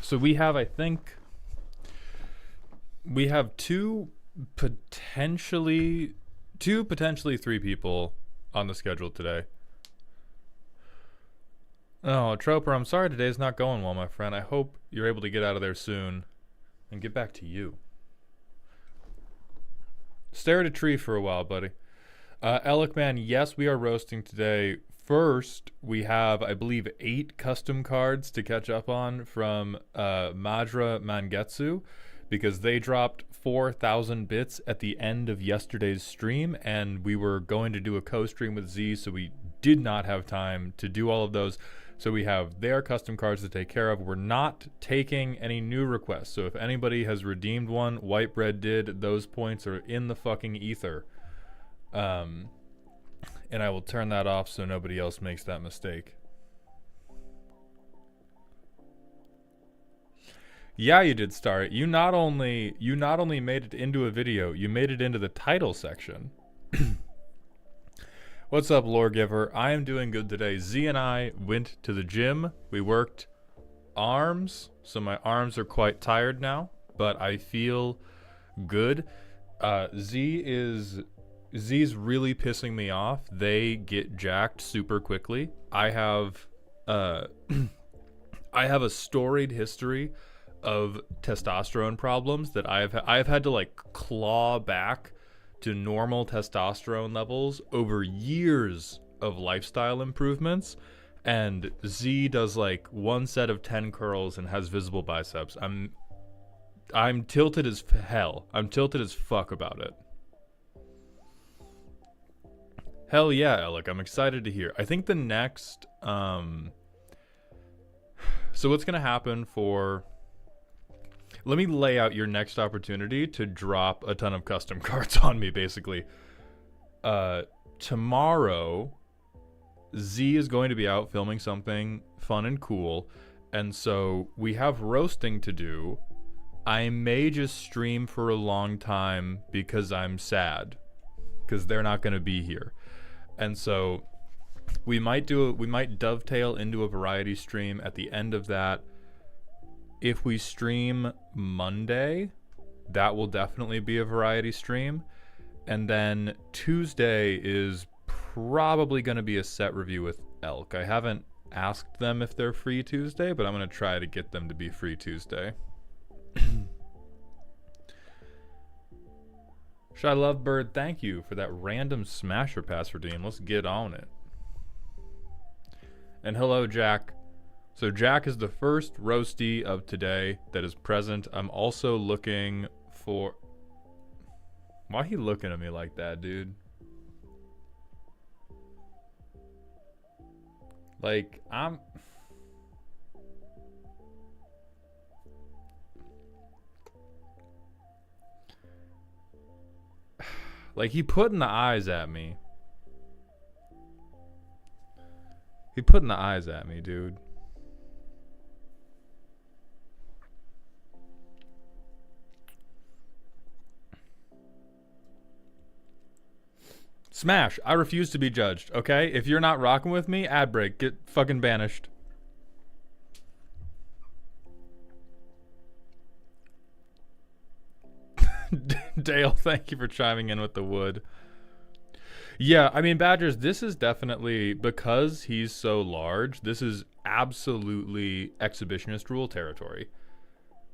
So we have, I think, we have potentially three people on the schedule today. Oh, Troper, I'm sorry today's not going well, my friend. I hope you're able to get out of there soon and get back to you. Stare at a tree for a while, buddy. Alec, man, yes, we are roasting today. First, we have, I believe, 8 custom cards to catch up on from Madra Mangetsu, because they dropped 4,000 bits at the end of yesterday's stream, and we were going to do a co-stream with Z, so we did not have time to do all of those. So we have their custom cards to take care of. We're not taking any new requests, so if anybody has redeemed one, White Bread did, those points are in the fucking ether. And I will turn that off so nobody else makes that mistake. Yeah, you did, Star. You not only made it into a video, you made it into the title section. What's up, Lore Giver? I am doing good today. Z and I went to the gym. We worked arms, so my arms are quite tired now, but I feel good. Z's really pissing me off. They get jacked super quickly. I have a storied history of testosterone problems that I've had to like claw back to normal testosterone levels over years of lifestyle improvements, and Z does like one set of 10 curls and has visible biceps. I'm tilted as hell. I'm tilted as fuck about it. Hell yeah, Alec. I'm excited to hear. I think the next so what's gonna happen for, let me lay out your next opportunity to drop a ton of custom cards on me, basically. Tomorrow, Z is going to be out filming something fun and cool, and so we have roasting to do. I may just stream for a long time because I'm sad, because they're not going to be here. And so we might dovetail into a variety stream at the end of that. If we stream Monday, that will definitely be a variety stream. And then Tuesday is probably going to be a set review with Elk. I haven't asked them if they're free Tuesday, but I'm going to try to get them to be free Tuesday. Shy Lovebird, thank you for that random Smasher Pass redeem. Let's get on it. And hello, Jack. So Jack is the first roasty of today that is present. I'm also looking for... Why are you looking at me like that, dude? Like, I'm... Like, he putting the eyes at me. He putting the eyes at me, dude. Smash, I refuse to be judged, okay? If you're not rocking with me, ad break, get fucking banished. Dale, thank you for chiming in with the wood. Yeah, I mean, Badgers, this is definitely, because he's so large, this is absolutely exhibitionist rule territory.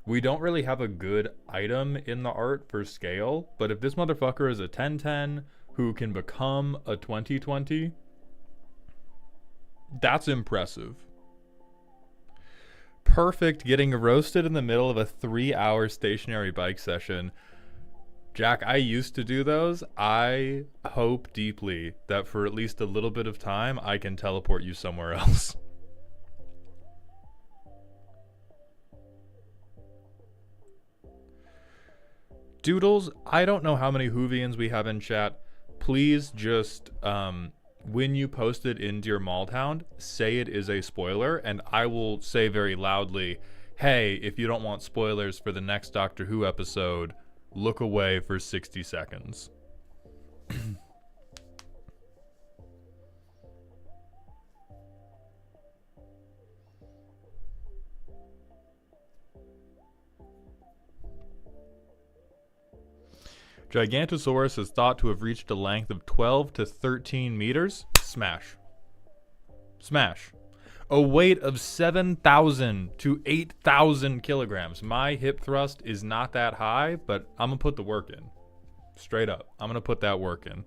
We don't really have a good item in the art for scale, but if this motherfucker is a 1010 who can become a 2020, that's impressive. Perfect getting roasted in the middle of a 3-hour stationary bike session. Jack, I used to do those. I hope deeply that for at least a little bit of time, I can teleport you somewhere else. Doodles, I don't know how many Whovians we have in chat. Please just, when you post it into your Maulhound, say it is a spoiler, and I will say very loudly, hey, if you don't want spoilers for the next Doctor Who episode, look away for 60 seconds. Gigantosaurus is thought to have reached a length of 12 to 13 meters. Smash. Smash. A weight of 7,000 to 8,000 kilograms. My hip thrust is not that high, but I'm going to put the work in. Straight up. I'm going to put that work in.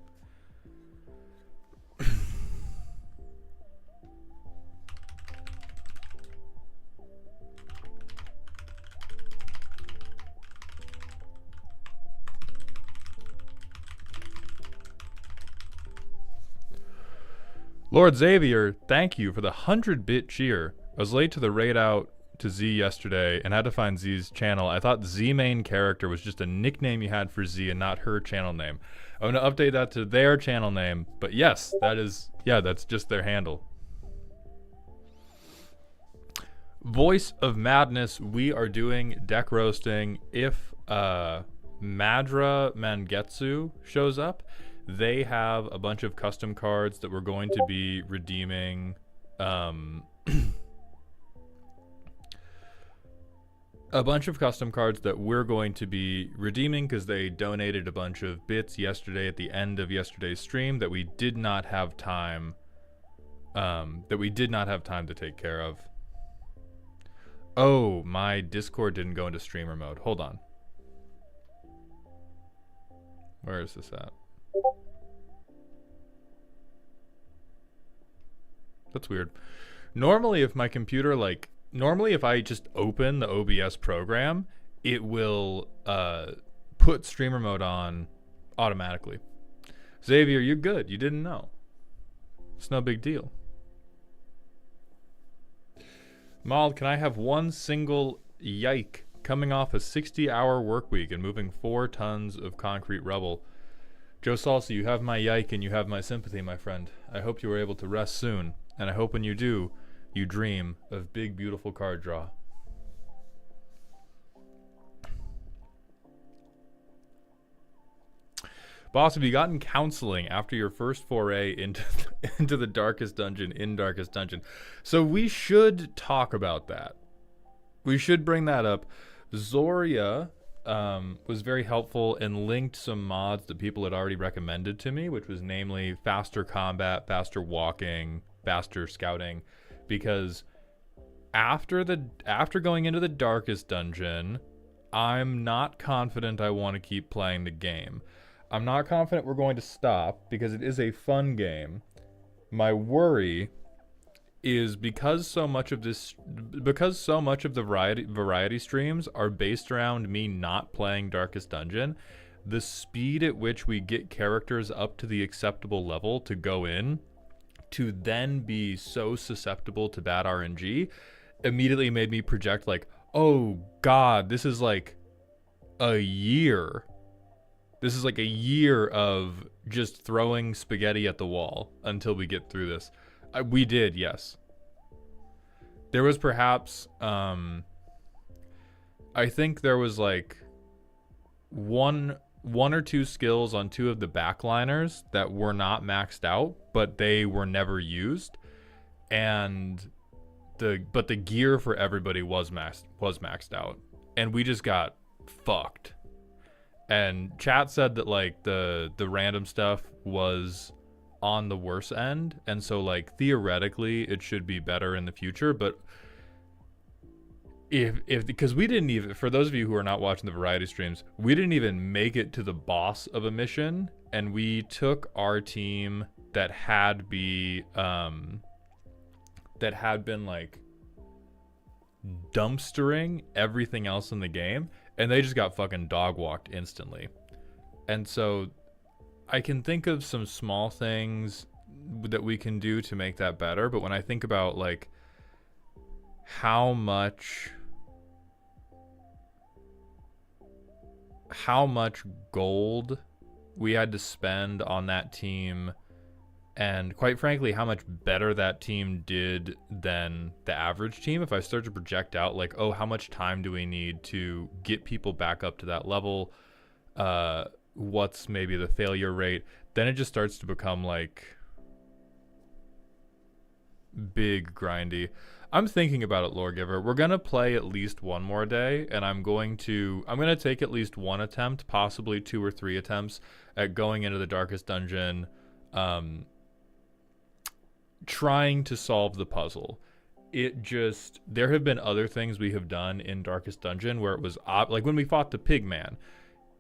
Lord Xavier, thank you for the 100-bit cheer. I was late to the raid out to Z yesterday and had to find Z's channel. I thought Z main character was just a nickname you had for Z and not her channel name. I'm going to update that to their channel name. But yes, that's just their handle. Voice of Madness, we are doing deck roasting. If Madra Mangetsu shows up, they have a bunch of custom cards that we're going to be redeeming. A bunch of custom cards that we're going to be redeeming because they donated a bunch of bits yesterday at the end of yesterday's stream that we did not have time to take care of. Oh, my Discord didn't go into streamer mode. Hold on. Where is this at? That's weird. Normally, if my computer, if I just open the OBS program, it will put streamer mode on automatically. Xavier, you're good. You didn't know. It's no big deal. Maul, can I have one single yike coming off a 60-hour work week and moving 4 tons of concrete rubble? Joe Salsa, you have my yike and you have my sympathy, my friend. I hope you are able to rest soon. And I hope when you do, you dream of big, beautiful card draw. Boss, have you gotten counseling after your first foray into the Darkest Dungeon in Darkest Dungeon? So we should talk about that. We should bring that up. Zoria was very helpful and linked some mods that people had already recommended to me, which was namely faster combat, faster walking, faster scouting, because after going into the Darkest Dungeon, I'm not confident I want to keep playing the game. I'm not confident we're going to stop because it is a fun game. My worry is because so much of the variety streams are based around me not playing Darkest Dungeon, the speed at which we get characters up to the acceptable level to go in to then be so susceptible to bad RNG immediately made me project like, oh god, this is like a year. This is like a year of just throwing spaghetti at the wall until we get through this. We did, yes. There was perhaps, I think there was like one or two skills on 2 of the backliners that were not maxed out, but they were never used, and the gear for everybody was maxed out, and we just got fucked. And chat said that like the random stuff was on the worse end, and so like theoretically it should be better in the future, but if because we didn't even, for those of you who are not watching the variety streams, we didn't even make it to the boss of a mission, and we took our team that had been like dumpstering everything else in the game, and they just got fucking dog walked instantly. And so I can think of some small things that we can do to make that better, but when I think about like how much gold we had to spend on that team, and quite frankly how much better that team did than the average team, if I start to project out like, oh, how much time do we need to get people back up to that level, what's maybe the failure rate, then it just starts to become like big grindy. I'm thinking about it, Lore Giver. We're gonna play at least one more day, and I'm gonna take at least one attempt, possibly 2 or 3 attempts at going into the darkest dungeon, trying to solve the puzzle. There have been other things we have done in Darkest Dungeon where it was like when we fought the pig man,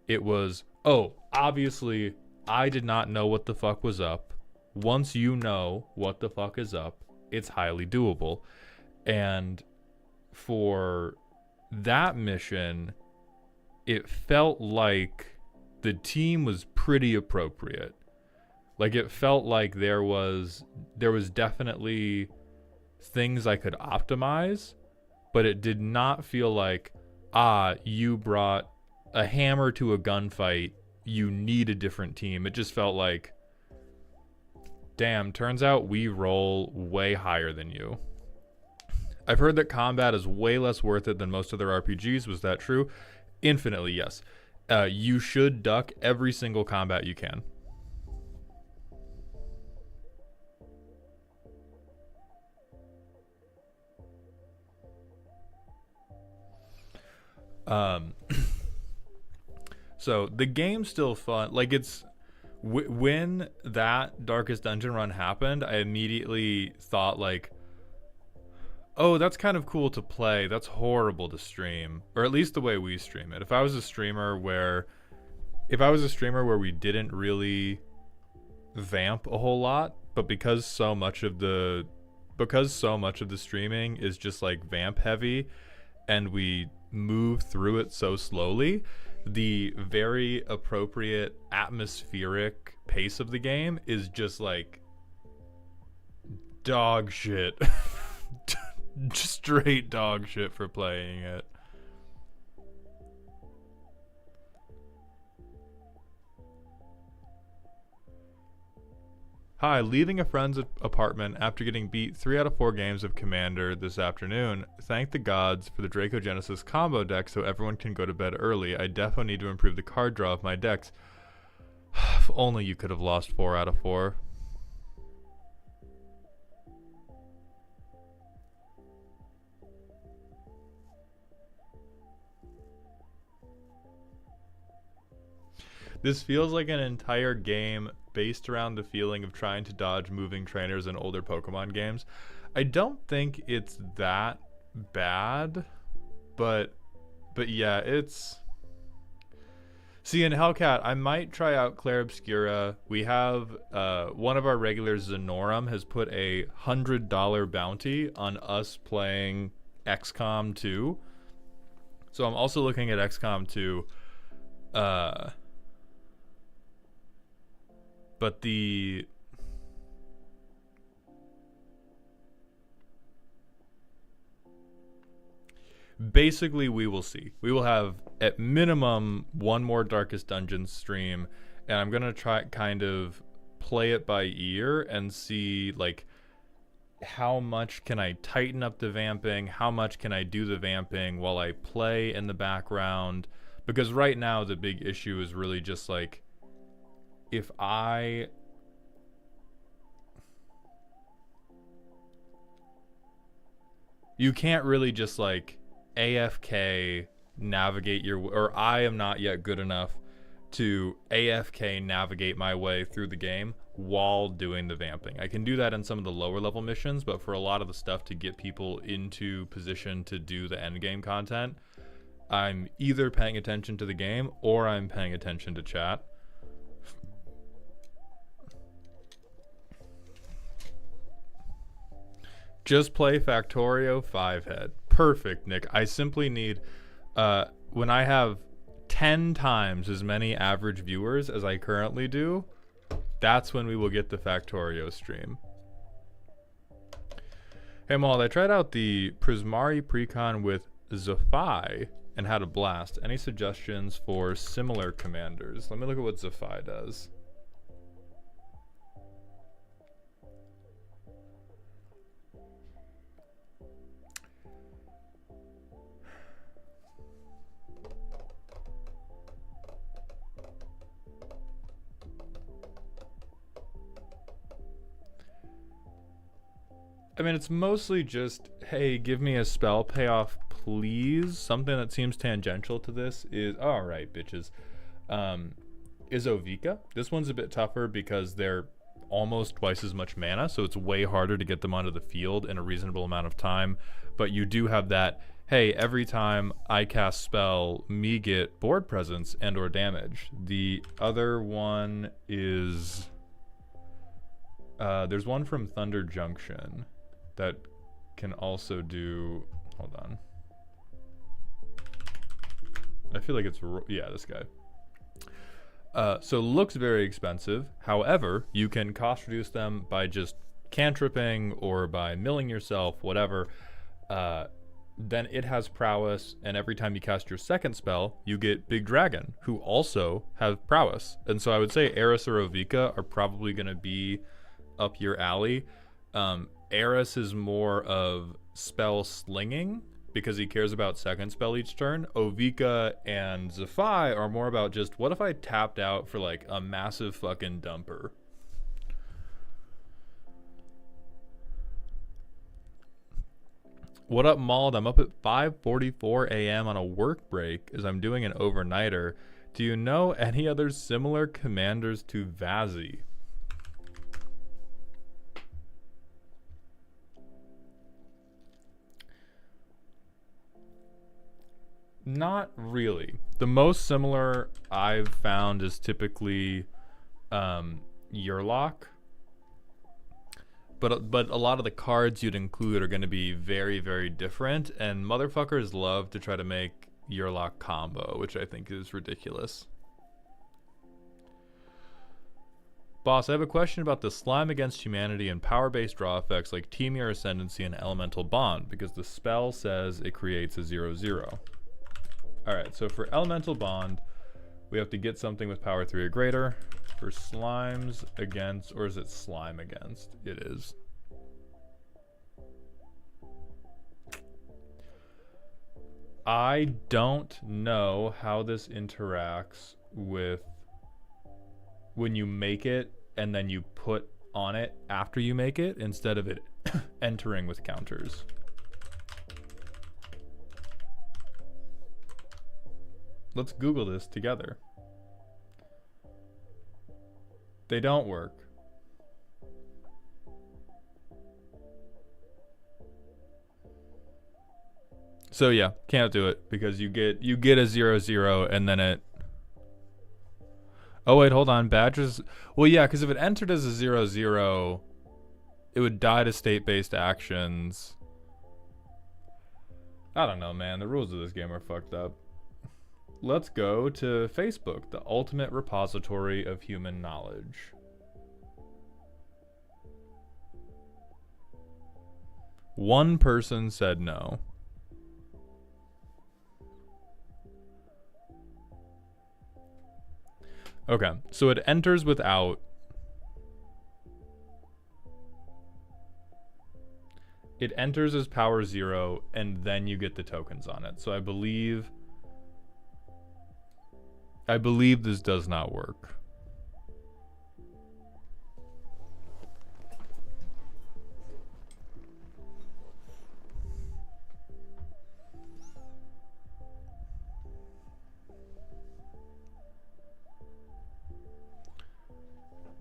it was, oh, obviously I did not know what the fuck was up. Once you know what the fuck is up, it's highly doable. And for that mission, it felt like the team was pretty appropriate. Like, it felt like there was definitely things I could optimize, but it did not feel like, you brought a hammer to a gunfight, you need a different team. It just felt like, damn, turns out we roll way higher than you. I've heard that combat is way less worth it than most other RPGs. Was that true? Infinitely, yes. You should duck every single combat you can. So the game's still fun. Like, it's when that Darkest Dungeon run happened, I immediately thought like, oh, that's kind of cool to play. That's horrible to stream, or at least the way we stream it. If I was a streamer where we didn't really vamp a whole lot, but because so much of the streaming is just like vamp heavy, and we move through it so slowly, the very appropriate atmospheric pace of the game is just like dog shit. Just straight dog shit for playing it. Hi, leaving a friend's apartment after getting beat 3 out of 4 games of Commander this afternoon. Thank the gods for the Draco Genesis combo deck so everyone can go to bed early. I definitely need to improve the card draw of my decks. If only you could have lost 4 out of 4. This feels like an entire game based around the feeling of trying to dodge moving trainers in older Pokemon games. I don't think it's that bad, but yeah, it's... See, in Hellcat, I might try out Clair Obscura. We have, one of our regulars, Zenorum, has put a $100 bounty on us playing XCOM 2. So I'm also looking at XCOM 2, but basically, we will see. We will have, at minimum, one more Darkest Dungeon stream, and I'm going to try kind of play it by ear and see, like, how much can I tighten up the vamping, how much can I do the vamping while I play in the background, because right now the big issue is really just, like, if you can't really just like AFK navigate or I am not yet good enough to AFK navigate my way through the game while doing the vamping. I can do that in some of the lower level missions, but for a lot of the stuff to get people into position to do the end game content, I'm either paying attention to the game or I'm paying attention to chat. Just play Factorio 5-head. Perfect, Nick. I simply need, when I have 10 times as many average viewers as I currently do, that's when we will get the Factorio stream. Hey, Maul, I tried out the Prismari Precon with Zephi and had a blast. Any suggestions for similar commanders? Let me look at what Zephi does. I mean, it's mostly just, hey, give me a spell payoff, please. Something that seems tangential to this is, all right, bitches, is Ovika. This one's a bit tougher because they're almost twice as much mana, so it's way harder to get them onto the field in a reasonable amount of time. But you do have that, hey, every time I cast spell, me get board presence and or damage. The other one is, there's one from Thunder Junction that can also do, hold on. I feel like it's, yeah, this guy. So looks very expensive. However, you can cost reduce them by just cantripping or by milling yourself, whatever. Then it has prowess, and every time you cast your second spell, you get Big Dragon, who also have prowess. And so I would say Eris or Ovika are probably going to be up your alley. Eris is more of spell slinging, because he cares about second spell each turn. Ovika and Zephi are more about just, what if I tapped out for like a massive fucking dumper? What up, Mauled? I'm up at 5:44 a.m. on a work break as I'm doing an overnighter. Do you know any other similar commanders to Vazzy? Not really. The most similar I've found is typically Yurlok. But a lot of the cards you'd include are going to be very, very different. And motherfuckers love to try to make Yurlok combo, which I think is ridiculous. Boss, I have a question about the Slime Against Humanity and power-based draw effects like Temur Ascendancy and Elemental Bond, because the spell says it creates a 0/0. Alright, so for Elemental Bond, we have to get something with power 3 or greater. For Slimes Against, or is it Slime Against? It is. I don't know how this interacts with when you make it and then you put on it after you make it instead of it entering with counters. Let's Google this together. They don't work. So yeah, can't do it because you get a 0/0 and then it. Oh wait, hold on. Badgers. Well, yeah, because if it entered as a 0/0, it would die to state-based actions. I don't know, man. The rules of this game are fucked up. Let's go to Facebook, the ultimate repository of human knowledge. One person said no. Okay, so it enters without. It enters as power 0, and then you get the tokens on it. So I believe this does not work.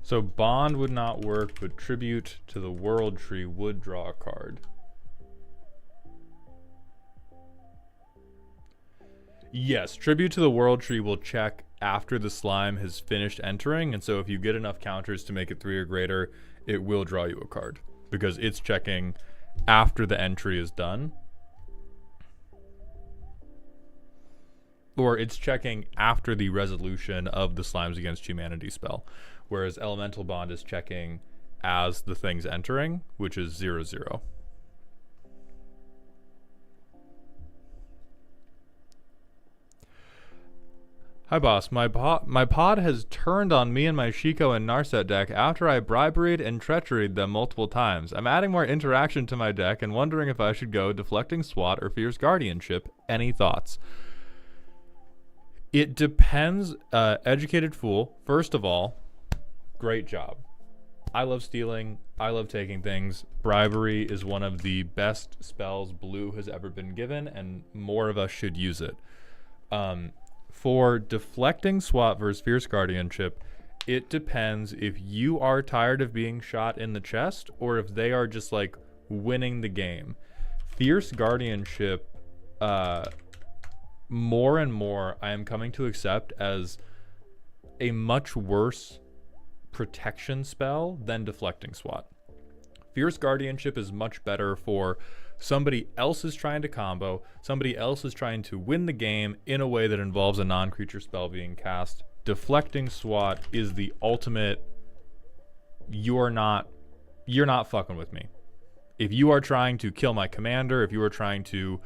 So Bond would not work, but Tribute to the World Tree would draw a card. Yes, Tribute to the World Tree will check after the slime has finished entering, and so if you get enough counters to make it 3 or greater, it will draw you a card, because it's checking after the entry is done. Or it's checking after the resolution of the Slimes Against Humanity spell, whereas Elemental Bond is checking as the thing's entering, which is 0/0. Hi boss, my pod has turned on me and my Shiko and Narset deck after I briberied and treacheried them multiple times. I'm adding more interaction to my deck and wondering if I should go Deflecting Swat or Fierce Guardianship. Any thoughts? It depends. Educated Fool, first of all, great job. I love stealing. I love taking things. Bribery is one of the best spells blue has ever been given, and more of us should use it. For deflecting SWAT versus Fierce Guardianship, it depends if you are tired of being shot in the chest or if they are just like winning the game. Fierce Guardianship, more and more I am coming to accept as a much worse protection spell than deflecting SWAT. Fierce Guardianship is much better for somebody else is trying to combo, somebody else is trying to win the game in a way that involves a non-creature spell being cast. Deflecting SWAT is the ultimate, you're not fucking with me. If you are trying to kill my commander, if you are trying to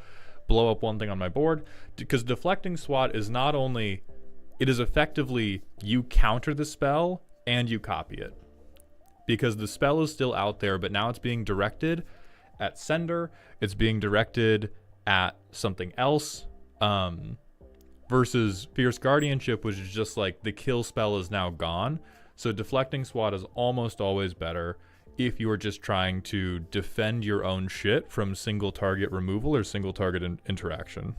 blow up one thing on my board, because deflecting SWAT is not only, it is effectively you counter the spell and you copy it. Because the spell is still out there, but now it's being directed at sender, it's being directed at something else, versus Fierce Guardianship, which is just like the kill spell is now gone. So deflecting SWAT is almost always better if you are just trying to defend your own shit from single target removal or single target interaction.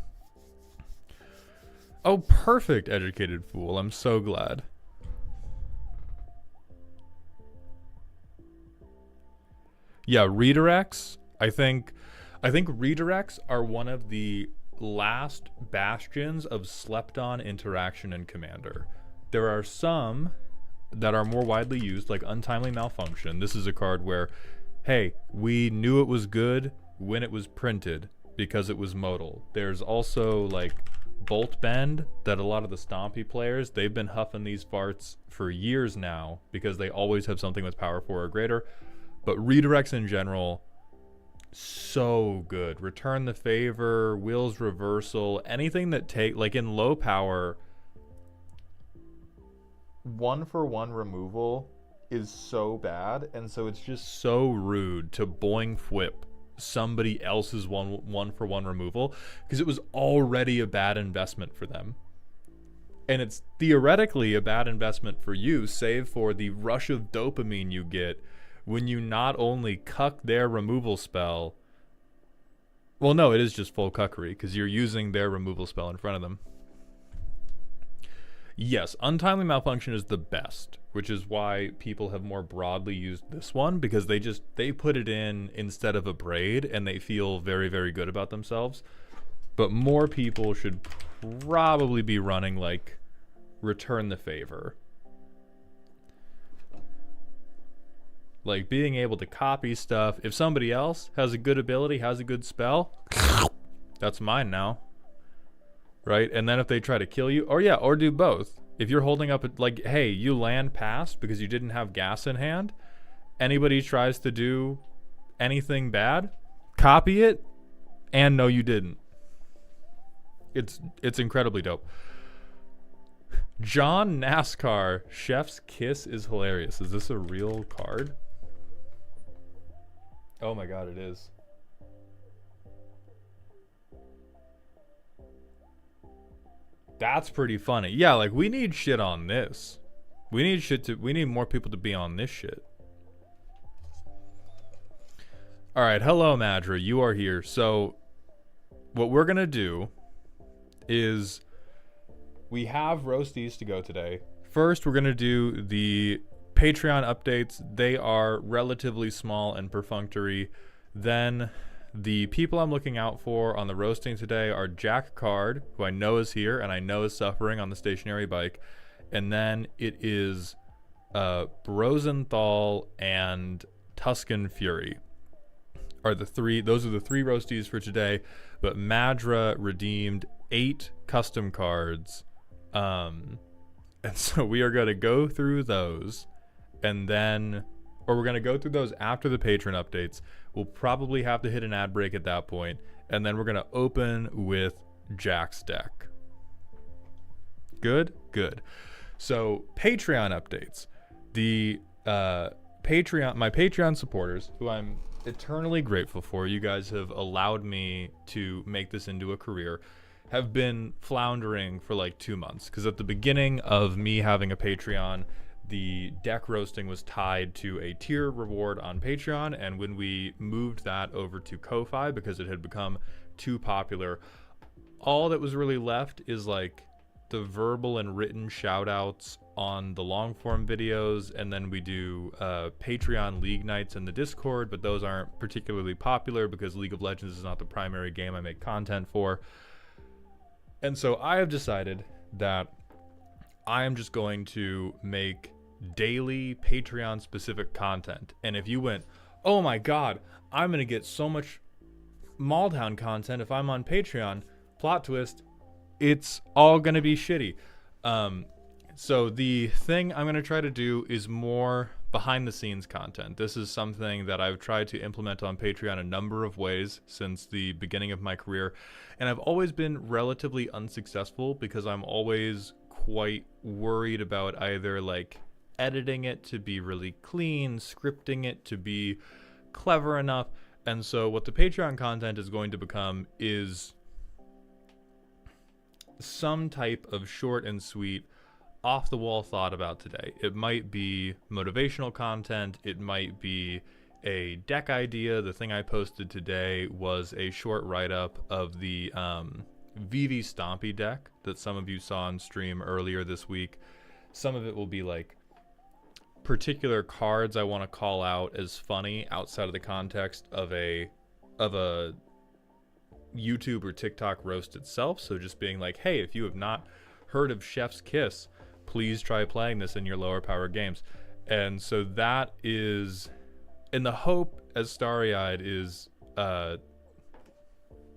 Oh, perfect, Educated Fool. I'm so glad. Yeah, redirects. I think redirects are one of the last bastions of slept on interaction in Commander. There are some that are more widely used, like Untimely Malfunction. This is a card where, hey, we knew it was good when it was printed because it was modal. There's also like Bolt Bend that a lot of the Stompy players, they've been huffing these farts for years now because they always have something with power 4 or greater. But redirects in general, so good. Return the Favor, Will's Reversal, anything that take, like in low power, 1-for-1 removal is so bad, and so it's just so rude to boing whip somebody else's one-for-1 removal because it was already a bad investment for them. And it's theoretically a bad investment for you, save for the rush of dopamine you get when you not only cuck their removal spell. Well, no, it is just full cuckery because you're using their removal spell in front of them. Yes, Untimely Malfunction is the best, which is why people have more broadly used this one, because they put it in instead of a braid and they feel very, very good about themselves. But more people should probably be running like Return the Favor. Like being able to copy stuff. If somebody else has a good ability, has a good spell, that's mine now. Right? And then if they try to kill you, or do both. If you're holding up, like, hey, you land past because you didn't have gas in hand, anybody tries to do anything bad, copy it, and no, you didn't. It's incredibly dope. John NASCAR, Chef's Kiss is hilarious. Is this a real card? Oh my god, it is. That's pretty funny. Yeah, like we need shit on this. We need more people to be on this shit. All right, hello Madra, you are here. So what we're going to do is we have roasties to go today. First, we're going to do the Patreon updates. They are relatively small and perfunctory. Then the people I'm looking out for on the roasting today are Jack Card, who I know is here and I know is suffering on the stationary bike. And then it is Brosenthal and Tusken Fury are the three. Those are the three roasties for today. But Madra redeemed 8 custom cards. And so we are going to go through those and then, or we're going to go through those after the patron updates. We'll probably have to hit an ad break at that point, and then we're going to open with Jack's deck. Good? Good. So, Patreon updates. The my Patreon supporters, who I'm eternally grateful for, you guys have allowed me to make this into a career, have been floundering for like 2 months. Because at the beginning of me having a Patreon, the deck roasting was tied to a tier reward on Patreon, and when we moved that over to Ko-Fi because it had become too popular, all that was really left is like the verbal and written shout outs on the long form videos, and then we do Patreon League nights in the Discord, but those aren't particularly popular because League of Legends is not the primary game I make content for. And so I have decided that I am just going to make daily Patreon specific content. And if you went, oh my god, I'm going to get so much Maultown content if I'm on Patreon, plot twist, it's all going to be shitty. So the thing I'm going to try to do is more behind the scenes content. This is something that I've tried to implement on Patreon a number of ways since the beginning of my career, and I've always been relatively unsuccessful because I'm always quite worried about either like editing it to be really clean, scripting it to be clever enough. And so what the Patreon content is going to become is some type of short and sweet, off the wall thought about today. It might be motivational content, it might be a deck idea. The thing I posted today was a short write-up of the VV Stompy deck that some of you saw on stream earlier this week. Some of it will be like particular cards I want to call out as funny outside of the context of a YouTube or TikTok roast itself. So just being like, hey, if you have not heard of Chef's Kiss, please try playing this in your lower power games. And so that is, and the hope, as Starry-Eyed is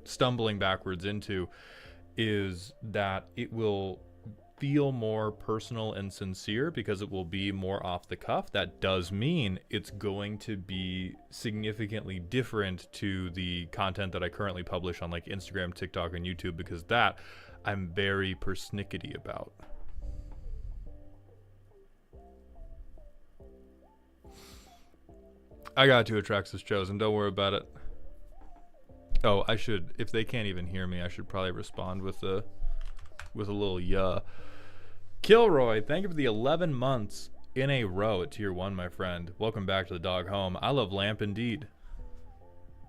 stumbling backwards into, is that it will feel more personal and sincere because it will be more off the cuff. That does mean it's going to be significantly different to the content that I currently publish on like Instagram, TikTok, and YouTube, because that I'm very persnickety about. I got 2 Atraxis chosen, don't worry about it. Oh, I should, if they can't even hear me, I should probably respond with a little yeah. Kilroy, thank you for the 11 months in a row at tier 1, my friend. Welcome back to the dog home. I love Lamp indeed.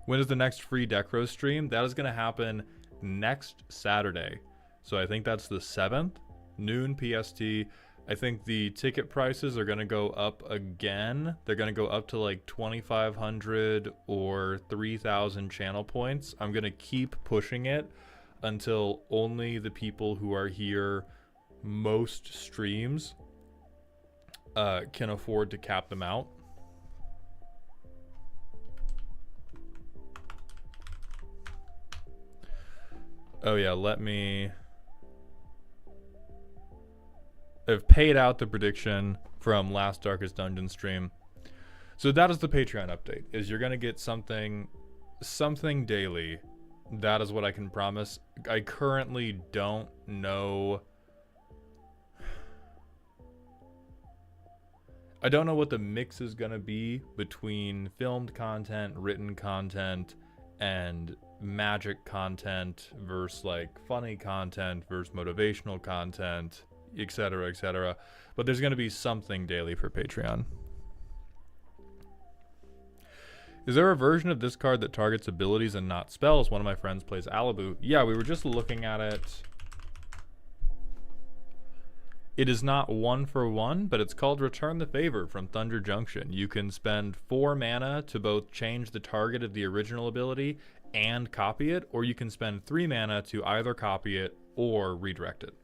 When is the next free deck roast stream? That is going to happen next Saturday. So I think that's the 7th, noon PST. I think the ticket prices are going to go up again. They're going to go up to like 2,500 or 3,000 channel points. I'm going to keep pushing it until only the people who are here most streams can afford to cap them out. Oh yeah, I've paid out the prediction from last Darkest Dungeon stream. So that is the Patreon update, is you're going to get something daily. That is what I can promise. I currently don't know. I don't know what the mix is going to be between filmed content, written content, and magic content versus like funny content versus motivational content, etc., etc. But there's going to be something daily for Patreon. Is there a version of this card that targets abilities and not spells? One of my friends plays Alibu. Yeah, we were just looking at it. It is not 1-for-1, but it's called Return the Favor from Thunder Junction. You can spend 4 mana to both change the target of the original ability and copy it, or you can spend 3 mana to either copy it or redirect it.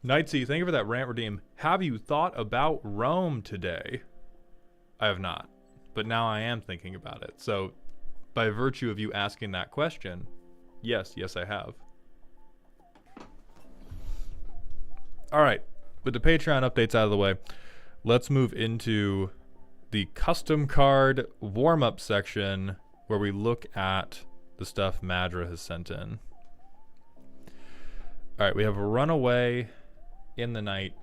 Nightsea, thank you for that rant redeem. Have you thought about Rome today? I have not, but now I am thinking about it. So by virtue of you asking that question, yes, I have. All right, with the Patreon updates out of the way, let's move into the custom card warm-up section where we look at the stuff Madra has sent in. All right, we have a Runaway in the Night,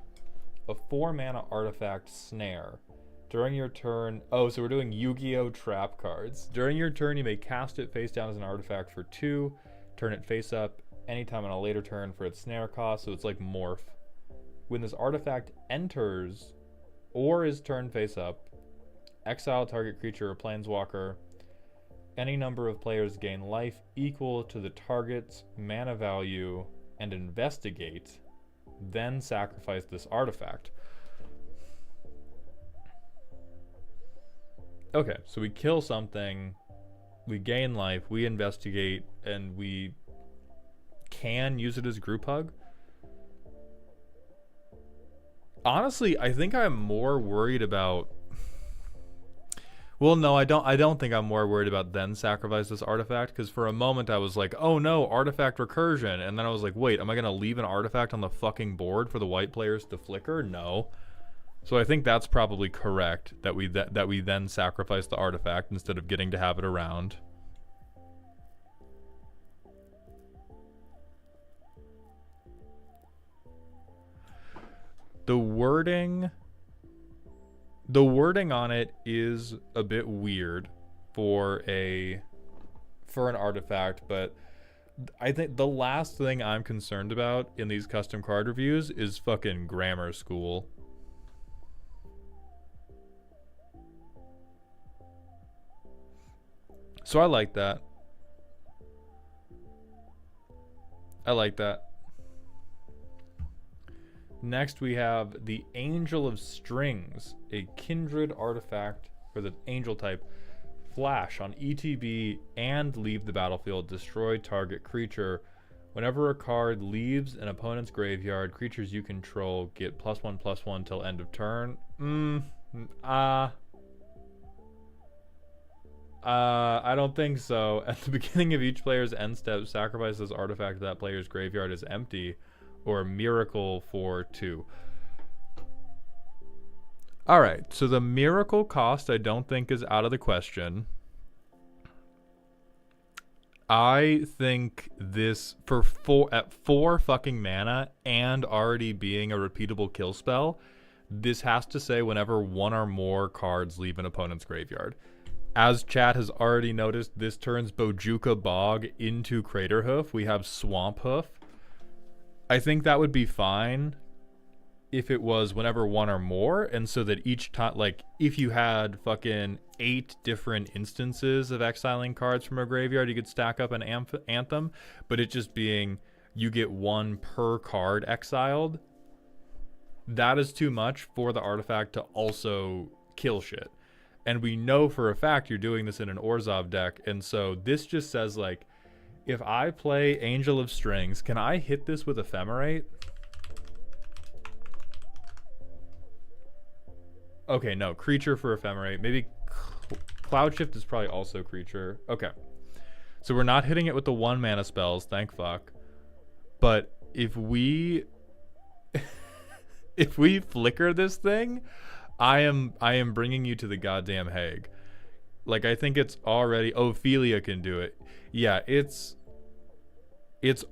a 4-mana artifact Snare. During your turn, oh, so we're doing Yu-Gi-Oh! Trap cards. During your turn, you may cast it face down as an artifact for 2, turn it face up anytime on a later turn for its snare cost, so it's like Morph When this artifact enters or is turned face up, exile target creature or planeswalker. Any number of players gain life equal to the target's mana value and investigate, then sacrifice this artifact. Okay, so we kill something, we gain life, we investigate, and we can use it as group hug. Honestly, I think I'm more worried about... Well, no, I don't think I'm more worried about then sacrifice this artifact, because for a moment I was like, oh no, artifact recursion, and then I was like, wait, am I gonna leave an artifact on the fucking board for the white players to flicker? No. So I think that's probably correct, that we then sacrifice the artifact instead of getting to have it around. The wording on it is a bit weird for an artifact, but I think the last thing I'm concerned about in these custom card reviews is fucking grammar school. So I like that. I like that. Next we have the Angel of Strings, a kindred artifact for the angel type. Flash on ETB and leave the battlefield. Destroy target creature. Whenever a card leaves an opponent's graveyard, creatures you control get +1/+1 till end of turn. I don't think so. At the beginning of each player's end step, sacrifice this artifact that player's graveyard is empty, or miracle for 2. Alright, so the miracle cost I don't think is out of the question. I think this, at 4 fucking mana and already being a repeatable kill spell, this has to say whenever 1 or more cards leave an opponent's graveyard. As chat has already noticed, this turns Bojuka Bog into Craterhoof. We have Swamp Hoof. I think that would be fine if it was whenever 1 or more, and so that each time, like, if you had fucking 8 different instances of exiling cards from a graveyard, you could stack up an Anthem, but it just being you get 1 per card exiled, that is too much for the artifact to also kill shit. And we know for a fact you're doing this in an Orzhov deck, and so this just says, like, if I play Angel of Strings, can I hit this with Ephemerate? Okay, no. Creature for Ephemerate. Maybe Cloud Shift is probably also creature. Okay. So we're not hitting it with the 1 mana spells, thank fuck. But if we... if we flicker this thing, I am bringing you to the goddamn Hague. Like, I think it's already... Ophelia can do it. Yeah, it's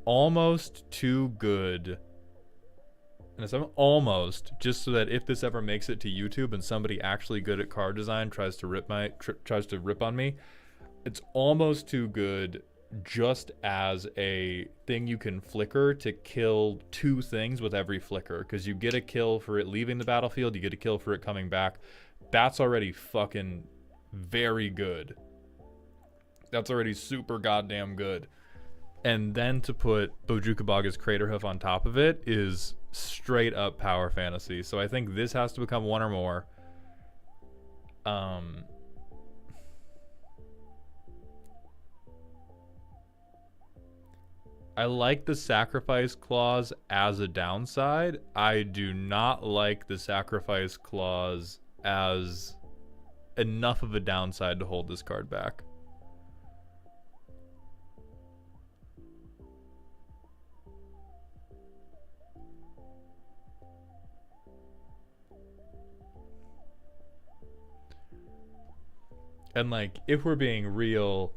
almost too good. And it's almost, just so that if this ever makes it to YouTube and somebody actually good at card design tries to rip on me, it's almost too good just as a thing you can flicker to kill 2 things with every flicker, because you get a kill for it leaving the battlefield, you get a kill for it coming back. That's already fucking very good. That's already super goddamn good. And then to put Bojuka Bog as Craterhoof on top of it is straight up power fantasy. So I think this has to become 1 or more. I like the sacrifice clause as a downside. I do not like the sacrifice clause as enough of a downside to hold this card back. And, like, if we're being real,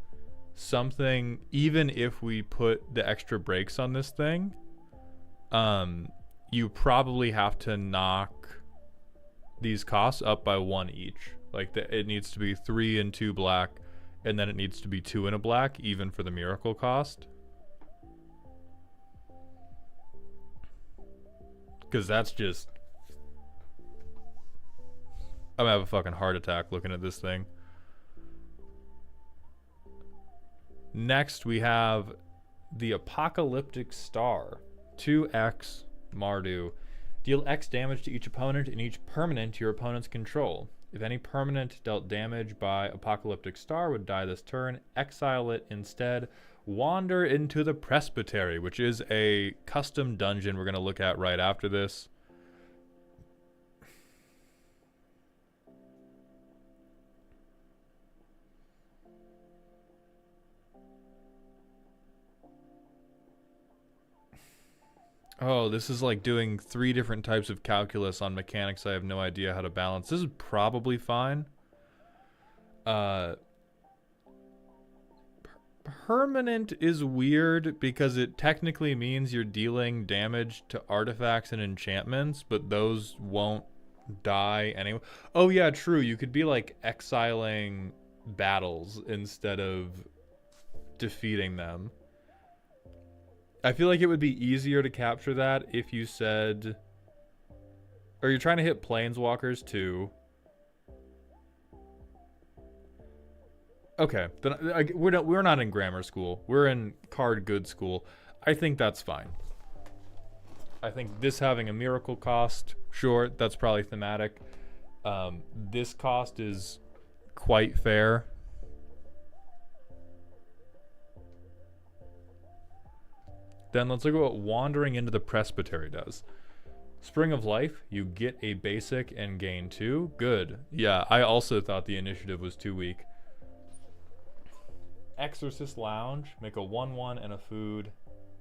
something, even if we put the extra brakes on this thing, you probably have to knock these costs up by 1 each. Like, it needs to be 3 and 2 black, and then it needs to be 2 and a black, even for the miracle cost. Because that's just... I'm gonna have a fucking heart attack looking at this thing. Next, we have the Apocalyptic Star. 2x Mardu. Deal X damage to each opponent and each permanent your opponent's control. If any permanent dealt damage by Apocalyptic Star would die this turn, exile it instead. Wander into the Presbytery, which is a custom dungeon we're going to look at right after this. Oh, this is like doing 3 different types of calculus on mechanics I have no idea how to balance. This is probably fine. Permanent is weird because it technically means you're dealing damage to artifacts and enchantments, but those won't die anyway. Oh yeah, true. You could be like exiling battles instead of defeating them. I feel like it would be easier to capture that if you said... Or you're trying to hit Planeswalkers too. Okay, then we're not in grammar school. We're in card good school. I think that's fine. I think this having a miracle cost, sure, that's probably thematic. This cost is quite fair. Then let's look at what Wandering into the Presbytery does. Spring of Life, you get a basic and gain 2. Good. Yeah, I also thought the initiative was too weak. Exorcist Lounge, make a 1/1 and a food.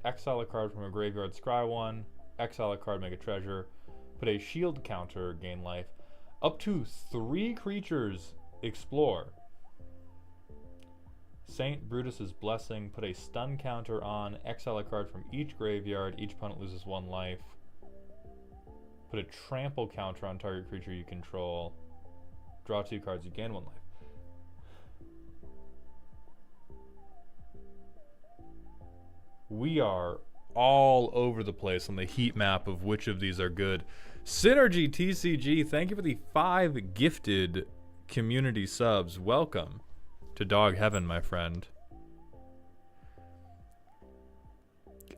Exile a card from a graveyard, scry 1. Exile a card, make a treasure. Put a shield counter, gain life. Up to 3 creatures, explore. Saint Brutus's Blessing, put a stun counter on, exile a card from each graveyard, each opponent loses 1 life. Put a trample counter on target creature you control. Draw 2 cards, you gain 1 life. We are all over the place on the heat map of which of these are good. Synergy TCG, thank you for the 5 gifted community subs. Welcome to Dog Heaven, my friend.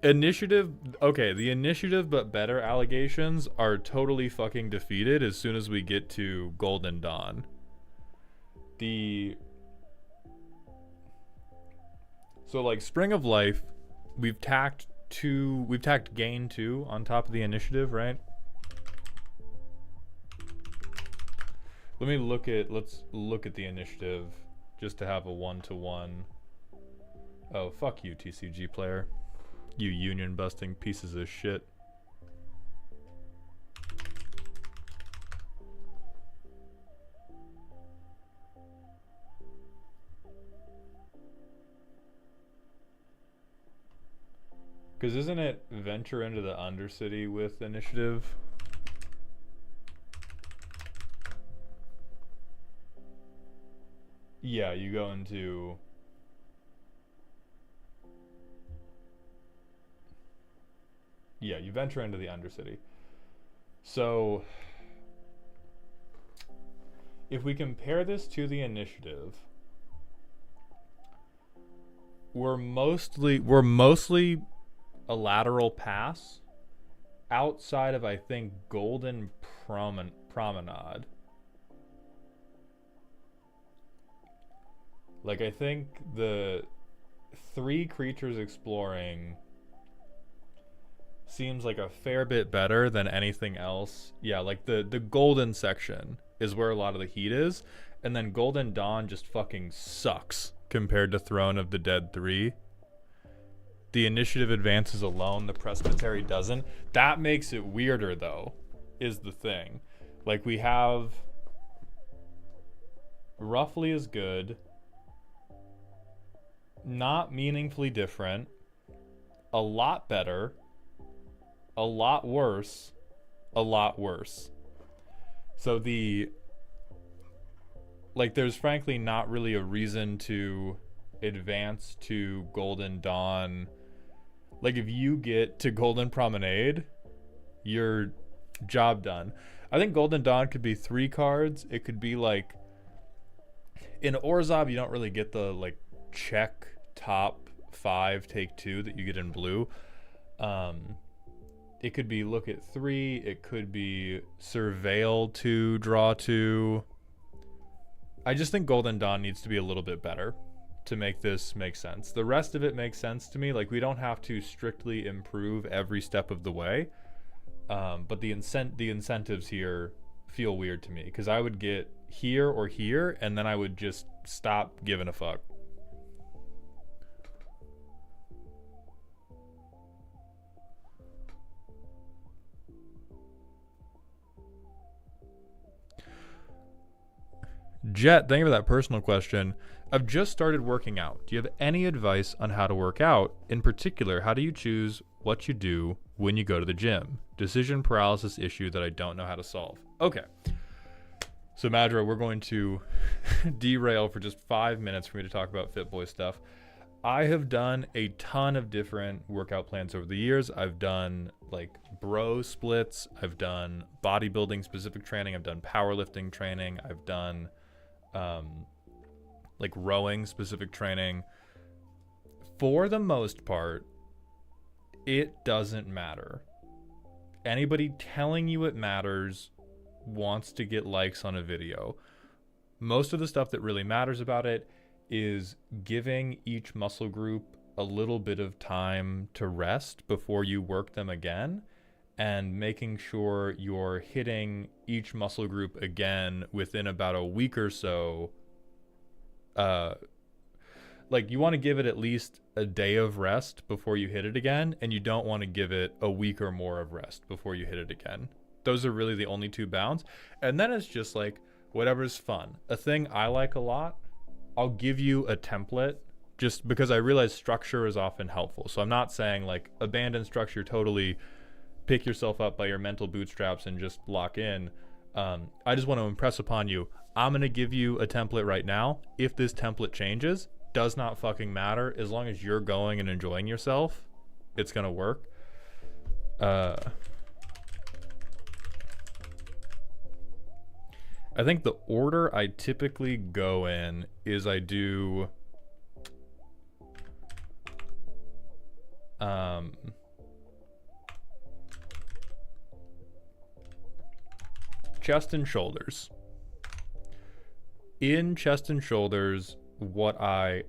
Initiative, okay, the initiative but better allegations are totally fucking defeated as soon as we get to Golden Dawn. So like Spring of Life, we've tacked gain 2 on top of the initiative, right? Let's look at the initiative just to have a 1-to-1. Oh, fuck you, TCG player. You union busting pieces of shit. Because isn't it venture into the Undercity with initiative? Yeah, you go into... Yeah, you venture into the Undercity. So, if we compare this to the initiative, we're mostly a lateral pass outside of, I think, Golden Promenade. Like, I think the 3 creatures exploring seems like a fair bit better than anything else. Yeah, like the golden section is where a lot of the heat is, and then Golden Dawn just fucking sucks compared to Throne of the Dead 3. The initiative advances alone, the Presbytery doesn't. That makes it weirder, though, is the thing. Like, we have roughly as good, not meaningfully different, a lot better, a lot worse, a lot worse. So there's frankly not really a reason to advance to Golden Dawn. Like, if you get to Golden Promenade, Your job done. I think Golden Dawn could be 3 cards. It could be like in Orzhov, you don't really get the like check top 5 take 2 that you get in blue. It could be look at 3. It could be surveil 2, draw 2. I just think Golden Dawn needs to be a little bit better to make this make sense. The rest of it makes sense to me. Like, we don't have to strictly improve every step of the way. But the incentives here feel weird to me, because I would get here or here, and then I would just stop giving a fuck. Jet, thank you for that personal question. I've just started working out. Do you have any advice on how to work out? In particular, how do you choose what you do when you go to the gym? Decision paralysis issue that I don't know how to solve. Okay. So Madra, we're going to derail for just 5 minutes for me to talk about Fit Boy stuff. I have done a ton of different workout plans over the years. I've done like bro splits. I've done bodybuilding specific training. I've done powerlifting training. I've done like rowing specific training. For the most part, it doesn't matter. Anybody telling you it matters wants to get likes on a video. Most of the stuff that really matters about it is giving each muscle group a little bit of time to rest before you work them again, and making sure you're hitting each muscle group again within about a week or so. Like, you want to give it at least a day of rest before you hit it again, and you don't want to give it a week or more of rest before you hit it again. Those are really the only 2 bounds. And then it's just like whatever's fun. A thing I like a lot, I'll give you a template just because I realize structure is often helpful. So I'm not saying like abandon structure totally, pick yourself up by your mental bootstraps and just lock in. I just want to impress upon you, I'm going to give you a template right now. If this template changes, does not fucking matter. As long as you're going and enjoying yourself, it's going to work. I think the order I typically go in is I do chest and shoulders. In chest and shoulders, what I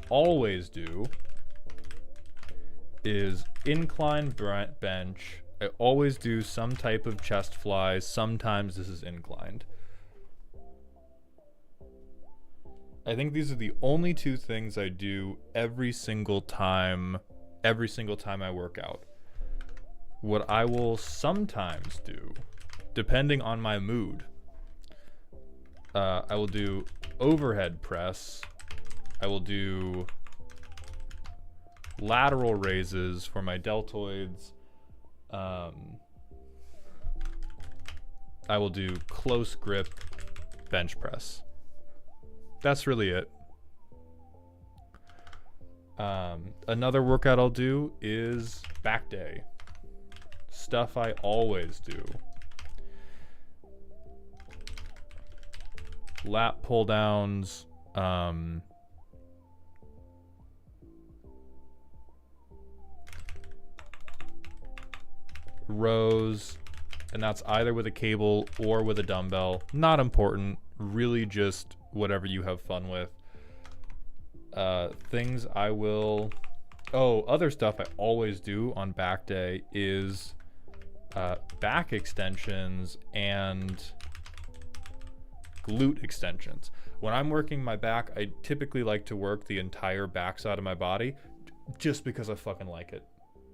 always do is incline bench. I always do some type of chest flies. Sometimes this is inclined. I think these are the only 2 things I do every single time I work out. What I will sometimes do, depending on my mood, I will do overhead press. I will do lateral raises for my deltoids. I will do close grip bench press. That's really it. Another workout I'll do is back day. Stuff I always do. Lat pull downs, rows, and that's either with a cable or with a dumbbell. Not important, really just whatever you have fun with. Things I will... Oh, other stuff I always do on back day is back extensions and glute extensions. When I'm working my back, I typically like to work the entire backside of my body just because I fucking like it,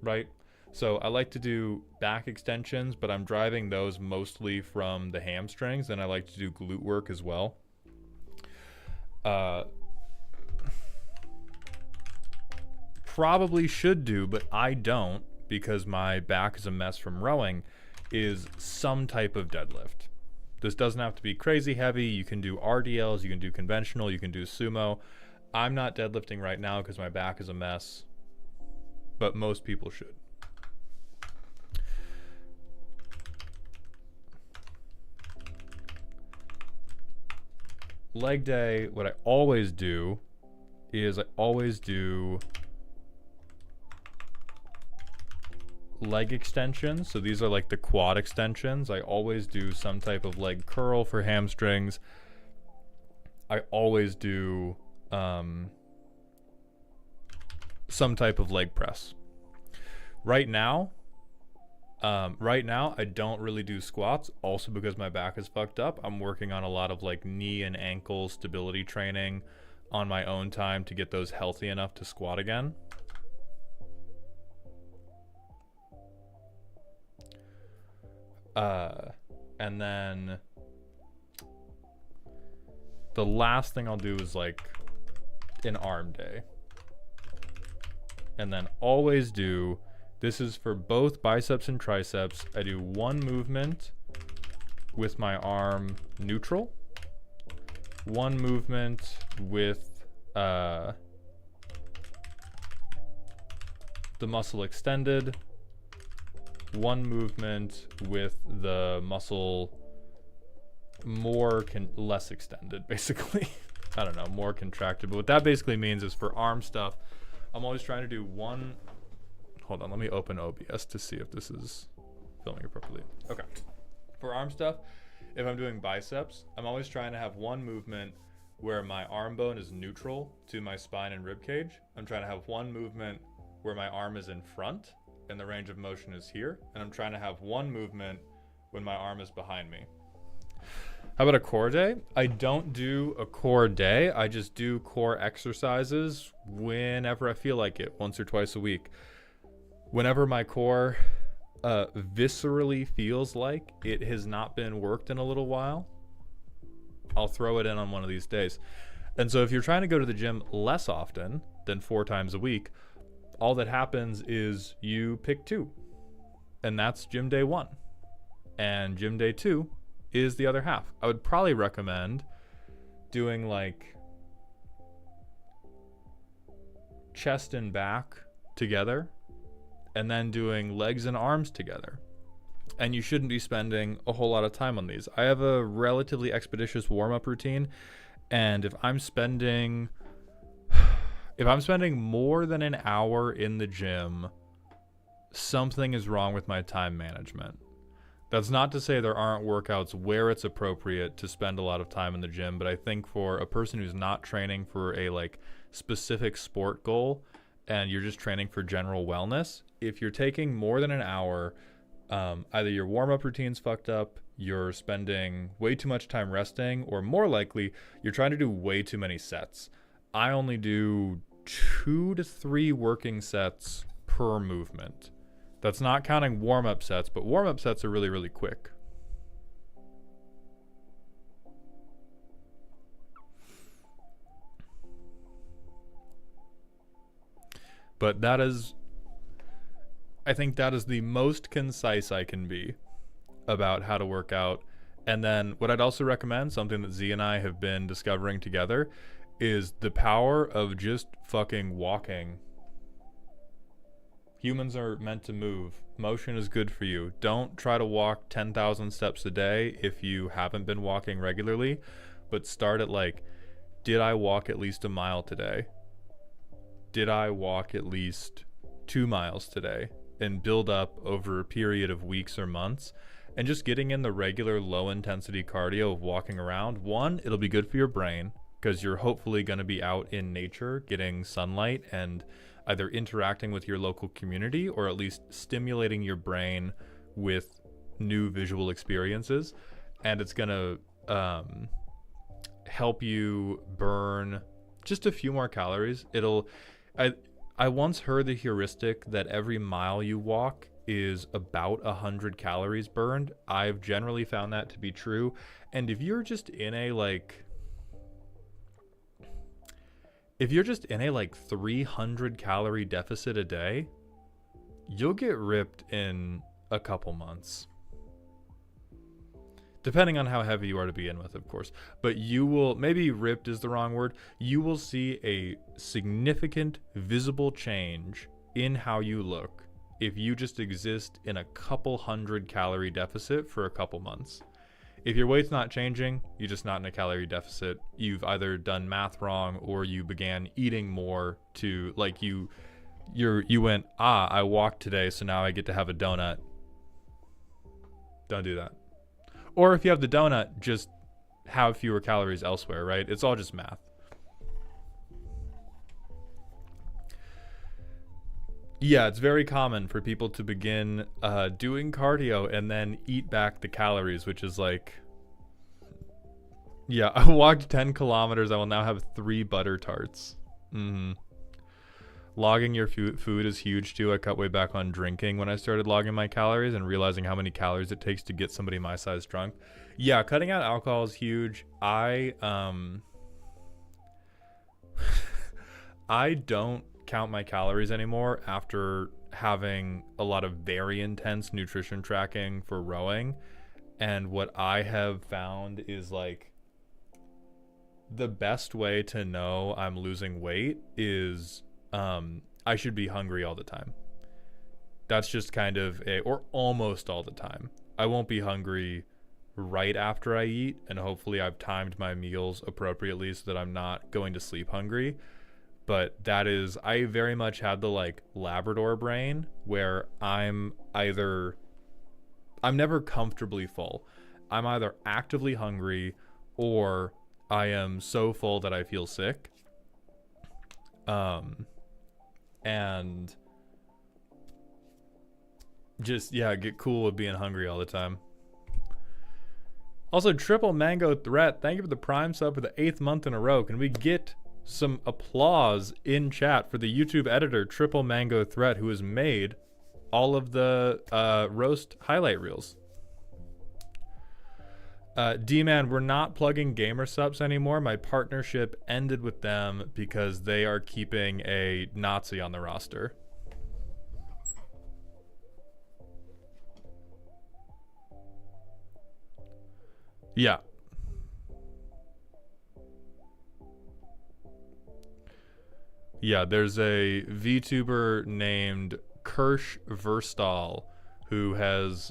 right? So I like to do back extensions, but I'm driving those mostly from the hamstrings, and I like to do glute work as well. Probably should do, but I don't because my back is a mess from rowing, is some type of deadlift. This doesn't have to be crazy heavy. You can do RDLs, you can do conventional, you can do sumo. I'm not deadlifting right now because my back is a mess, but most people should. leg day, what I always do is I always do leg extensions. So these are like the quad extensions. I always do some type of leg curl for hamstrings. I always do some type of leg press. Right now, I don't really do squats, also because my back is fucked up. I'm working on a lot of like knee and ankle stability training on my own time to get those healthy enough to squat again. And then the last thing I'll do is like an arm day. And then always do, this is for both biceps and triceps, I do one movement with my arm neutral, one movement with the muscle extended, one movement with the muscle less extended, basically. I don't know, more contracted. But what that basically means is for arm stuff, I'm always trying to do one. Hold on, let me open OBS to see if this is filming appropriately. Okay. For arm stuff, if I'm doing biceps, I'm always trying to have one movement where my arm bone is neutral to my spine and rib cage. I'm trying to have one movement where my arm is in front and the range of motion is here. And I'm trying to have one movement when my arm is behind me. How about a core day? I don't do a core day. I just do core exercises whenever I feel like it, once or twice a week. Whenever my core viscerally feels like it has not been worked in a little while, I'll throw it in on one of these days. And so if you're trying to go to the gym less often than 4 times a week, all that happens is you pick 2. And that's gym day 1. And gym day 2 is the other half. I would probably recommend doing like chest and back together and then doing legs and arms together. And you shouldn't be spending a whole lot of time on these. I have a relatively expeditious warm-up routine, and if I'm spending more than an hour in the gym, something is wrong with my time management. That's not to say there aren't workouts where it's appropriate to spend a lot of time in the gym, but I think for a person who's not training for a like specific sport goal and you're just training for general wellness, if you're taking more than an hour, either your warm-up routine's fucked up, you're spending way too much time resting, or more likely, you're trying to do way too many sets. I only do 2 to 3 working sets per movement. That's not counting warm-up sets, but warm-up sets are really, really quick. But I think that is the most concise I can be about how to work out. And then what I'd also recommend, something that Z and I have been discovering together, is the power of just fucking walking. Humans are meant to move. Motion is good for you. Don't try to walk 10,000 steps a day if you haven't been walking regularly, but start at like, did I walk at least a mile today? Did I walk at least 2 miles today? And build up over a period of weeks or months. And just getting in the regular low intensity cardio of walking around. One, it'll be good for your brain because you're hopefully going to be out in nature getting sunlight and either interacting with your local community or at least stimulating your brain with new visual experiences. And it's going to help you burn just a few more calories. I once heard the heuristic that every mile you walk is about 100 calories burned. I've generally found that to be true. And if you're just in a 300 calorie deficit a day, you'll get ripped in a couple months. Depending on how heavy you are to begin with, of course. But you will, maybe ripped is the wrong word, you will see a significant visible change in how you look if you just exist in a couple 100 calorie deficit for a couple months. If your weight's not changing, you're just not in a calorie deficit. You've either done math wrong or you began eating more to like you went, I walked today, so now I get to have a donut. Don't do that. Or if you have the donut, just have fewer calories elsewhere, right? It's all just math. Yeah, it's very common for people to begin doing cardio and then eat back the calories, which is like, yeah, I walked 10 kilometers. I will now have 3 butter tarts. Logging your food is huge too. I cut way back on drinking when I started logging my calories and realizing how many calories it takes to get somebody my size drunk. Yeah, cutting out alcohol is huge. I don't count my calories anymore after having a lot of very intense nutrition tracking for rowing. And what I have found is like the best way to know I'm losing weight is I should be hungry all the time. That's just kind of or almost all the time. I won't be hungry right after I eat, and hopefully I've timed my meals appropriately so that I'm not going to sleep hungry. But that is, I very much had the like Labrador brain where I'm never comfortably full. I'm either actively hungry or I am so full that I feel sick. And just, yeah, get cool with being hungry all the time. Also, Triple Mango Threat, thank you for the Prime sub for the 8th month in a row. Can we get some applause in chat for the YouTube editor Triple Mango Threat, who has made all of the roast highlight reels? D-Man, we're not plugging Gamer Subs anymore. My partnership ended with them because they are keeping a Nazi on the roster. Yeah. Yeah, there's a VTuber named Kirsch Verstal who has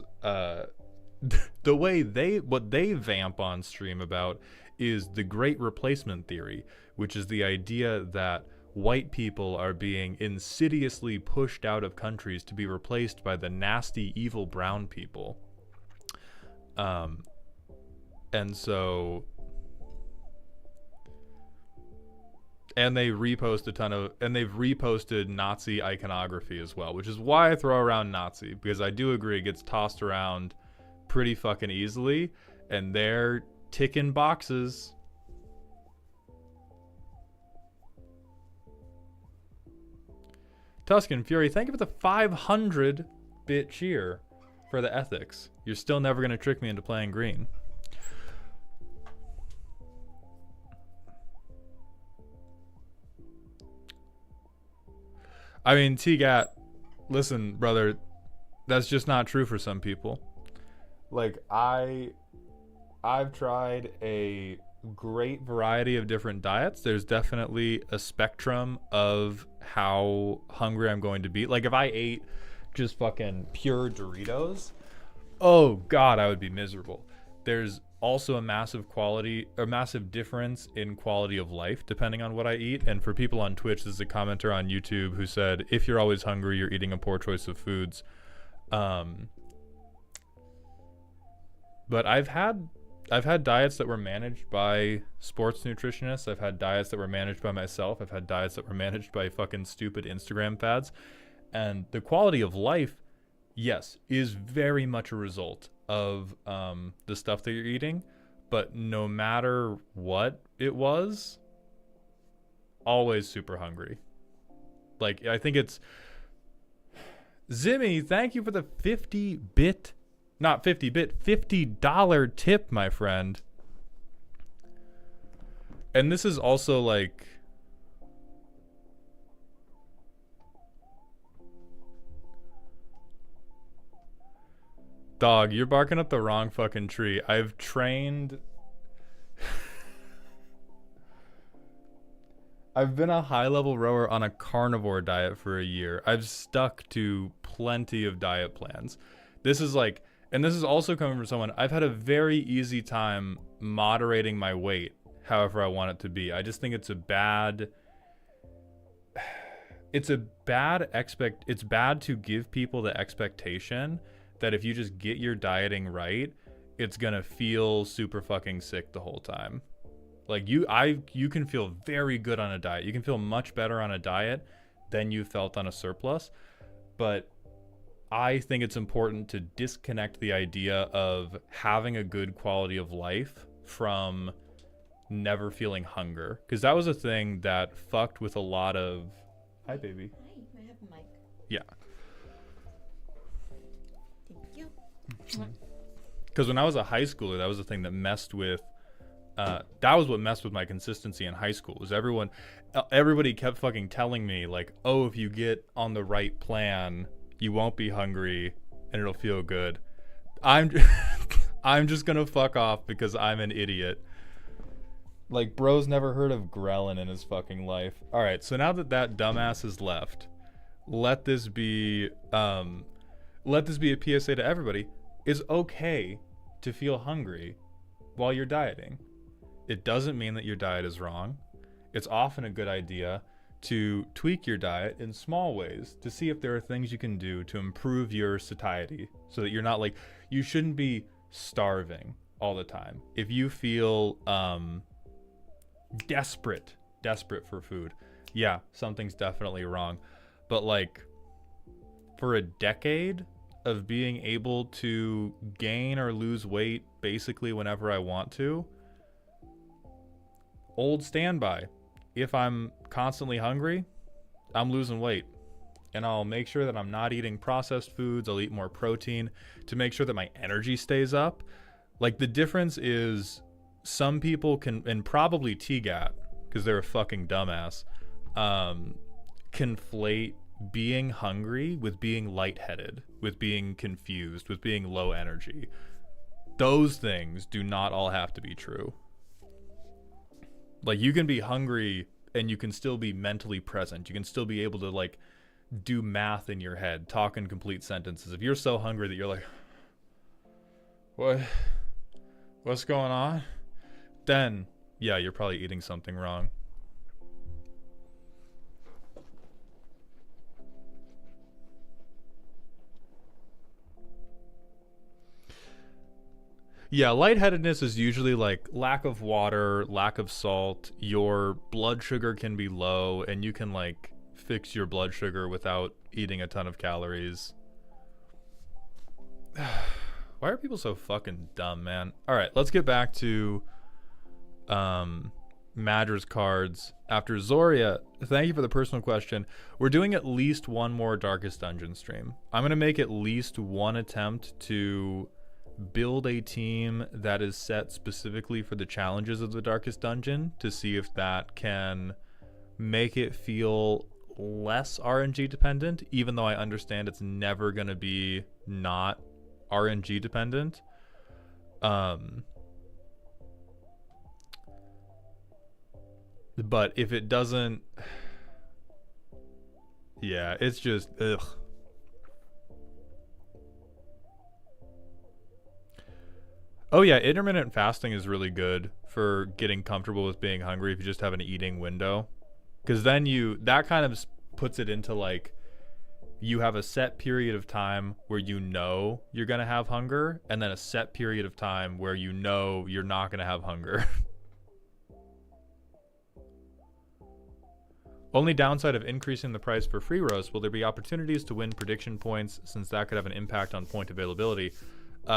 the way what they vamp on stream about is the great replacement theory, which is the idea that white people are being insidiously pushed out of countries to be replaced by the nasty, evil brown people. And so, and they repost they've reposted Nazi iconography as well, which is why I throw around Nazi, because I do agree it gets tossed around pretty fucking easily, and they're ticking boxes. Tusken Fury, thank you for the 500-bit cheer for the ethics. You're still never going to trick me into playing green. I mean, T-Gat, listen, brother, that's just not true for some people. Like, I've tried a great variety of different diets. There's definitely a spectrum of how hungry I'm going to be. Like, if I ate just fucking pure Doritos, oh God, I would be miserable. There's also a massive difference in quality of life depending on what I eat. And for people on Twitch, there's a commenter on YouTube who said, if you're always hungry, you're eating a poor choice of foods. But I've had diets that were managed by sports nutritionists. I've had diets that were managed by myself. I've had diets that were managed by fucking stupid Instagram fads. And the quality of life, yes, is very much a result of the stuff that you're eating. But no matter what it was, always super hungry. Like, I think it's... Zimmy, thank you for the 50-bit... Not 50-bit, $50 tip, my friend. And this is also like... Dog, you're barking up the wrong fucking tree. I've trained... I've been a high-level rower on a carnivore diet for a year. I've stuck to plenty of diet plans. This is like... And this is also coming from someone, I've had a very easy time moderating my weight however I want it to be. I just think it's bad to give people the expectation that if you just get your dieting right, it's gonna feel super fucking sick the whole time. Like you can feel very good on a diet. You can feel much better on a diet than you felt on a surplus. But I think it's important to disconnect the idea of having a good quality of life from never feeling hunger. Because that was a thing that fucked with a lot of... Hi, baby. Hi, may I have a mic? Yeah. Thank you. Because when I was a high schooler, that was the thing that messed with... that was what messed with my consistency in high school. Was everybody kept fucking telling me, like, oh, if you get on the right plan, you won't be hungry and it'll feel good. I'm just gonna fuck off because I'm an idiot. Like, bro's never heard of ghrelin in his fucking life. All right, so now that dumbass is left, let this be a PSA to everybody. It's okay to feel hungry while you're dieting. It doesn't mean that your diet is wrong. It's often a good idea to tweak your diet in small ways to see if there are things you can do to improve your satiety so that you're not like, you shouldn't be starving all the time. If you feel desperate for food, yeah, something's definitely wrong. But like for a decade of being able to gain or lose weight basically whenever I want to, old standby. If I'm constantly hungry, I'm losing weight. And I'll make sure that I'm not eating processed foods. I'll eat more protein to make sure that my energy stays up. Like, the difference is some people can, and probably TGAT, because they're a fucking dumbass, conflate being hungry with being lightheaded, with being confused, with being low energy. Those things do not all have to be true. Like, you can be hungry and you can still be mentally present. You can still be able to, like, do math in your head, talk in complete sentences. If you're so hungry that you're like, what's going on? Then, yeah, you're probably eating something wrong. Yeah, lightheadedness is usually like lack of water, lack of salt. Your blood sugar can be low, and you can like fix your blood sugar without eating a ton of calories. Why are people so fucking dumb, man? All right, let's get back to Madra's cards. After Zoria, thank you for the personal question. We're doing at least one more Darkest Dungeon stream. I'm going to make at least one attempt to build a team that is set specifically for the challenges of the Darkest Dungeon to see if that can make it feel less RNG dependent, even though I understand it's never going to be not RNG dependent. But if it doesn't, yeah, it's just ugh. Oh yeah, intermittent fasting is really good for getting comfortable with being hungry if you just have an eating window. Because then that kind of puts it into like, you have a set period of time where you know you're going to have hunger, and then a set period of time where you know you're not going to have hunger. Only downside of increasing the price for free roast, will there be opportunities to win prediction points since that could have an impact on point availability?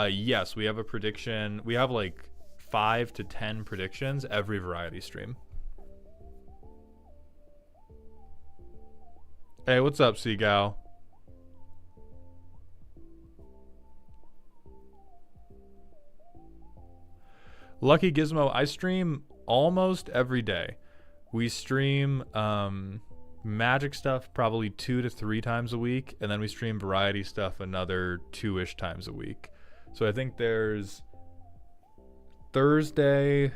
Yes, we have a prediction. We have like 5 to 10 predictions every variety stream. Hey, what's up, Seagal? Lucky Gizmo, I stream almost every day. We stream magic stuff probably 2 to 3 times a week, and then we stream variety stuff another 2-ish times a week. So I think there's Thursday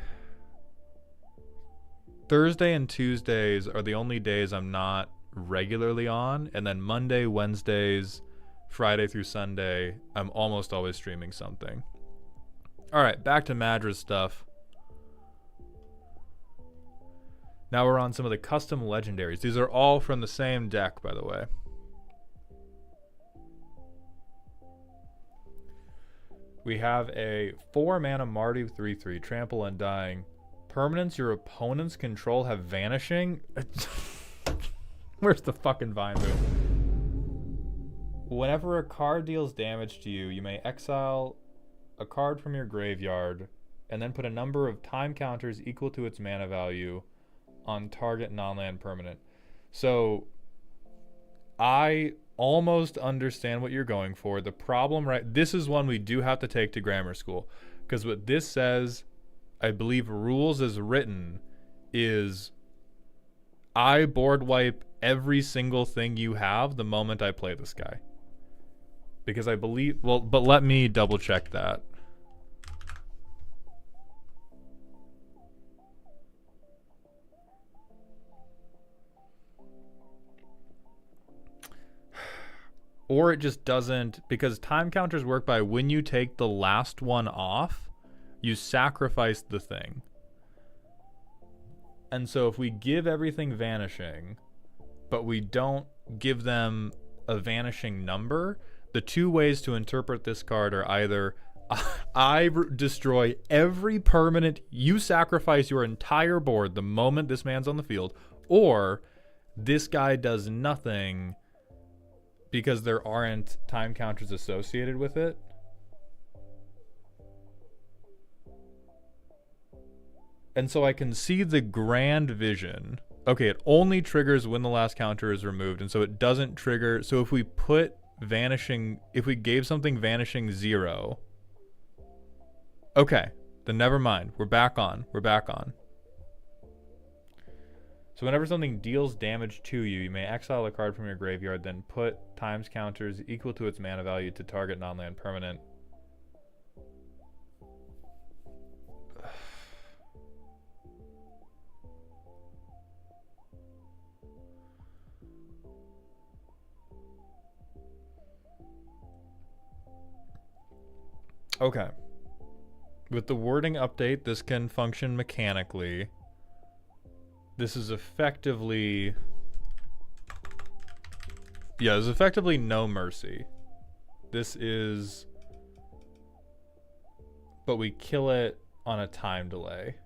and Tuesdays are the only days I'm not regularly on, and then Monday, Wednesdays, Friday through Sunday, I'm almost always streaming something. All right, back to Madra's stuff. Now we're on some of the custom legendaries. These are all from the same deck, by the way. We have a 4-mana Mardu 3/3, Trample Undying. Permanents your opponents control have vanishing? Where's the fucking Vine Boom? Whenever a card deals damage to you, you may exile a card from your graveyard and then put a number of time counters equal to its mana value on target non-land permanent. So I almost understand what you're going for. The problem, right? This is one we do have to take to grammar school, because what this says, I believe rules as written, is I board wipe every single thing you have the moment I play this guy. Because I believe, well, but let me double check that. Or it just doesn't, because time counters work by when you take the last one off, you sacrifice the thing. And so if we give everything vanishing, but we don't give them a vanishing number, the two ways to interpret this card are either I destroy every permanent, you sacrifice your entire board the moment this man's on the field, or this guy does nothing because there aren't time counters associated with it. And so I can see the grand vision. Okay, it only triggers when the last counter is removed, and so it doesn't trigger. So if we put vanishing, if we gave something vanishing 0, okay, then never mind. We're back on. So whenever something deals damage to you, you may exile a card from your graveyard, then put times counters equal to its mana value to target non-land permanent. Okay. With the wording update, this can function mechanically. This is effectively... Yeah, this is effectively no mercy. This is... But we kill it on a time delay.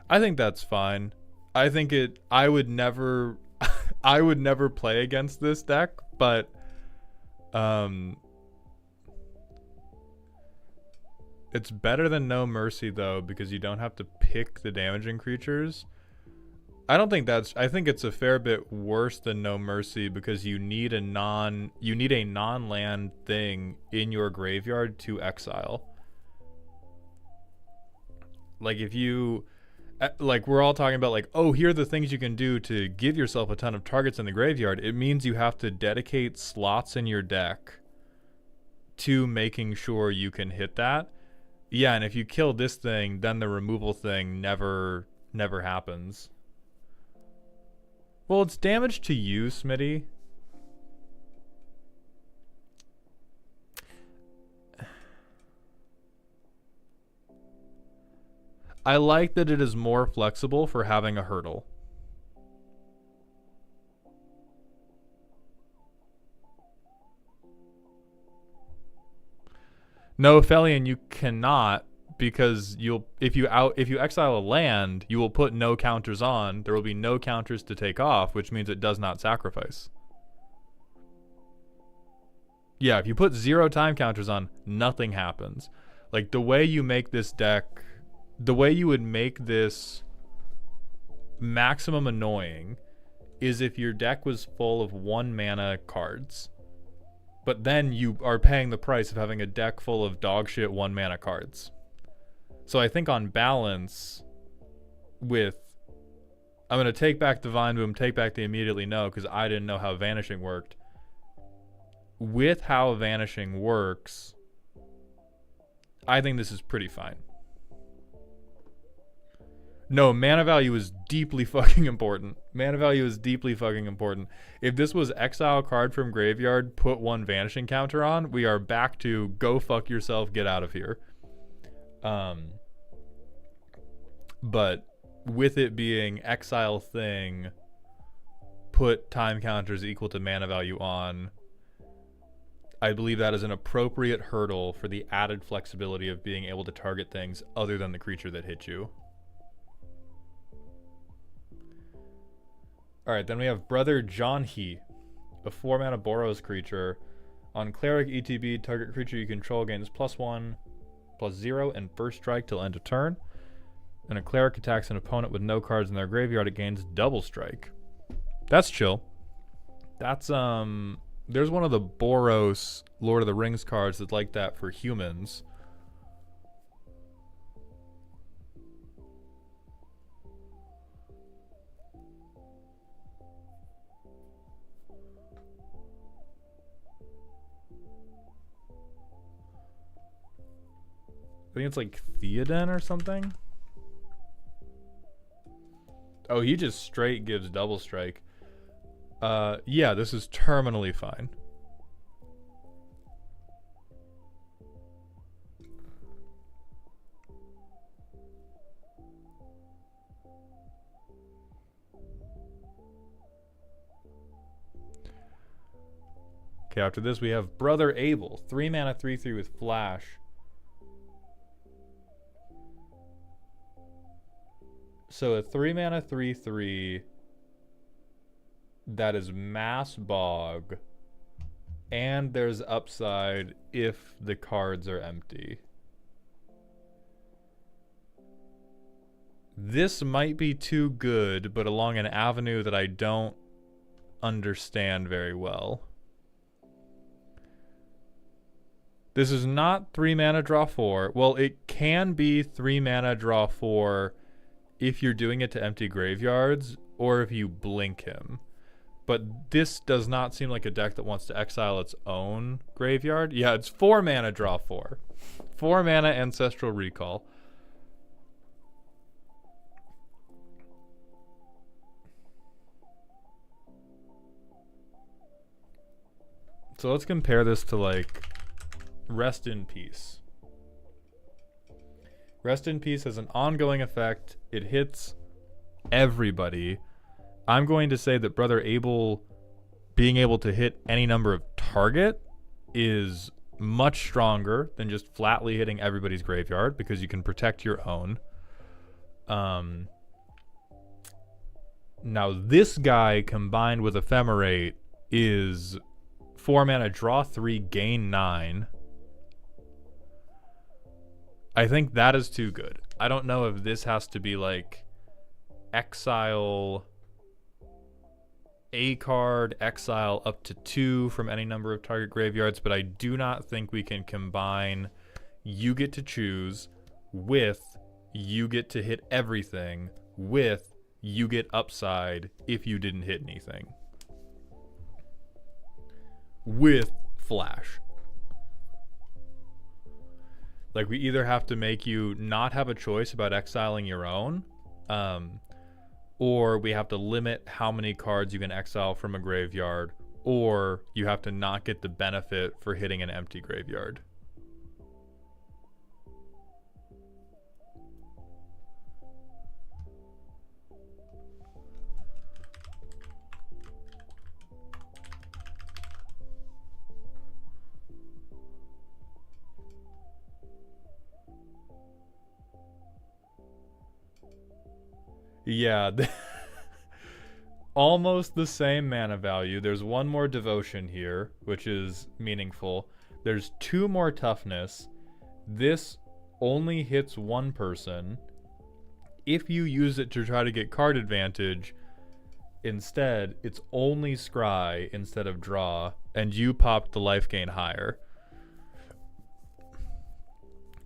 I think that's fine. I think it... I would never... I would never play against this deck, but... It's better than no mercy, though, because you don't have to pick the damaging creatures. I don't think that's... I think it's a fair bit worse than no mercy, because you need a non-land thing in your graveyard to exile. Like, if you... Like, we're all talking about, like, oh, here are the things you can do to give yourself a ton of targets in the graveyard. It means you have to dedicate slots in your deck to making sure you can hit that. Yeah, and if you kill this thing, then the removal thing never happens. Well, it's damage to you, Smitty. I like that it is more flexible for having a hurdle. No, Felian, you cannot, because if you exile a land, you will put no counters on. There will be no counters to take off, which means it does not sacrifice. Yeah, if you put 0 time counters on, nothing happens. Like, the way you make this deck, the way you would make this maximum annoying is if your deck was full of 1 mana cards. But then you are paying the price of having a deck full of dog shit 1 mana cards. So I think on balance, with... I'm going to take back the Vine Boom, take back the Immediately No, because I didn't know how Vanishing worked. With how Vanishing works, I think this is pretty fine. No, mana value is deeply fucking important. Mana value is deeply fucking important. If this was exile card from graveyard, put 1 vanishing counter on, we are back to go fuck yourself, get out of here. But with it being exile thing, put time counters equal to mana value on, I believe that is an appropriate hurdle for the added flexibility of being able to target things other than the creature that hit you. Alright, then we have Brother John He, a 4-mana Boros creature. On Cleric ETB, target creature you control gains +1/+0 and first strike till end of turn. And a Cleric attacks an opponent with no cards in their graveyard, it gains double strike. That's chill. That's, there's one of the Boros Lord of the Rings cards that's like that for humans. I think it's like Theoden or something. Oh, he just straight gives double strike. Yeah, this is terminally fine. Okay, after this we have Brother Abel, 3-mana 3/3 with flash. So a 3-mana 3/3 that is mass bog, and there's upside if the cards are empty. This might be too good, but along an avenue that I don't understand very well. This is not 3-mana draw 4. Well, it can be 3-mana draw 4 if you're doing it to empty graveyards or if you blink him. But this does not seem like a deck that wants to exile its own graveyard. Yeah, it's 4-mana draw 4. 4-mana Ancestral Recall. So let's compare this to like Rest in Peace. Rest in Peace has an ongoing effect. It hits everybody. I'm going to say that Brother Abel being able to hit any number of target is much stronger than just flatly hitting everybody's graveyard because you can protect your own. Now this guy combined with Ephemerate is 4-mana draw 3, gain 9. I think that is too good. I don't know if this has to be like exile a card, exile up to 2 from any number of target graveyards, but I do not think we can combine you get to choose with you get to hit everything with you get upside if you didn't hit anything. With flash. Like, we either have to make you not have a choice about exiling your own, or we have to limit how many cards you can exile from a graveyard, or you have to not get the benefit for hitting an empty graveyard. Yeah, almost the same mana value. There's one more devotion here, which is meaningful. There's 2 more toughness. This only hits one person. If you use it to try to get card advantage, instead, it's only scry instead of draw, and you popped the life gain higher.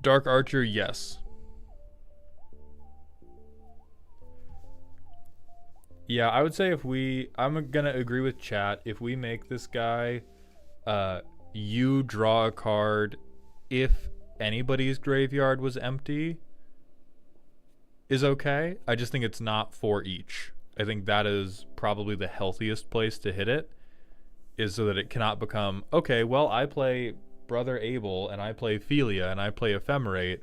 Dark Archer, yes. Yeah, I would say I'm gonna agree with chat. If we make this guy, you draw a card if anybody's graveyard was empty is okay. I just think it's not for each. I think that is probably the healthiest place to hit it, is so that it cannot become, okay, well, I play Brother Abel and I play Philia and I play Ephemerate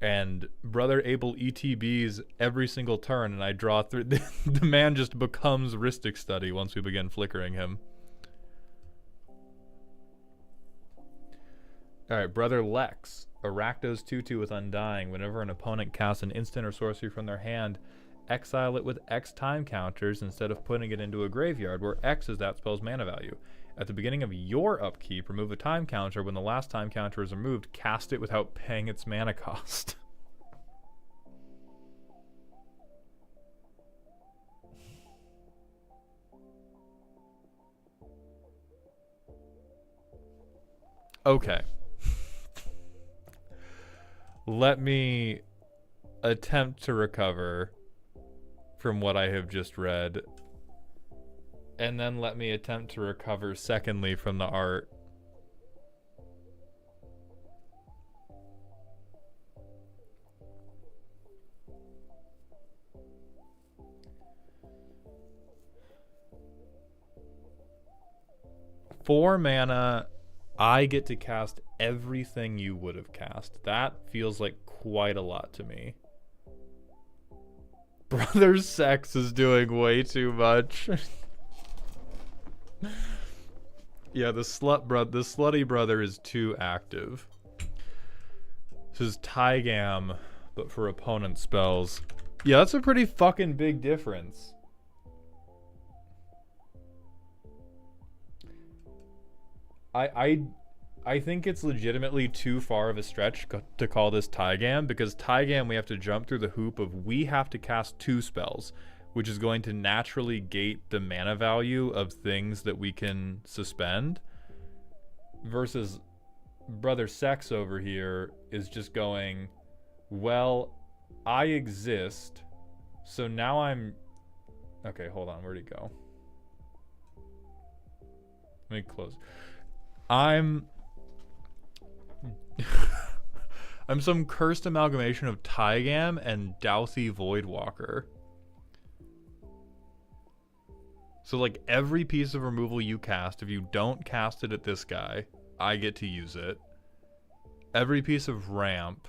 and Brother Abel ETBs every single turn and I draw through. The man just becomes Rhystic Study once we begin flickering him. Alright, Brother Lex. A Rakdos 2/2 with Undying. Whenever an opponent casts an instant or sorcery from their hand, exile it with X time counters instead of putting it into a graveyard, where X is that spell's mana value. At the beginning of your upkeep, remove a time counter. When the last time counter is removed, cast it without paying its mana cost. Okay. Let me attempt to recover from what I have just read. And then let me attempt to recover secondly from the art. For mana, I get to cast everything you would have cast. That feels like quite a lot to me. Brother Sex is doing way too much. Yeah, the slutty brother is too active. This is Tygam, but for opponent spells. Yeah, that's a pretty fucking big difference. I think it's legitimately too far of a stretch to call this Tygam, because Tygam we have to jump through the hoop of we have to cast 2 spells, which is going to naturally gate the mana value of things that we can suspend, versus Brother Sex over here is just going, well, I exist, so now I'm... Okay, hold on, where'd he go? Let me close. I'm some cursed amalgamation of Tygam and Douthie Voidwalker. So like every piece of removal you cast, if you don't cast it at this guy, I get to use it. Every piece of ramp.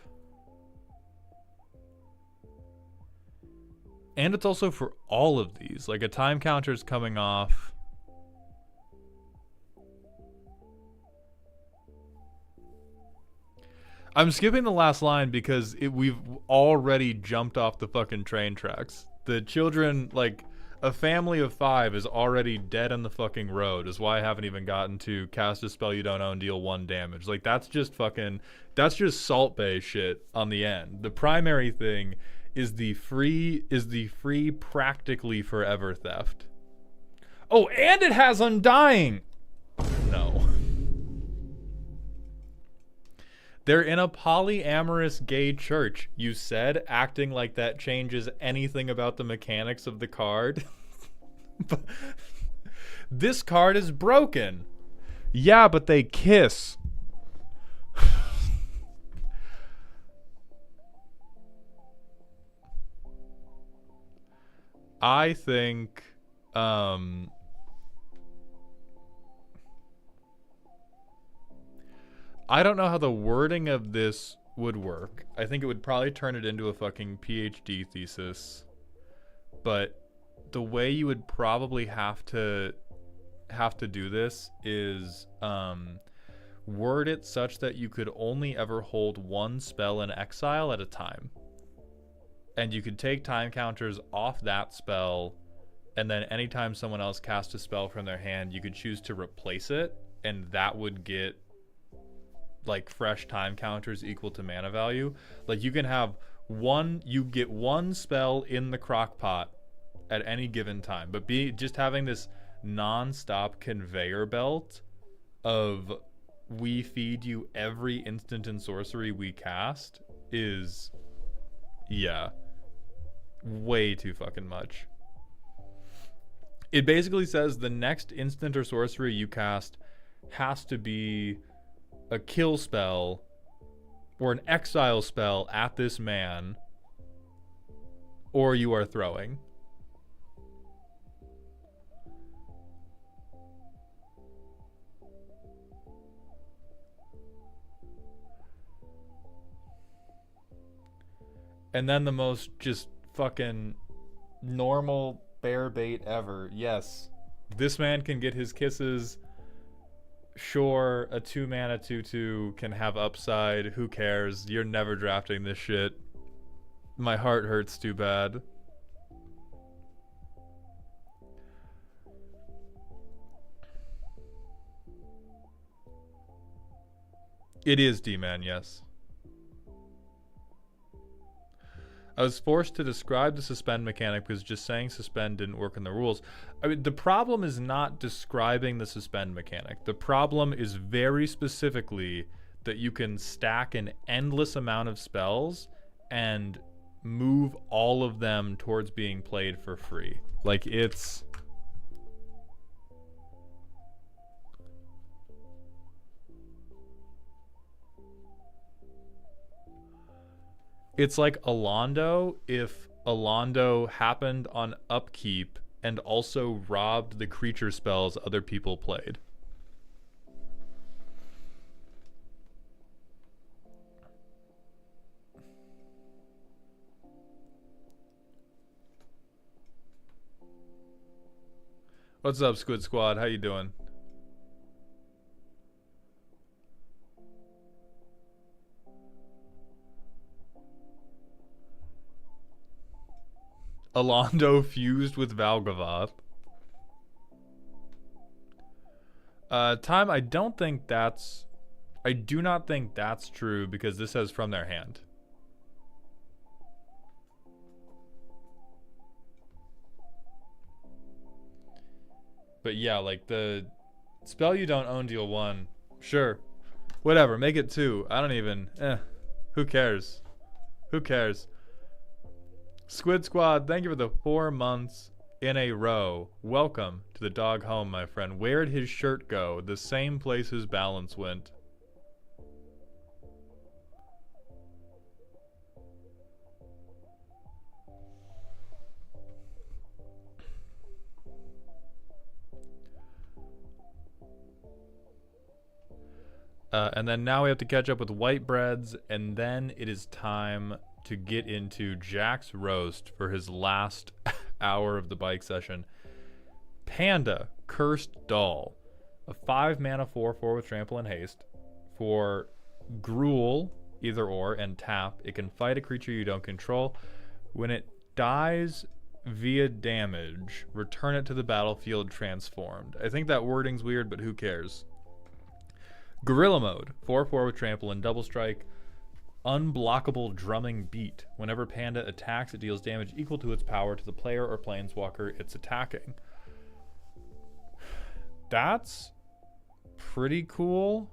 And it's also for all of these. Like a time counter is coming off. I'm skipping the last line because we've already jumped off the fucking train tracks. The children, like, a family of 5 is already dead on the fucking road, is why I haven't even gotten to cast a spell you don't own, deal 1 damage. Like, that's just Salt Bay shit on the end. The primary thing is the free practically forever theft. Oh, and it has Undying! No. They're in a polyamorous gay church, you said, acting like that changes anything about the mechanics of the card. This card is broken. Yeah, but they kiss. I think, I don't know how the wording of this would work. I think it would probably turn it into a fucking PhD thesis. But the way you would probably have to do this is word it such that you could only ever hold 1 spell in exile at a time. And you could take time counters off that spell, and then anytime someone else cast a spell from their hand, you could choose to replace it, and that would get like fresh time counters equal to mana value. Like you can have you get 1 spell in the crock pot at any given time, but just having this non-stop conveyor belt of we feed you every instant and sorcery we cast is, yeah, way too fucking much. It basically says the next instant or sorcery you cast has to be a kill spell, or an exile spell at this man, or you are throwing. And then the most just fucking normal bear bait ever. Yes. This man can get his kisses. Sure, a 2-mana 2/2 can have upside. Who cares? You're never drafting this shit. My heart hurts too bad. It is D-Man, yes. I was forced to describe the suspend mechanic because just saying suspend didn't work in the rules. I mean, the problem is not describing the suspend mechanic. The problem is very specifically that you can stack an endless amount of spells and move all of them towards being played for free. Like, it's... It's like Alondo if Alondo happened on upkeep and also robbed the creature spells other people played. What's up, Squid Squad? How you doing? Alondo fused with Valgavoth. Time, I do not think that's true because this says from their hand. But yeah, like the spell you don't own deal 1. Sure. Whatever, make it 2. I don't even, who cares? Who cares? Squid Squad, thank you for the 4 months in a row. Welcome to the dog home, my friend. Where'd his shirt go? The same place his balance went. And then now we have to catch up with white breads, and then it is time to get into Jack's roast for his last hour of the bike session. Panda, Cursed Doll. A 5-mana 4/4 with trample and haste. For Gruel, either or, and tap, it can fight a creature you don't control. When it dies via damage, return it to the battlefield transformed. I think that wording's weird, but who cares? Gorilla Mode, 4/4 with trample and double strike. Unblockable drumming beat. Whenever Panda attacks, it deals damage equal to its power to the player or planeswalker it's attacking. That's pretty cool.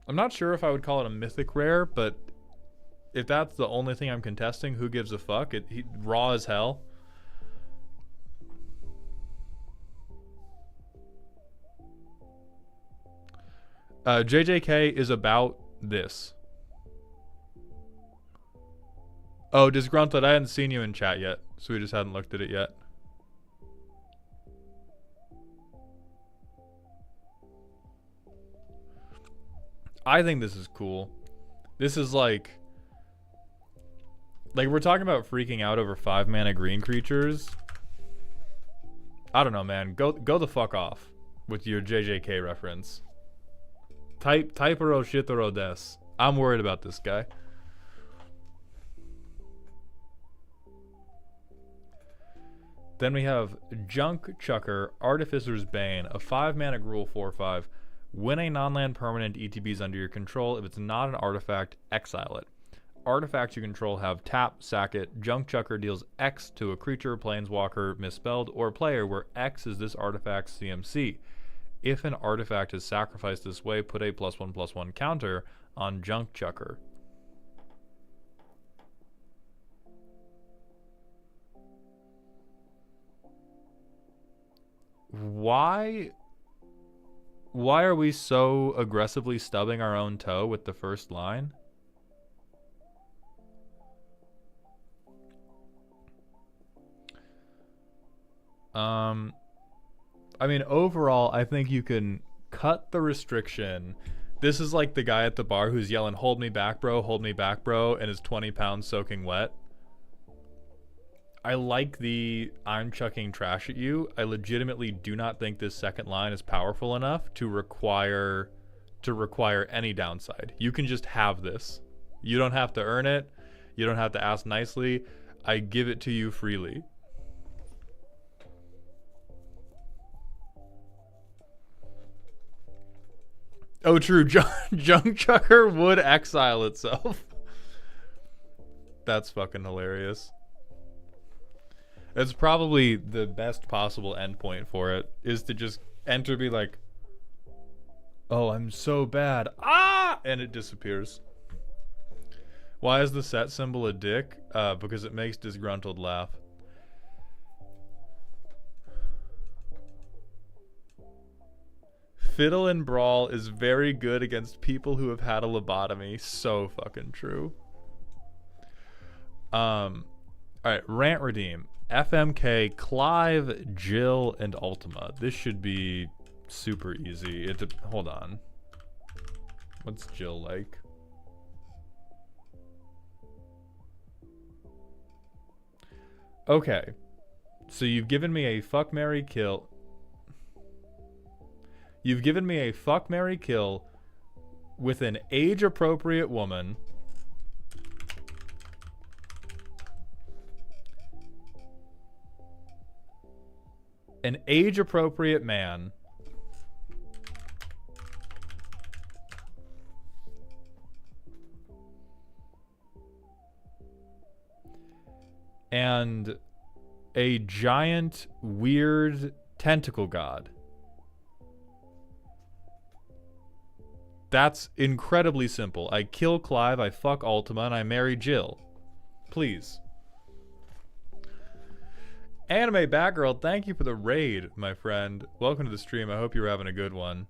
I'm not sure if I would call it a mythic rare, but if that's the only thing I'm contesting, who gives a fuck? Raw as hell. JJK is about this. Oh, Disgruntled, I hadn't seen you in chat yet, so we just hadn't looked at it yet. I think this is cool. This is like we're talking about freaking out over 5-mana green creatures. I don't know, man. Go the fuck off with your JJK reference. Typero Shitoro des. I'm worried about this guy. Then we have Junk Chucker, Artificer's Bane, a 5-mana Gruul 4/5. When a non-land permanent ETB is under your control, if it's not an artifact, exile it. Artifacts you control have tap, sack it. Junk Chucker deals X to a creature, planeswalker, misspelled, or player where X is this artifact's CMC. If an artifact is sacrificed this way, put a +1/+1 counter on Junk Chucker. Why are we so aggressively stubbing our own toe with the first line? I mean, overall, I think you can cut the restriction. This is like the guy at the bar who's yelling, hold me back, bro, and is 20 pounds soaking wet. I like the I'm chucking trash at you. I legitimately do not think this second line is powerful enough to require any downside. You can just have this. You don't have to earn it. You don't have to ask nicely. I give it to you freely. Oh, true. Junk Chucker would exile itself. That's fucking hilarious. It's probably the best possible endpoint for it, is to just enter, be like, oh, I'm so bad. Ah! And it disappears. Why is the set symbol a dick? Because it makes disgruntled laugh. Fiddle and Brawl is very good against people who have had a lobotomy. So fucking true. Alright, Rant Redeem. FMK, Clive, Jill, and Ultima. This should be super easy. Hold on. What's Jill like? Okay. So you've given me a fuck, marry, kill. You've given me a fuck, marry, kill with an age-appropriate woman, an age-appropriate man, and a giant, weird tentacle god. That's incredibly simple. I kill Clive, I fuck Ultima, and I marry Jill. Please. Anime Batgirl, thank you for the raid, my friend. Welcome to the stream. I hope you're having a good one.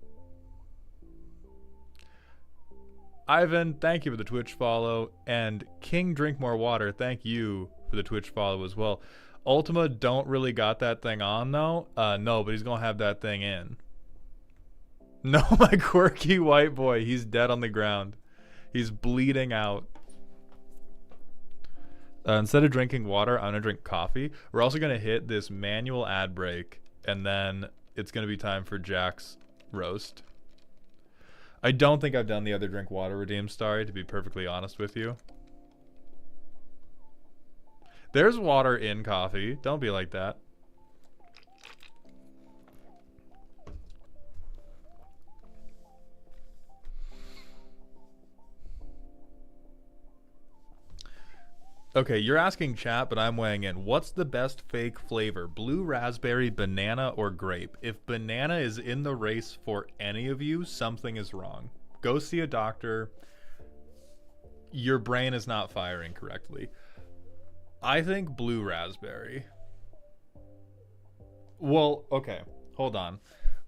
Ivan, thank you for the Twitch follow. And King Drink More Water, thank you for the Twitch follow as well. Ultima don't really got that thing on, though. No, but he's going to have that thing in. No, my quirky white boy. He's dead on the ground. He's bleeding out. Instead of drinking water, I'm going to drink coffee. We're also going to hit this manual ad break, and then it's going to be time for Jack's roast. I don't think I've done the other drink water redeem story, to be perfectly honest with you. There's water in coffee. Don't be like that. Okay, you're asking chat, but I'm weighing in. What's the best fake flavor? Blue raspberry, banana, or grape? If banana is in the race for any of you, something is wrong. Go see a doctor. Your brain is not firing correctly. I think blue raspberry. Well, okay, hold on.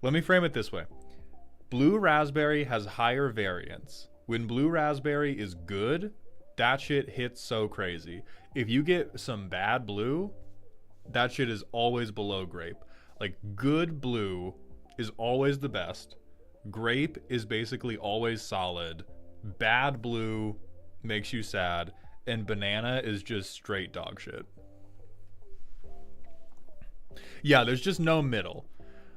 Let me frame it this way. Blue raspberry has higher variance. When blue raspberry is good, that shit hits so crazy. If you get some bad blue, that shit is always below grape. Like, good blue is always the best. Grape is basically always solid. Bad blue makes you sad. And banana is just straight dog shit. Yeah, there's just no middle.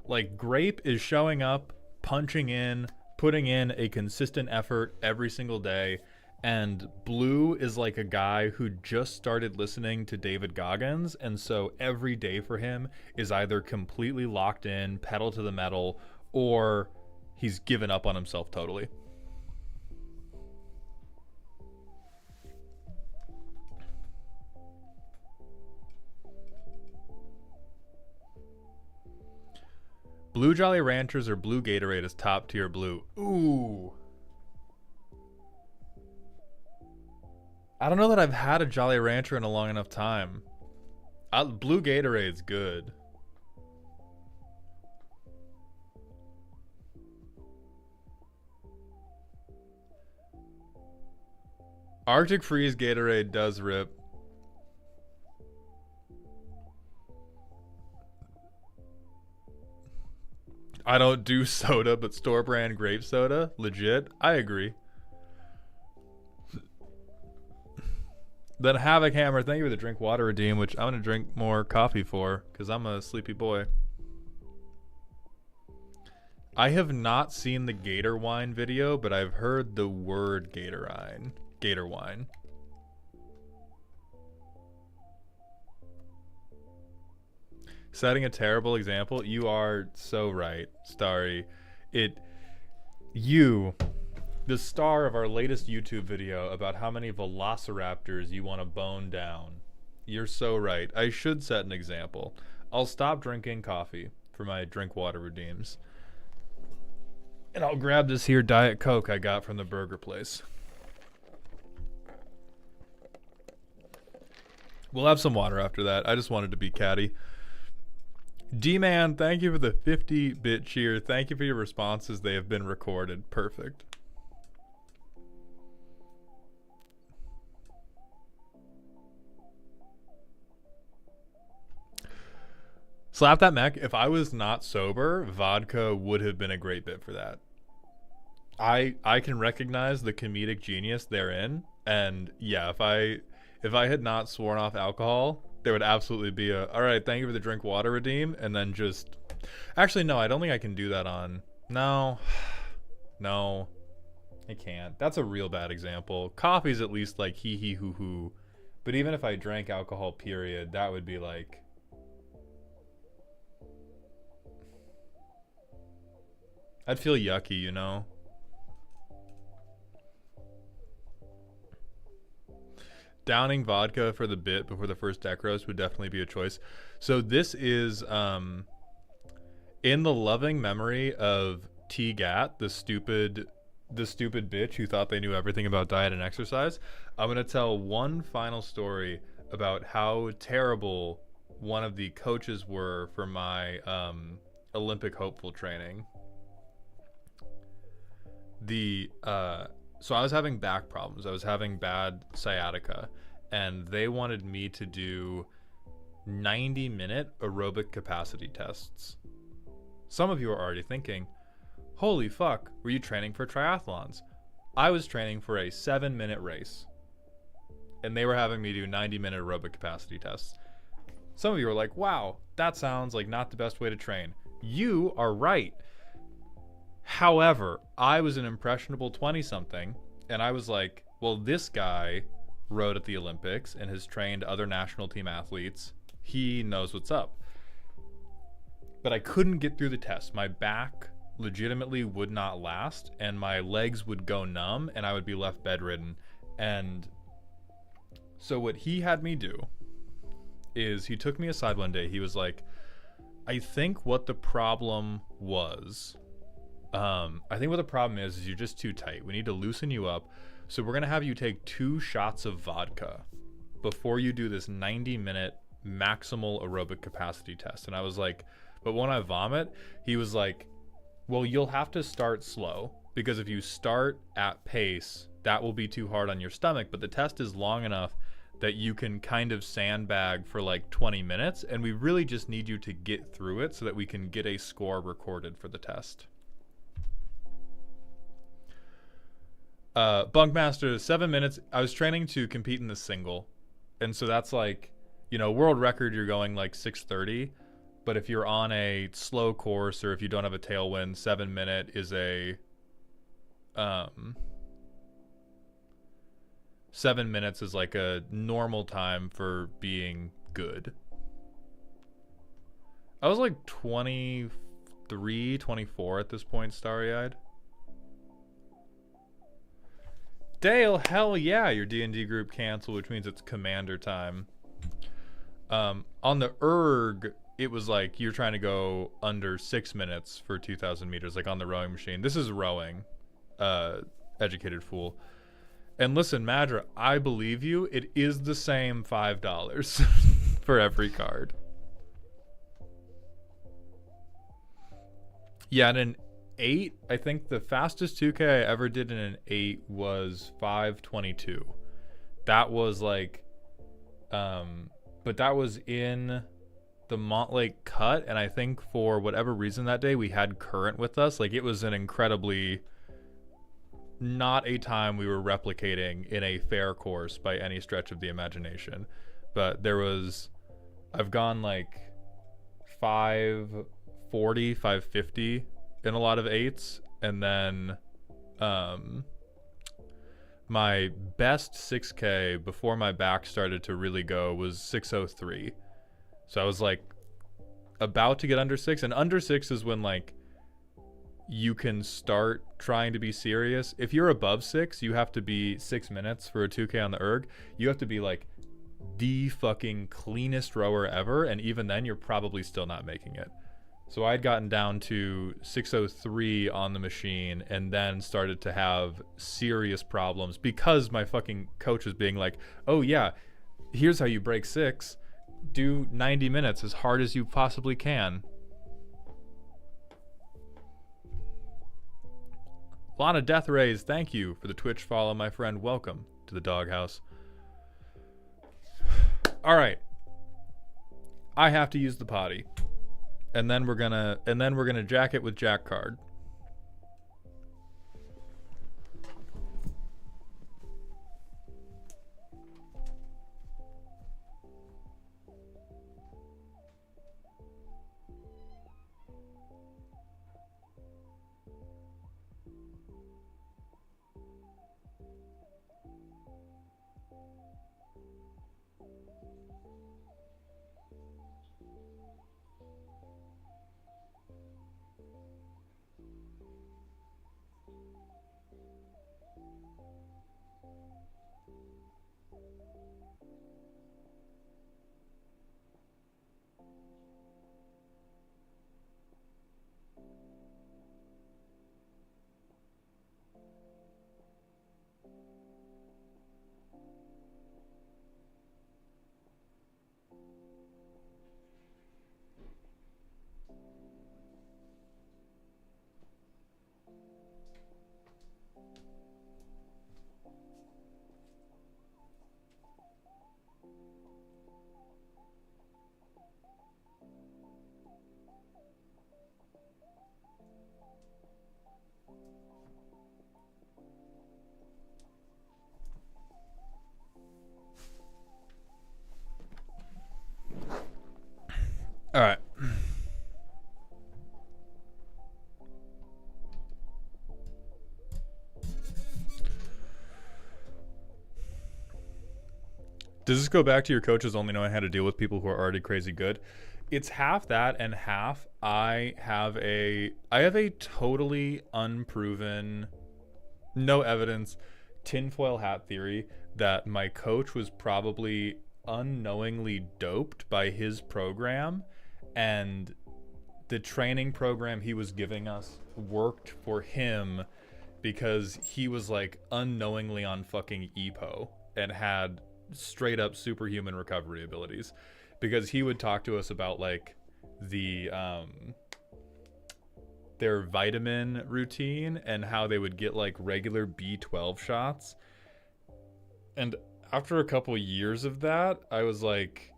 Like, grape is showing up, punching in, putting in a consistent effort every single day. And blue is like a guy who just started listening to David Goggins, and so every day for him is either completely locked in, pedal to the metal, or he's given up on himself totally. Blue Jolly Ranchers or blue Gatorade is top tier blue. Ooh. I don't know that I've had a Jolly Rancher in a long enough time. Blue Gatorade's good. Arctic Freeze Gatorade does rip. I don't do soda, but store brand grape soda, legit. I agree. Then Havoc Hammer, thank you for the drink water redeem, which I'm gonna drink more coffee for, because I'm a sleepy boy. I have not seen the Gator Wine video, but I've heard the word Gator Wine. Setting a terrible example. You are so right, Starry. You, the star of our latest YouTube video about how many velociraptors you want to bone down. You're so right. I should set an example. I'll stop drinking coffee for my drink water redeems. And I'll grab this here Diet Coke I got from the burger place. We'll have some water after that. I just wanted to be catty. D-Man, thank you for the 50-bit cheer. Thank you for your responses. They have been recorded. Perfect. Slap that mech. If I was not sober, vodka would have been a great bit for that. I can recognize the comedic genius therein. And yeah, if I had not sworn off alcohol, there would absolutely be a, all right, thank you for the drink water redeem, and then just, actually, no, I don't think I can do that on, no, I can't. That's a real bad example. Coffee's at least like hee hee hoo hoo, but even if I drank alcohol, period, that would be like, I'd feel yucky, you know? Downing vodka for the bit before the first deck roast would definitely be a choice. So this is in the loving memory of T Gat, the stupid bitch who thought they knew everything about diet and exercise. I'm gonna tell one final story about how terrible one of the coaches were for my Olympic hopeful training. So I was having back problems. I was having bad sciatica, and they wanted me to do 90-minute aerobic capacity tests. Some of you are already thinking, holy fuck, were you training for triathlons? I was training for a 7-minute race, and they were having me do 90-minute aerobic capacity tests. Some of you are like, wow, that sounds like not the best way to train. You are right. However, I was an impressionable 20-something, and I was like, well, this guy rode at the Olympics and has trained other national team athletes. He knows what's up. But I couldn't get through the test. My back legitimately would not last, and my legs would go numb, and I would be left bedridden. And so what he had me do is he took me aside one day. He was like, I think what the problem was... I think what the problem is you're just too tight. We need to loosen you up. So we're going to have you take 2 shots of vodka before you do this 90-minute maximal aerobic capacity test. And I was like, but when I vomit, he was like, well, you'll have to start slow, because if you start at pace, that will be too hard on your stomach. But the test is long enough that you can kind of sandbag for like 20 minutes. And we really just need you to get through it so that we can get a score recorded for the test. Bunkmaster, 7 minutes. I was training to compete in the single, and so that's like, you know, world record, you're going like 6:30, but if you're on a slow course or if you don't have a tailwind, 7-minute is a 7 minutes is like a normal time for being good. I was like 23, 24 at this point, starry-eyed. Dale, hell yeah, your D&D group canceled, which means it's commander time. On the erg, it was like you're trying to go under 6 minutes for 2,000 meters, like on the rowing machine. This is rowing, educated fool. And listen, Madra, I believe you. It is the same $5 for every card. Yeah, and an 8, I think the fastest 2K I ever did in an 8 was 5:22. that was like, but that was in the Montlake cut, and I think for whatever reason that day we had current with us. Like, it was an incredibly not a time we were replicating in a fair course by any stretch of the imagination. But there was, I've gone like 540, 550 in a lot of 8s, and then my best 6K before my back started to really go was 603. So I was like about to get under 6, and under 6 is when like you can start trying to be serious. If you're above 6, you have to be 6 minutes for a 2K on the erg. You have to be like the fucking cleanest rower ever, and even then you're probably still not making it. So I'd gotten down to 603 on the machine, and then started to have serious problems because my fucking coach was being like, oh yeah, here's how you break 6. Do 90 minutes as hard as you possibly can. Lana Death Rays, thank you for the Twitch follow, my friend. Welcome to the doghouse. All right, I have to use the potty, and then we're gonna jack it with Jack card. All right. Does this go back to your coaches only knowing how to deal with people who are already crazy good? It's half that and half I have a totally unproven, no evidence, tinfoil hat theory that my coach was probably unknowingly doped by his program, and the training program he was giving us worked for him because he was like unknowingly on fucking EPO and had straight up superhuman recovery abilities, because he would talk to us about like the their vitamin routine and how they would get like regular B12 shots. And after a couple years of that, I was like,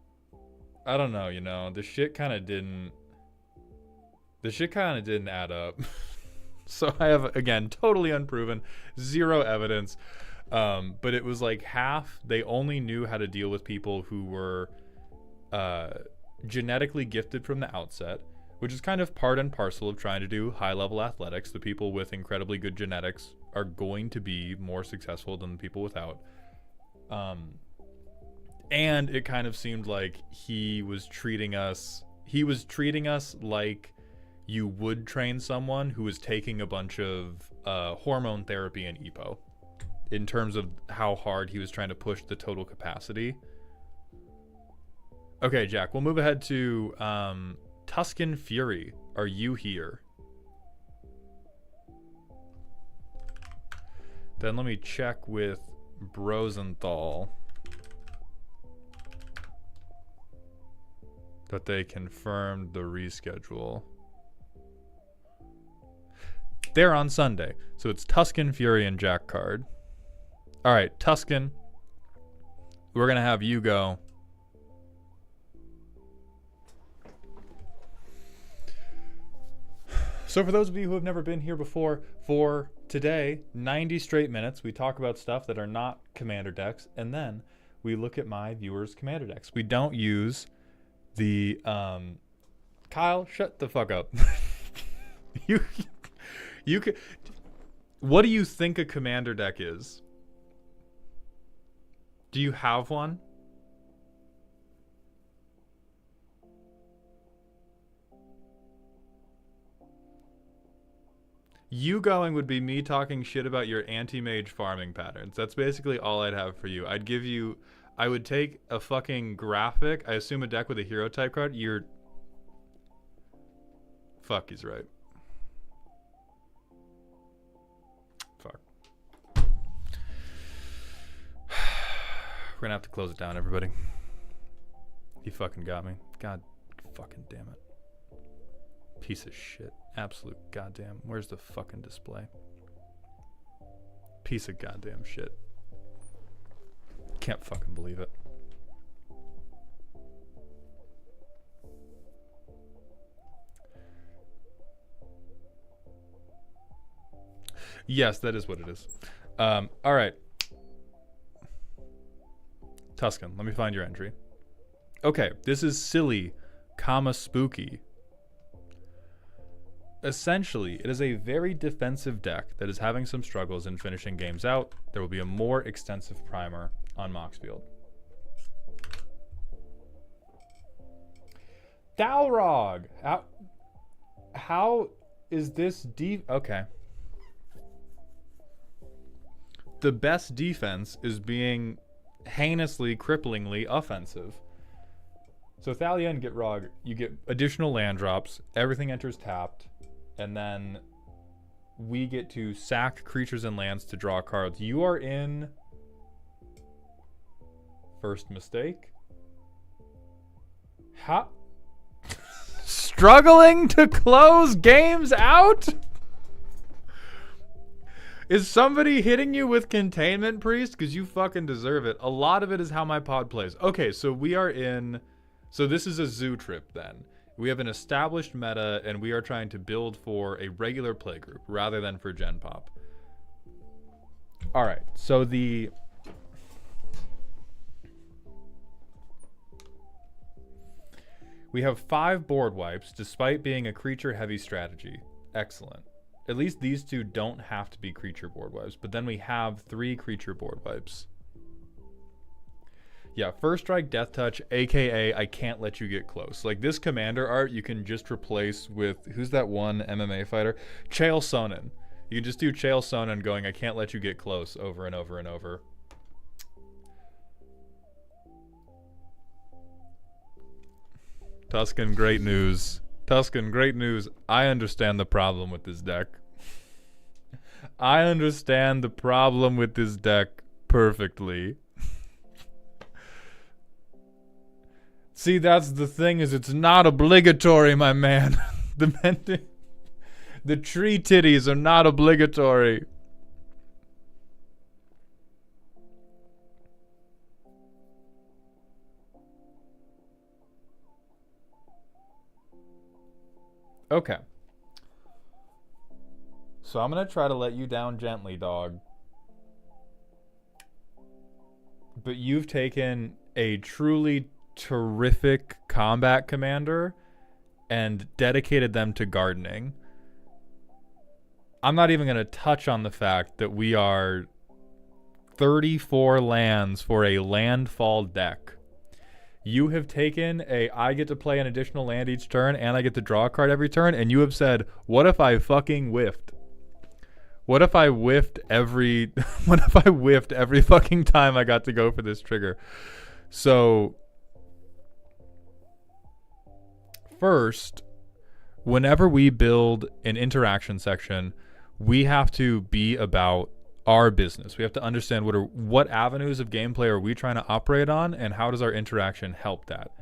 I don't know, the shit kind of didn't add up. So I have, again, totally unproven, zero evidence. But it was like half, they only knew how to deal with people who were genetically gifted from the outset, which is kind of part and parcel of trying to do high-level athletics. The people with incredibly good genetics are going to be more successful than the people without. And it kind of seemed like he was treating us like you would train someone who was taking a bunch of hormone therapy and EPO, in terms of how hard he was trying to push the total capacity. Okay, Jack, we'll move ahead to Tusken Fury. Are you here? Then let me check with Brosenthal that they confirmed the reschedule. They're on Sunday, so it's Tusken Fury and Jack card. All right, Tusken, we're going to have you go. So for those of you who have never been here before, for today, 90 straight minutes, we talk about stuff that are not commander decks, and then we look at my viewers' commander decks. We don't use the Kyle, shut the fuck up. you can. What do you think a commander deck is? Do you have one? You going would be me talking shit about your anti-mage farming patterns. That's basically all I'd have for you. I would take a fucking graphic. I assume a deck with a hero type card. Fuck, he's right. Fuck. We're gonna have to close it down, everybody. He fucking got me. God fucking damn it. Piece of shit. Absolute goddamn. Where's the fucking display? Piece of goddamn shit. Can't fucking believe it. Yes, that is what it is. All right. Tusken, let me find your entry. Okay, this is silly, spooky. Essentially, it is a very defensive deck that is having some struggles in finishing games out. There will be a more extensive primer on Moxfield. Dalrog! How is this okay. The best defense is being heinously, cripplingly offensive. So Thalia and Gitrog, you get additional land drops, everything enters tapped, and then we get to sack creatures and lands to draw cards. You are in first mistake. How? Struggling to close games out? Is somebody hitting you with Containment Priest? Because you fucking deserve it. A lot of it is how my pod plays. Okay, so we are in... So this is a zoo trip then. We have an established meta, and we are trying to build for a regular play group rather than for Gen Pop. All right, so we have 5 board wipes, despite being a creature-heavy strategy. Excellent. At least these 2 don't have to be creature board wipes, but then we have 3 creature board wipes. Yeah, First Strike, Death Touch, aka I can't let you get close. Like this commander art, you can just replace with, who's that one MMA fighter? Chael Sonnen. You can just do Chael Sonnen going, I can't let you get close, over and over and over. Tusken, great news. Tusken, great news. I understand the problem with this deck. I understand the problem with this deck perfectly. See, that's the thing, is it's not obligatory, my man. The tree titties are not obligatory. Okay. So I'm going to try to let you down gently, dog. But you've taken a truly terrific combat commander and dedicated them to gardening. I'm not even going to touch on the fact that we are 34 lands for a landfall deck. You have taken I get to play an additional land each turn and I get to draw a card every turn, and you have said, what if I fucking whiffed? What if I whiffed every fucking time I got to go for this trigger? So first, whenever we build an interaction section, we have to be about our business. We have to understand what avenues of gameplay are we trying to operate on, and how does our interaction help that.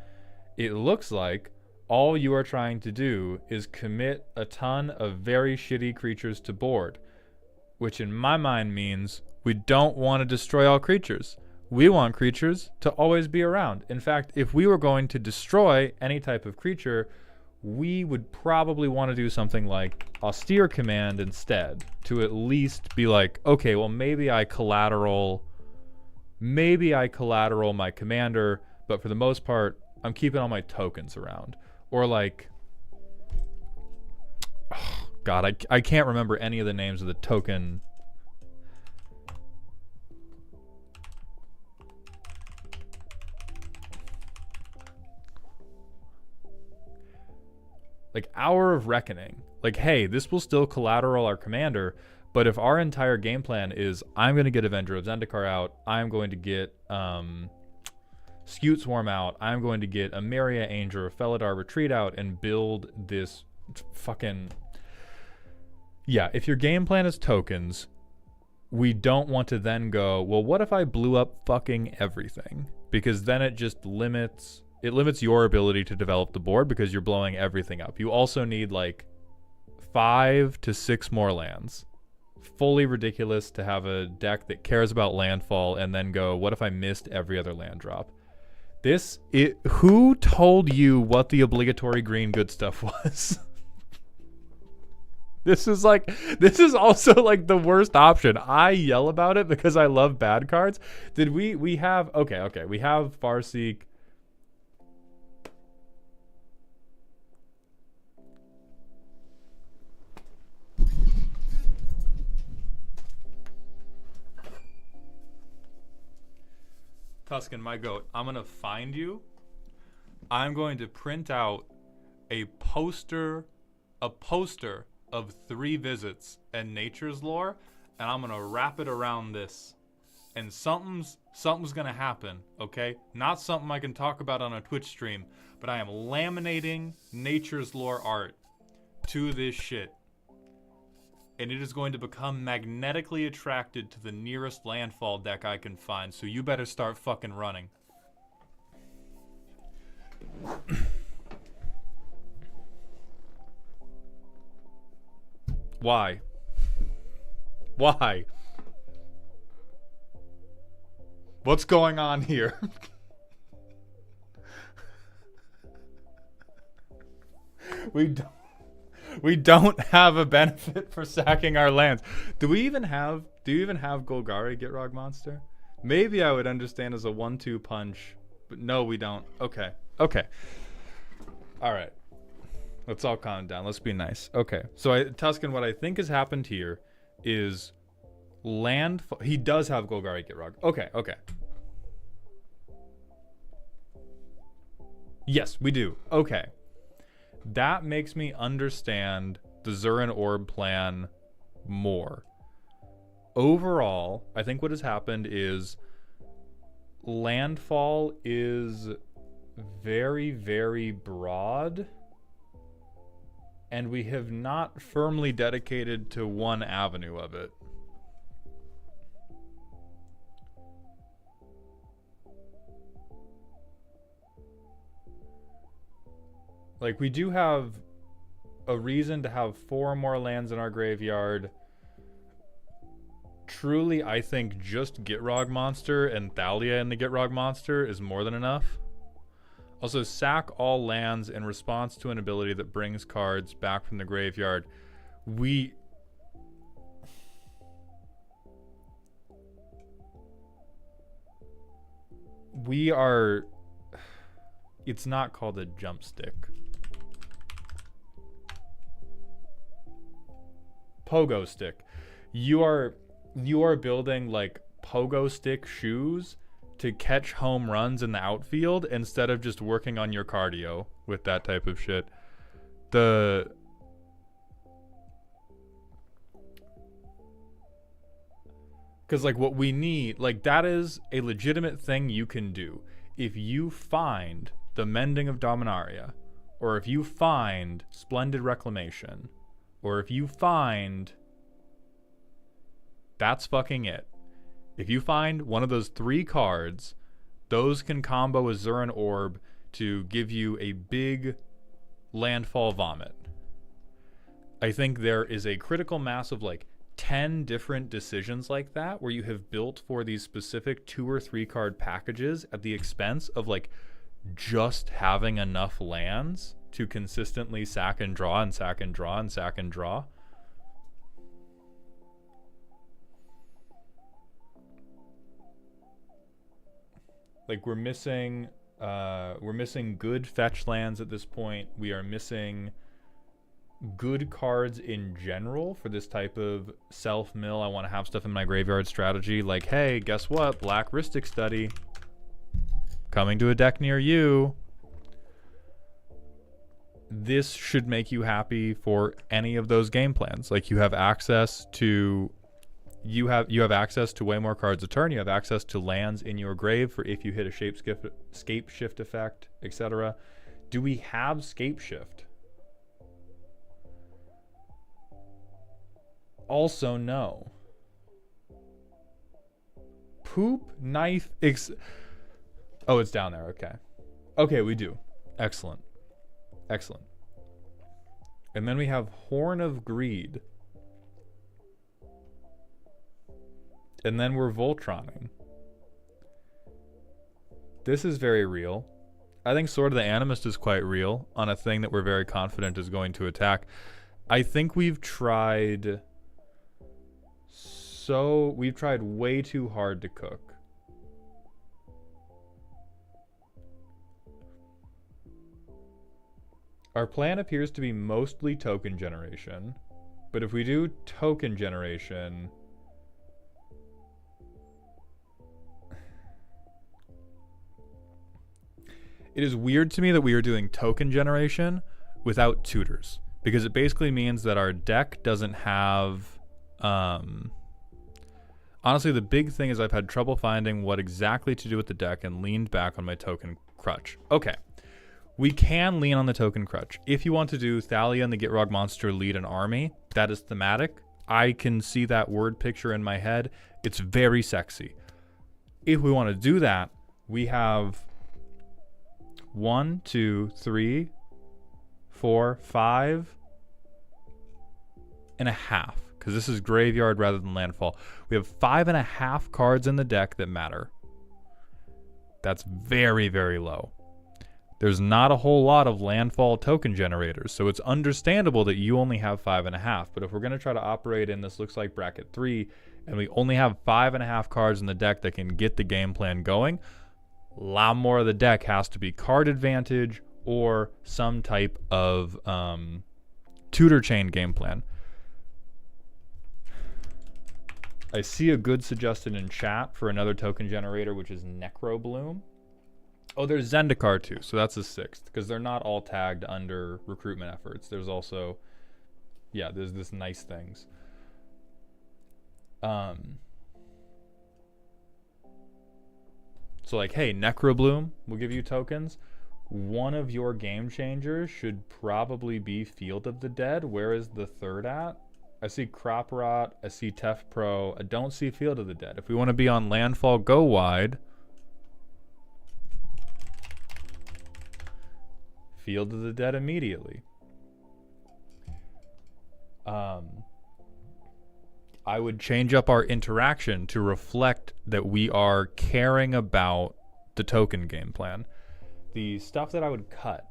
It looks like all you are trying to do is commit a ton of very shitty creatures to board, which in my mind means we don't want to destroy all creatures. We want creatures to always be around. In fact, if we were going to destroy any type of creature, we would probably want to do something like Austere Command instead, to at least be like, okay, well, maybe I collateral my commander, but for the most part, I'm keeping all my tokens around. Or like, oh God, I can't remember any of the names of the token. Like Hour of Reckoning. Like, hey, this will still collateral our commander, but if our entire game plan is I'm going to get Avenger of Zendikar out, I'm going to get Skewt Swarm out, I'm going to get Emeria Angel or Felidar Retreat out and build this fucking... Yeah, if your game plan is tokens, we don't want to then go, well, what if I blew up fucking everything? Because then it just limits your ability to develop the board because you're blowing everything up. You also need like 5 to 6 more lands. Fully ridiculous to have a deck that cares about landfall and then go, what if I missed every other land drop? Who told you what the obligatory green good stuff was? This is also like the worst option. I yell about it because I love bad cards. We have Farseek. Tusken, my goat, I'm going to find you. I'm going to print out a poster of 3 visits and Nature's Lore, and I'm going to wrap it around this. And something's going to happen, okay? Not something I can talk about on a Twitch stream, but I am laminating Nature's Lore art to this shit. And it is going to become magnetically attracted to the nearest landfall deck I can find, so you better start fucking running. Why? Why? What's going on here? We don't have a benefit for sacking our lands. Do you even have Golgari Gitrog Monster? Maybe I would understand as a 1-2 punch, but no, we don't. Okay. All right. Let's all calm down. Let's be nice. Okay. So Tusken, what I think has happened here is he does have Golgari Gitrog. Okay. Yes, we do. Okay. That makes me understand the Zurin Orb plan more. Overall, I think what has happened is landfall is very, very broad, and we have not firmly dedicated to one avenue of it. Like, we do have a reason to have 4 more lands in our graveyard. Truly, I think just Gitrog Monster and Thalia in the Gitrog Monster is more than enough. Also, sack all lands in response to an ability that brings cards back from the graveyard. We are... It's not called a jump stick. Pogo stick. You are building like pogo stick shoes to catch home runs in the outfield instead of just working on your cardio with that type of shit. Because like what we need, like that is a legitimate thing you can do. If you find the Mending of Dominaria, or if you find Splendid Reclamation, or if you find... That's fucking it. If you find one of those 3 cards, those can combo a Zurin Orb to give you a big landfall vomit. I think there is a critical mass of like 10 different decisions like that where you have built for these specific 2 or 3 card packages at the expense of like just having enough lands to consistently sack and draw and sack and draw and sack and draw. Like we're missing good fetch lands at this point. We are missing good cards in general for this type of self-mill. I want to have stuff in my graveyard strategy. Like, hey, guess what? Black Rhystic Study coming to a deck near you. This should make you happy for any of those game plans. Like you have access to access to way more cards a turn. You have access to lands in your grave for if you hit a scape shift effect, etc. Do we have scape shift? Also, no. Poop knife. Oh, it's down there. Okay. Okay, we do. Excellent. Excellent. And then we have Horn of Greed. And then we're Voltroning. This is very real. I think Sword of the Animist is quite real on a thing that we're very confident is going to attack. I think we've tried way too hard to cook. Our plan appears to be mostly token generation, but if we do token generation, it is weird to me that we are doing token generation without tutors, because it basically means that our deck doesn't have honestly, the big thing is I've had trouble finding what exactly to do with the deck and leaned back on my token crutch. Okay. We can lean on the token crutch. If you want to do Thalia and the Gitrog monster lead an army, that is thematic. I can see that word picture in my head. It's very sexy. If we want to do that, we have 1, 2, 3, 4, 5 and a half, because this is graveyard rather than landfall. We have 5.5 cards in the deck that matter. That's very, very low. There's not a whole lot of landfall token generators, so it's understandable that you only have 5.5. But if we're going to try to operate in this looks like bracket 3, and we only have 5.5 cards in the deck that can get the game plan going, a lot more of the deck has to be card advantage or some type of tutor chain game plan. I see a good suggestion in chat for another token generator, which is Necrobloom. Oh, there's Zendikar too, so that's a 6th, because they're not all tagged under recruitment efforts. There's also, yeah, there's this nice things. So like, hey, Necrobloom will give you tokens. One of your game changers should probably be Field of the Dead. Where is the third at? I see Crop Rot, I see Tef Pro, I don't see Field of the Dead. If we want to be on landfall, go wide. Field of the Dead immediately. I would change up our interaction to reflect that we are caring about the token game plan. The stuff that I would cut.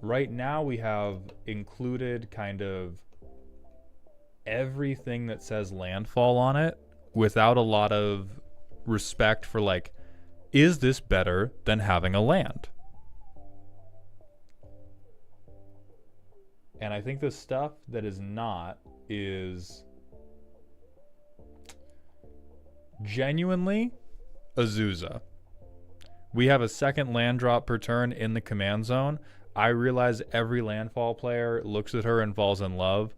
Right now we have included kind of everything that says landfall on it without a lot of respect for like, is this better than having a land? And I think the stuff that is not is genuinely Azusa. We have a second land drop per turn in the command zone. I realize every landfall player looks at her and falls in love.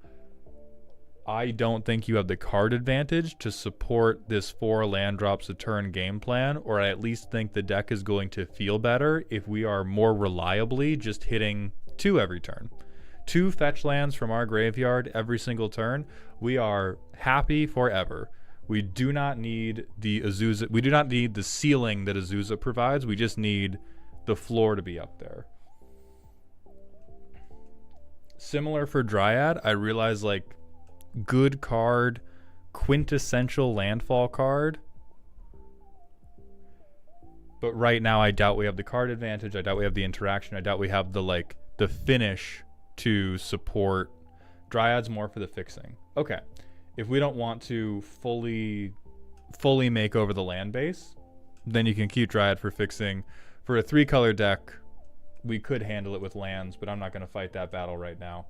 I don't think you have the card advantage to support this 4 land drops a turn game plan, or I at least think the deck is going to feel better if we are more reliably just hitting 2 every turn. 2 fetch lands from our graveyard every single turn. We are happy forever. We do not need the Azusa. We do not need the ceiling that Azusa provides. We just need the floor to be up there. Similar for Dryad, I realize like good card quintessential landfall card. But right now, I doubt we have the card advantage. I doubt we have the interaction. I doubt we have the finish to support. Dryad's more for the fixing. Okay. If we don't want to fully make over the land base, then you can keep Dryad for fixing. For a 3-color deck, we could handle it with lands, but I'm not going to fight that battle right now.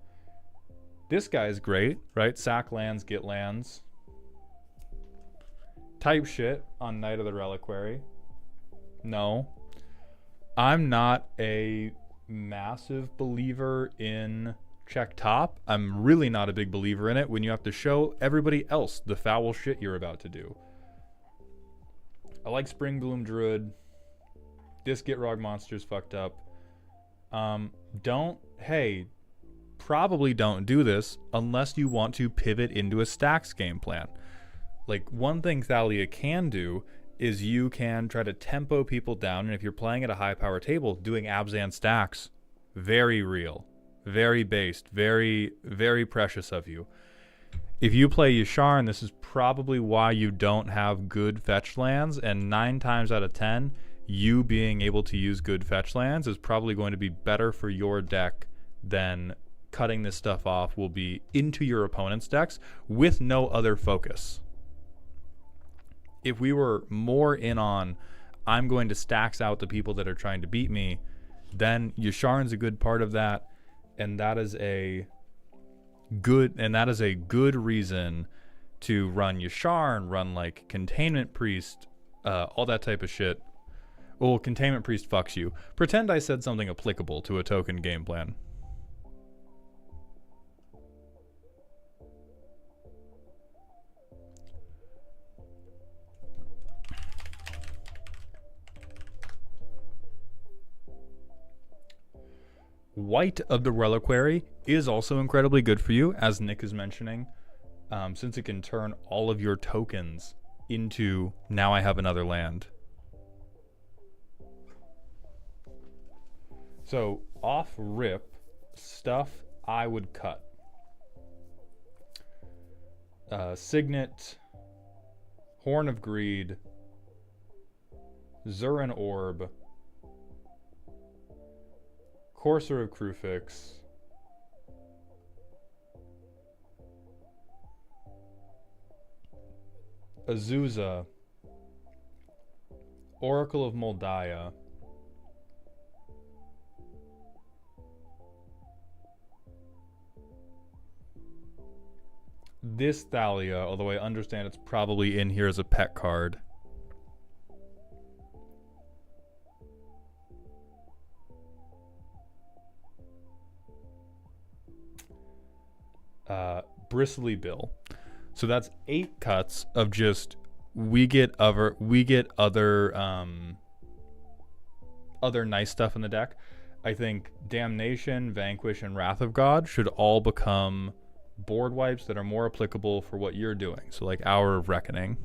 This guy is great, right? Sack lands, get lands. Type shit on Knight of the Reliquary. No. I'm not a massive believer in check top. I'm really not a big believer in it when you have to show everybody else the foul shit you're about to do. I like Spring Bloom Druid. This Gitrog monster's fucked up. Probably don't do this unless you want to pivot into a stacks game plan. Like, one thing Thalia can do is you can try to tempo people down, and if you're playing at a high power table, doing Abzan stacks, very real, very based, very, very precious of you. If you play Yasharn, this is probably why you don't have good fetch lands, and 9 times out of 10, you being able to use good fetch lands is probably going to be better for your deck than cutting this stuff off will be into your opponent's decks with no other focus. If we were more in on, I'm going to stacks out the people that are trying to beat me, then Yasharn's a good part of that, and that is a good reason to run Yasharn, run like Containment Priest, all that type of shit. Well, Containment Priest fucks you. Pretend I said something applicable to a token game plan. White of the Reliquary is also incredibly good for you, as Nick is mentioning, since it can turn all of your tokens into, now I have another land. So, off rip, stuff I would cut. Signet, Horn of Greed, Zurin Orb, Courser of Crufix, Azusa, Oracle of Moldiah, this Thalia, although I understand it's probably in here as a pet card. Bristly Bill. So that's 8 cuts of just we get other nice stuff in the deck. I think Damnation, Vanquish, and Wrath of God should all become board wipes that are more applicable for what you're doing. So like Hour of Reckoning.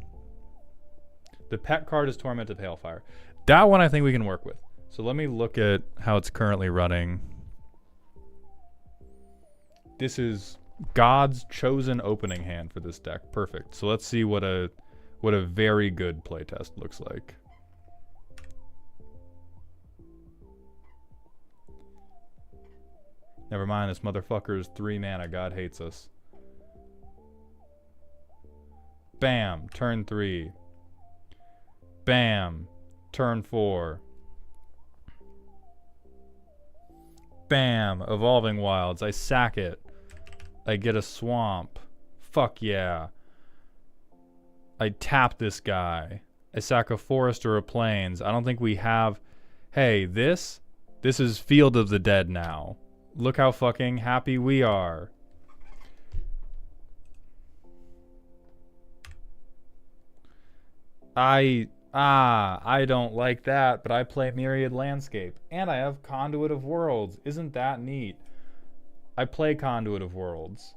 The pet card is Torment of Hailfire. That one I think we can work with. So let me look at how it's currently running. This is God's chosen opening hand for this deck. Perfect. So let's see what a very good playtest looks like. Never mind, this motherfucker is 3 mana. God hates us. Bam, turn 3. Bam, turn 4. Bam, Evolving Wilds. I sack it. I get a swamp. Fuck yeah. I tap this guy. I sack a forest or a plains. I don't think we have... Hey, this is Field of the Dead now. Look how fucking happy we are. I don't like that, but I play Myriad Landscape. And I have Conduit of Worlds. Isn't that neat? I play Conduit of Worlds.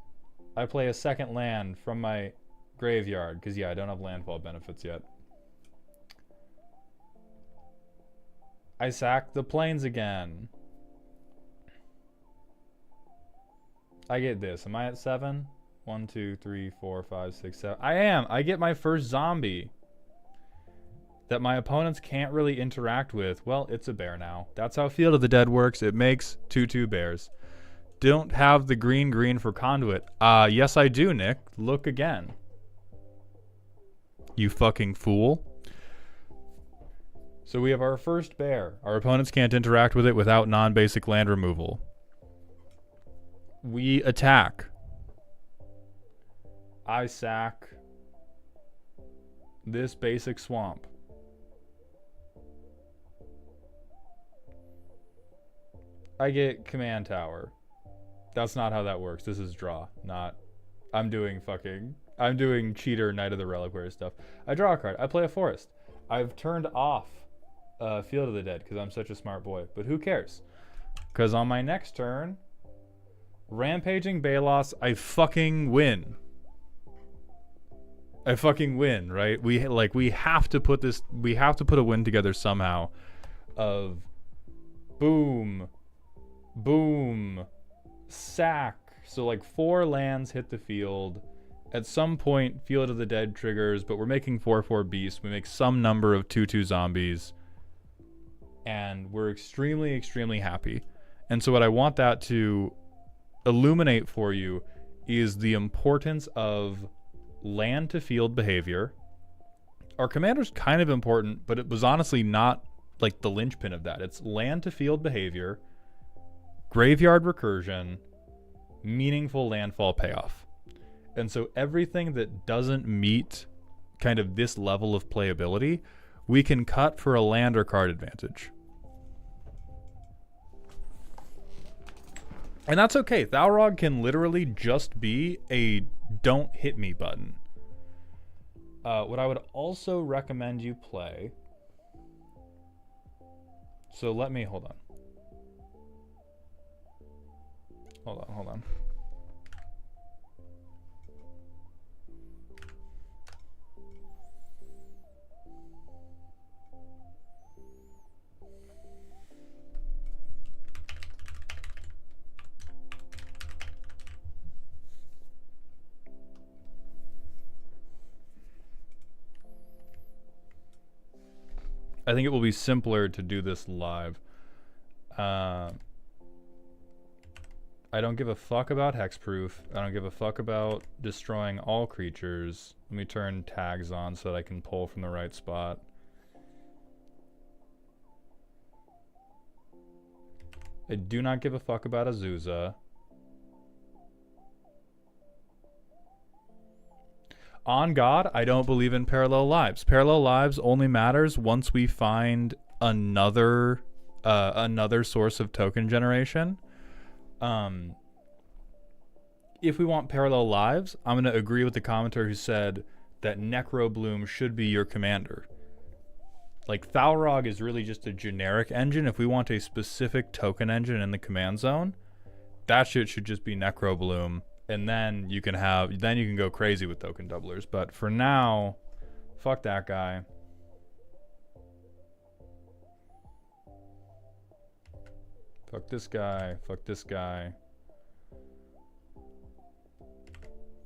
I play a second land from my graveyard, because yeah, I don't have landfall benefits yet. I sack the plains again. I get this. Am I at 7? 1, 2, 3, 4, 5, 6, 7. I am. I get my first zombie that my opponents can't really interact with. Well, it's a bear now. That's how Field of the Dead works. It makes 2/2 bears. Don't have the green for conduit. Yes I do, Nick. Look again. You fucking fool. So we have our first bear. Our opponents can't interact with it without non-basic land removal. We attack. I sack this basic swamp. I get command tower. That's not how that works. This is draw, not... I'm doing cheater Knight of the Reliquary stuff. I draw a card. I play a forest. I've turned off Field of the Dead because I'm such a smart boy. But who cares? Because on my next turn, Rampaging Balos, I fucking win. I fucking win, right? We have to put a win together somehow of boom, boom, sack. So like 4 lands hit the field. At some point, Field of the Dead triggers, but we're making 4/4 beasts. We make some number of 2/2 zombies. And we're extremely, extremely happy. And so what I want that to illuminate for you is the importance of land to field behavior. Our commander's kind of important, but it was honestly not like the linchpin of that. It's land to field behavior, graveyard recursion, meaningful landfall payoff. And so everything that doesn't meet kind of this level of playability, we can cut for a land or card advantage. And that's okay. Thalrog can literally just be a don't hit me button. What I would also recommend you play... So let me... Hold on. I think it will be simpler to do this live. I don't give a fuck about hexproof. I don't give a fuck about destroying all creatures. Let me turn tags on so that I can pull from the right spot. I do not give a fuck about Azusa. On God, I don't believe in parallel lives. Parallel lives only matters once we find another source of token generation. If we want parallel lives, I'm going to agree with the commenter who said that Necrobloom should be your commander. Like, Thalrog is really just a generic engine. If we want a specific token engine in the command zone, that shit should just be Necrobloom. And then you can go crazy with token doublers. But for now, fuck that guy. Fuck this guy. Fuck this guy.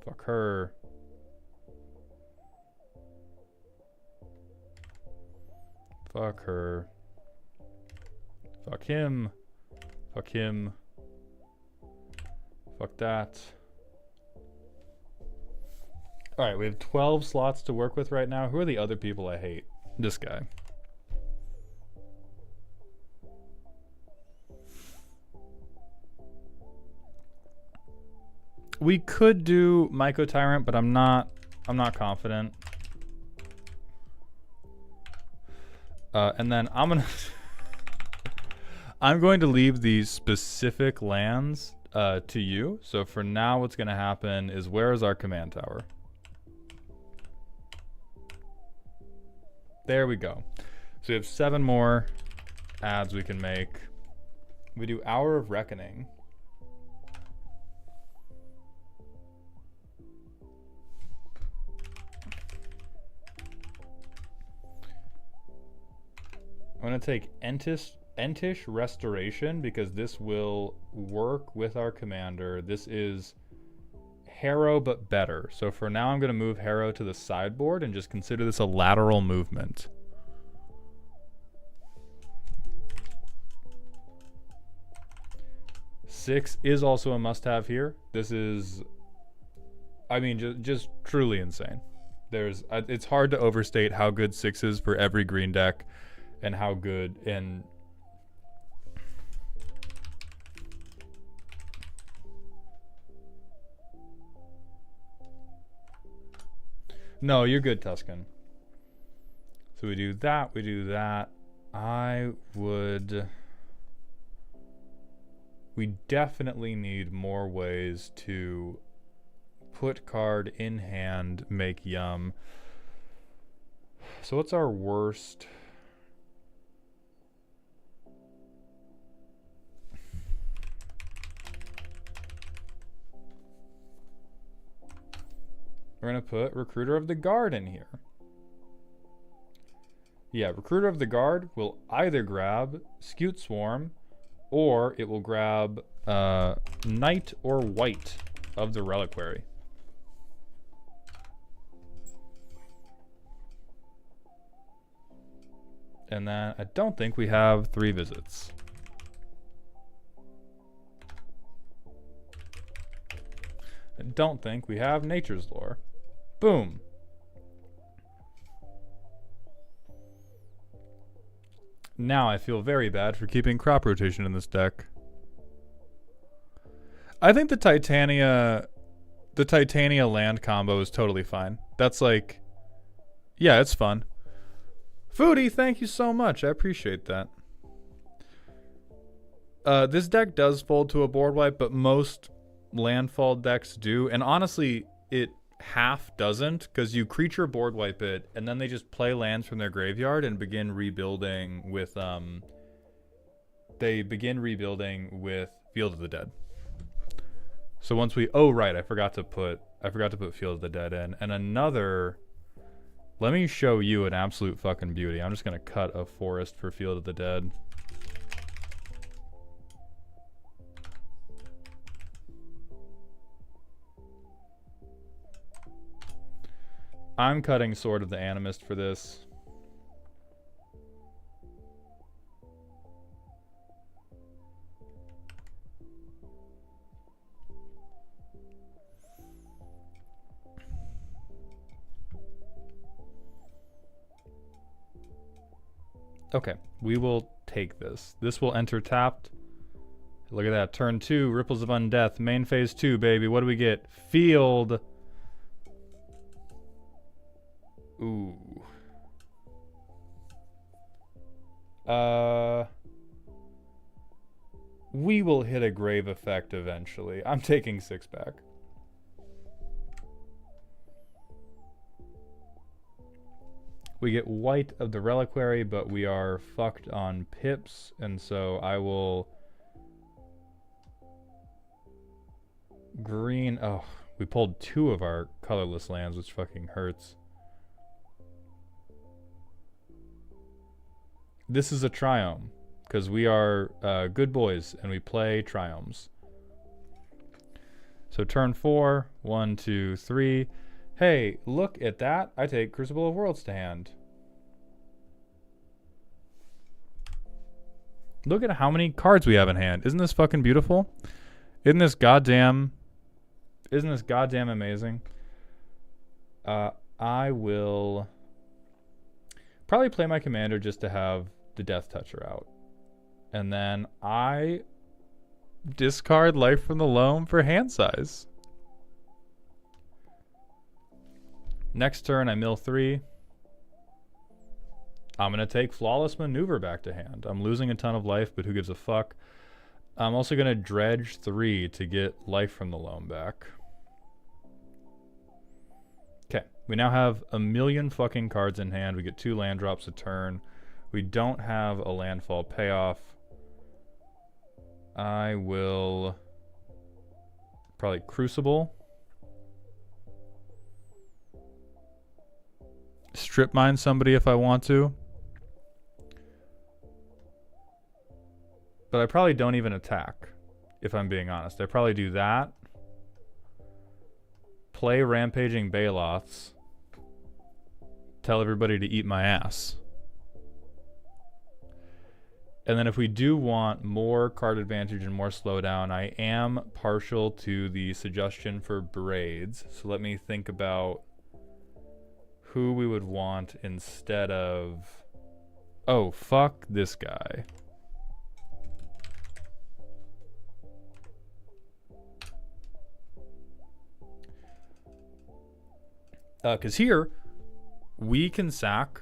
Fuck her. Fuck her. Fuck him. Fuck him. Fuck that. Alright, we have 12 slots to work with right now. Who are the other people I hate? This guy. We could do Myco Tyrant, but I'm not confident. And then I'm going to leave these specific lands to you. So for now, what's going to happen is, where is our command tower? There we go. So we have 7 more adds we can make. We do Hour of Reckoning. I'm going to take Entish Restoration because this will work with our commander. This is Harrow, but better. So for now, I'm going to move Harrow to the sideboard and just consider this a lateral movement. Six is also a must-have here. This is, I mean, just truly insane. It's hard to overstate how good 6 is for every green deck, and how good in. No, you're good, Tusken. So we do that. We do that. We definitely need more ways to put card in hand, make yum. So what's our worst? We're going to put Recruiter of the Guard in here. Yeah, Recruiter of the Guard will either grab Scute Swarm, or it will grab Knight or White of the Reliquary. And then I don't think we have 3 visits. I don't think we have Nature's Lore. Boom. Now I feel very bad for keeping crop rotation in this deck. I think the Titania land combo is totally fine. That's like, yeah, it's fun. Foodie, thank you so much. I appreciate that. This deck does fold to a board wipe, but most landfall decks do. And honestly, it half doesn't, because you creature board wipe it, and then they just play lands from their graveyard and begin rebuilding with Field of the Dead. So once we I forgot to put Field of the Dead in. And another, let me show you an absolute fucking beauty. I'm just gonna cut a forest for Field of the Dead. I'm cutting Sword of the Animist for this. Okay, we will take this. This will enter tapped. Look at that. Turn 2, Ripples of Undeath. Main phase 2, baby. What do we get? Field. Ooh. We will hit a grave effect eventually. I'm taking 6 back. We get White of the Reliquary, but we are fucked on pips, and so I will green. Oh, we pulled 2 of our colorless lands, which fucking hurts. This is a Triome, because we are good boys, and we play Triomes. So turn 4, 1, 2, 3. Hey, look at that. I take Crucible of Worlds to hand. Look at how many cards we have in hand. Isn't this fucking beautiful? Isn't this goddamn amazing? I will probably play my commander just to have the Death Toucher out. And then I discard Life from the Loam for hand size. Next turn, I mill 3. I'm going to take Flawless Maneuver back to hand. I'm losing a ton of life, but who gives a fuck? I'm also going to dredge 3 to get Life from the Loam back. Okay, we now have a million fucking cards in hand. We get 2 land drops a turn. We don't have a landfall payoff. I will probably Crucible. Strip mine somebody if I want to. But I probably don't even attack, if I'm being honest. I probably do that. play Rampaging Baloths, tell everybody to eat my ass. And then if we do want more card advantage and more slowdown, I am partial to the suggestion for braids. So let me think about who we would want instead of... Oh, fuck this guy. Because here, we can sack.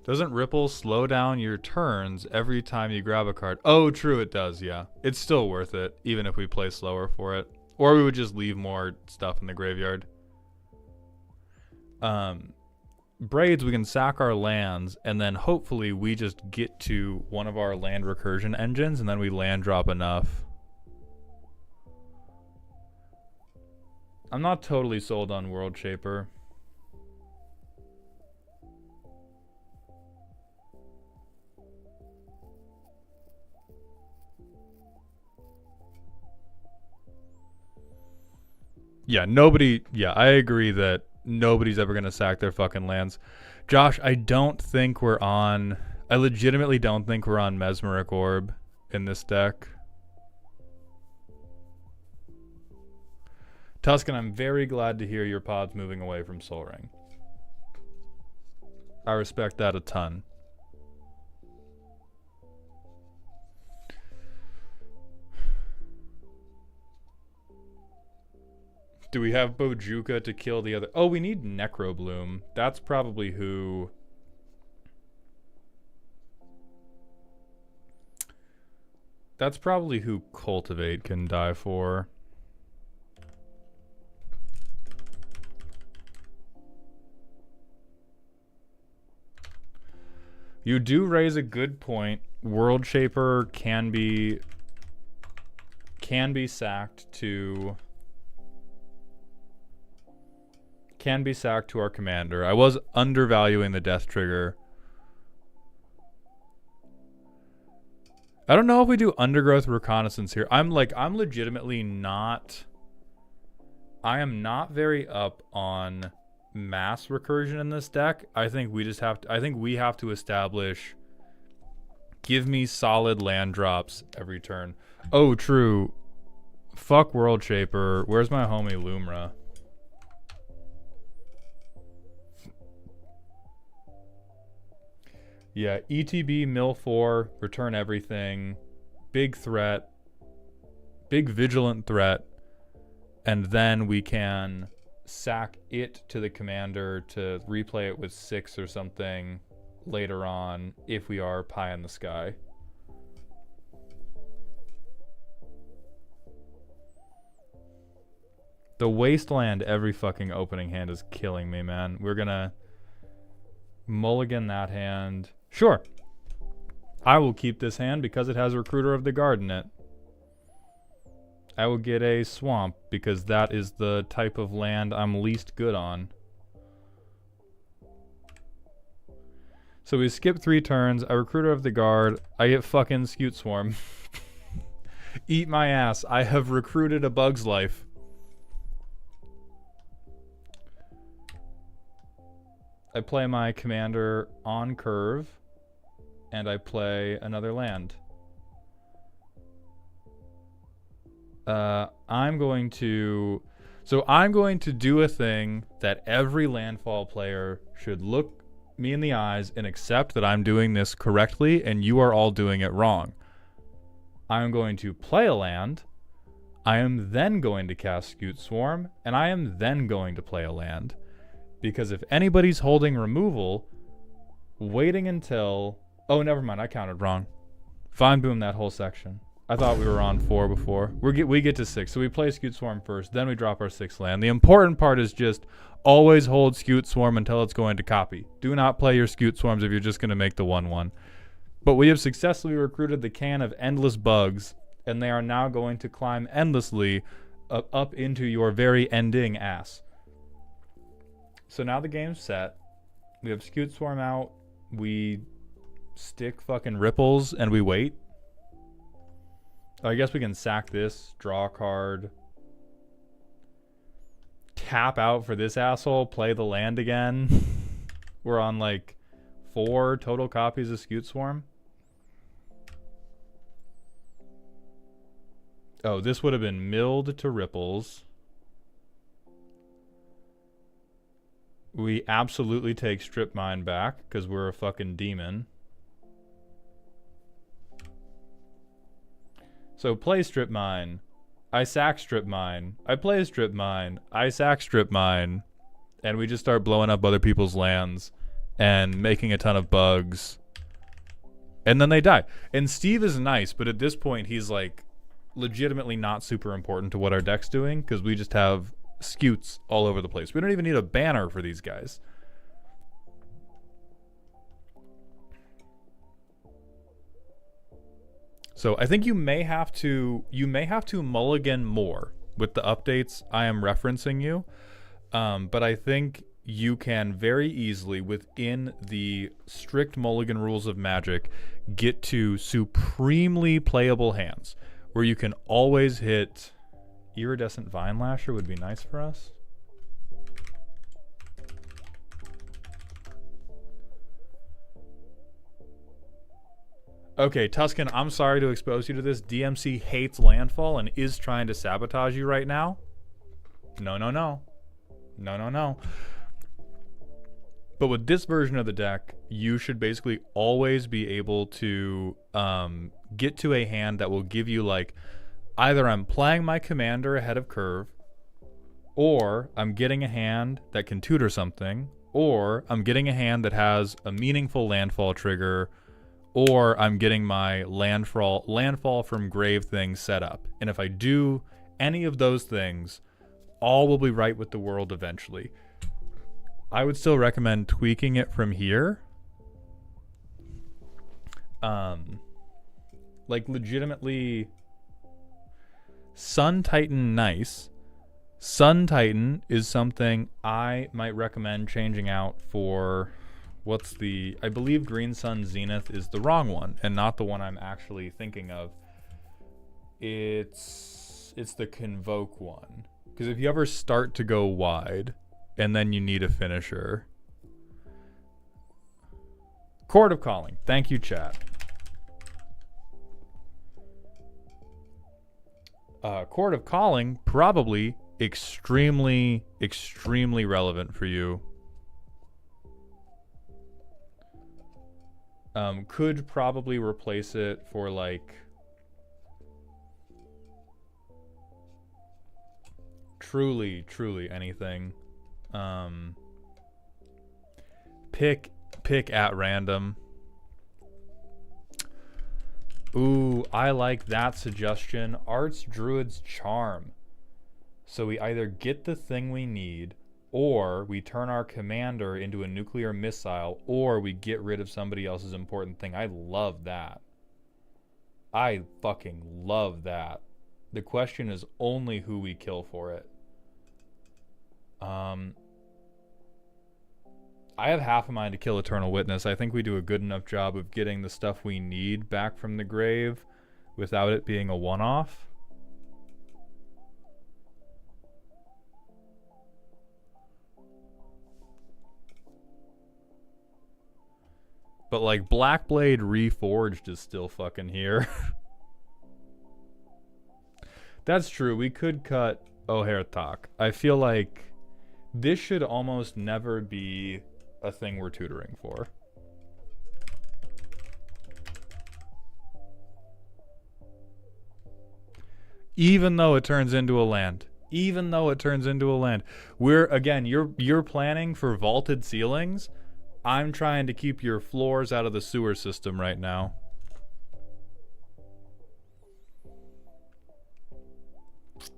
Doesn't Ripple slow down your turns every time you grab a card? Oh, true, it does, yeah. It's still worth it, even if we play slower for it. Or we would just leave more stuff in the graveyard. Braids, we can sack our lands, and then hopefully we just get to one of our land recursion engines, and then we land drop enough. I'm not totally sold on World Shaper. Yeah, I agree that nobody's ever going to sack their fucking lands. Josh, I legitimately don't think we're on Mesmeric Orb in this deck. Tusken, I'm very glad to hear your pod's moving away from Sol Ring. I respect that a ton. Do we have Bojuka to kill the other? Oh, we need Necrobloom. That's probably who... That's probably who Cultivate can die for. You do raise a good point. World Shaper can be sacked to... Can be sacked to our commander. I was undervaluing the death trigger. I don't know if we do Undergrowth Reconnaissance here. I'm legitimately not... I am not very up on mass recursion in this deck. I think we just have to... I think we have to establish... Give me solid land drops every turn. Oh, true. Fuck World Shaper. Where's my homie Lumra? Yeah, ETB, mill 4, return everything, big threat, big vigilant threat, and then we can sack it to the commander to replay it with 6 or something later on if we are pie in the sky. The Wasteland every fucking opening hand is killing me, man. We're gonna mulligan that hand. Sure. I will keep this hand because it has Recruiter of the Guard in it. I will get a Swamp because that is the type of land I'm least good on. So we skip 3 turns. I Recruiter of the Guard. I get fucking Scute Swarm. Eat my ass. I have recruited a Bug's Life. I play my commander on curve, and I play another land. I'm going to do a thing that every landfall player should look me in the eyes and accept that I'm doing this correctly and you are all doing it wrong. I'm going to play a land. I am then going to cast Scute Swarm, and I am then going to play a land. Because if anybody's holding removal, waiting until... Oh, never mind. I counted wrong. Fine boom that whole section. I thought we were on 4 before. We get to 6. So we play Scute Swarm first. Then we drop our 6th land. The important part is just always hold Scute Swarm until it's going to copy. Do not play your Scute Swarms if you're just going to make the 1/1. But we have successfully recruited the can of endless bugs. And they are now going to climb endlessly up into your very ending ass. So now the game's set. We have Scute Swarm out. We stick fucking ripples and we wait. I guess we can sack this, draw a card, tap out for this asshole, play the land again. We're on like 4 total copies of Scute Swarm. Oh, this would have been milled to ripples. We absolutely take Strip Mine back because we're a fucking demon. So play Strip Mine. I sack Strip Mine. I play Strip Mine. I sack Strip Mine. And we just start blowing up other people's lands and making a ton of bugs. And then they die. And Steve is nice, but at this point he's like legitimately not super important to what our deck's doing because we just have Scutes all over the place. We don't even need a banner for these guys. So I think you may have to mulligan more with the updates I am referencing you. But I think you can very easily, within the strict mulligan rules of Magic, get to supremely playable hands where you can always hit. Iridescent Vine Lasher would be nice for us. Okay, Tusken, I'm sorry to expose you to this. DMC hates landfall and is trying to sabotage you right now. No, no, no. No, no, no. But with this version of the deck, you should basically always be able to get to a hand that will give you like, either I'm playing my commander ahead of curve, or I'm getting a hand that can tutor something, or I'm getting a hand that has a meaningful landfall trigger, or I'm getting my landfall from grave thing set up. And if I do any of those things, all will be right with the world eventually. I would still recommend tweaking it from here. Like legitimately, Sun Titan nice. Sun Titan is something I might recommend changing out for I believe Green Sun Zenith is the wrong one and not the one I'm actually thinking of. It's the Convoke one. Because if you ever start to go wide and then you need a finisher. Court of Calling. Thank you, chat. Court of Calling, probably extremely, extremely relevant for you. Could probably replace it for like truly anything. Pick at random. Ooh, I like that suggestion. Archdruid's Charm. So we either get the thing we need, or we turn our commander into a nuclear missile, or we get rid of somebody else's important thing. I love that. I fucking love that. The question is only who we kill for it. I have half a mind to kill Eternal Witness. I think we do a good enough job of getting the stuff we need back from the grave without it being a one-off. But like Blackblade Reforged is still fucking here. That's true. We could cut Ohertak. I feel like this should almost never be a thing we're tutoring for. Even though it turns into a land. Even though it turns into a land. You're planning for vaulted ceilings. I'm trying to keep your floors out of the sewer system right now.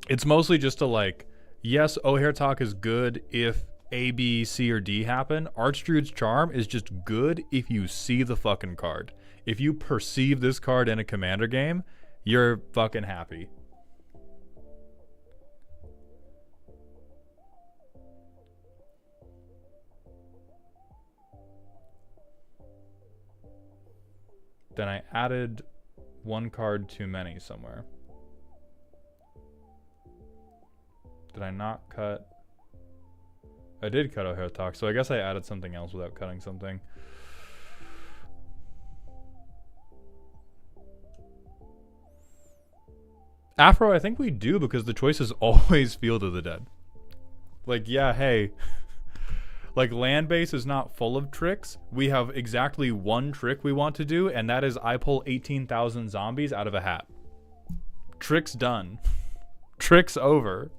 It's mostly just a like, yes, Ohertak is good if A, B, C, or D happen. Archdruid's Charm is just good if you see the fucking card. If you perceive this card in a commander game, you're fucking happy. Then I added one card too many somewhere. Did I not cut? I did cut O'Hare Talk, so I guess I added something else without cutting something. Afro, I think we do because the choice is always Field of the Dead. Like, yeah, hey. Like, land base is not full of tricks. We have exactly one trick we want to do, and that is I pull 18,000 zombies out of a hat. Trick's done. Trick's over.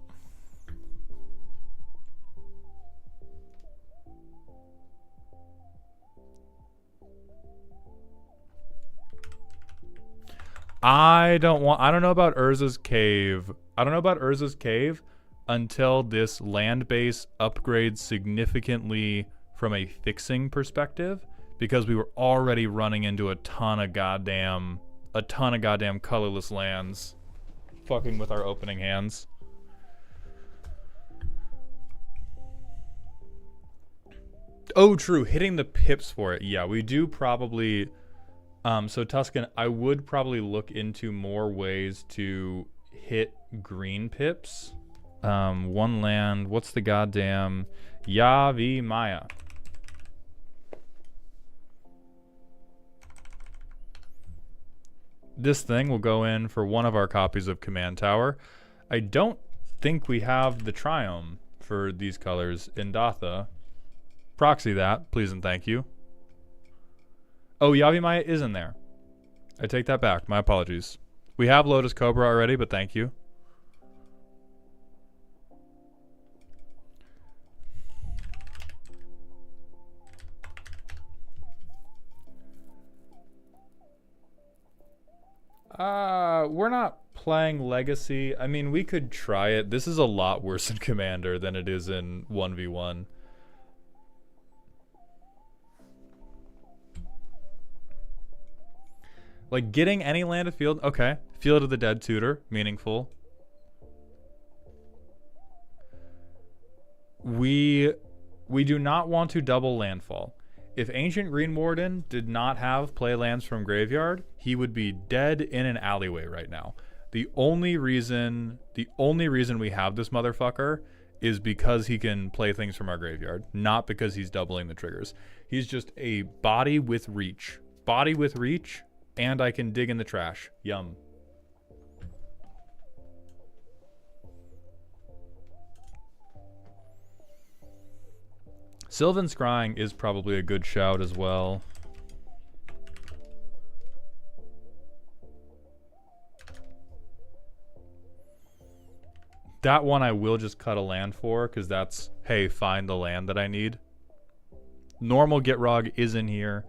I don't know about Urza's Cave. I don't know about Urza's Cave until this land base upgrades significantly from a fixing perspective, because we were already running into a ton of goddamn colorless lands fucking with our opening hands. Oh, true. Hitting the pips for it. Yeah, we do probably. So Tusken, I would probably look into more ways to hit green pips. One land. What's the goddamn Yavi Maya? This thing will go in for one of our copies of Command Tower. I don't think we have the Triome for these colors in Datha. Proxy that, please and thank you. Oh, Yavi Maya is in there. I take that back. My apologies. We have Lotus Cobra already, but thank you. We're not playing Legacy. I mean, we could try it. This is a lot worse in Commander than it is in 1v1. Like, getting any land of field, okay. Field of the Dead tutor, meaningful. We do not want to double landfall. If Ancient Green Warden did not have play lands from graveyard, he would be dead in an alleyway right now. The only reason we have this motherfucker is because he can play things from our graveyard, not because he's doubling the triggers. He's just a body with reach. Body with reach. And I can dig in the trash. Yum. Sylvan Scrying is probably a good shout as well. That one I will just cut a land for, because that's, hey, find the land that I need. Normal Gitrog is in here.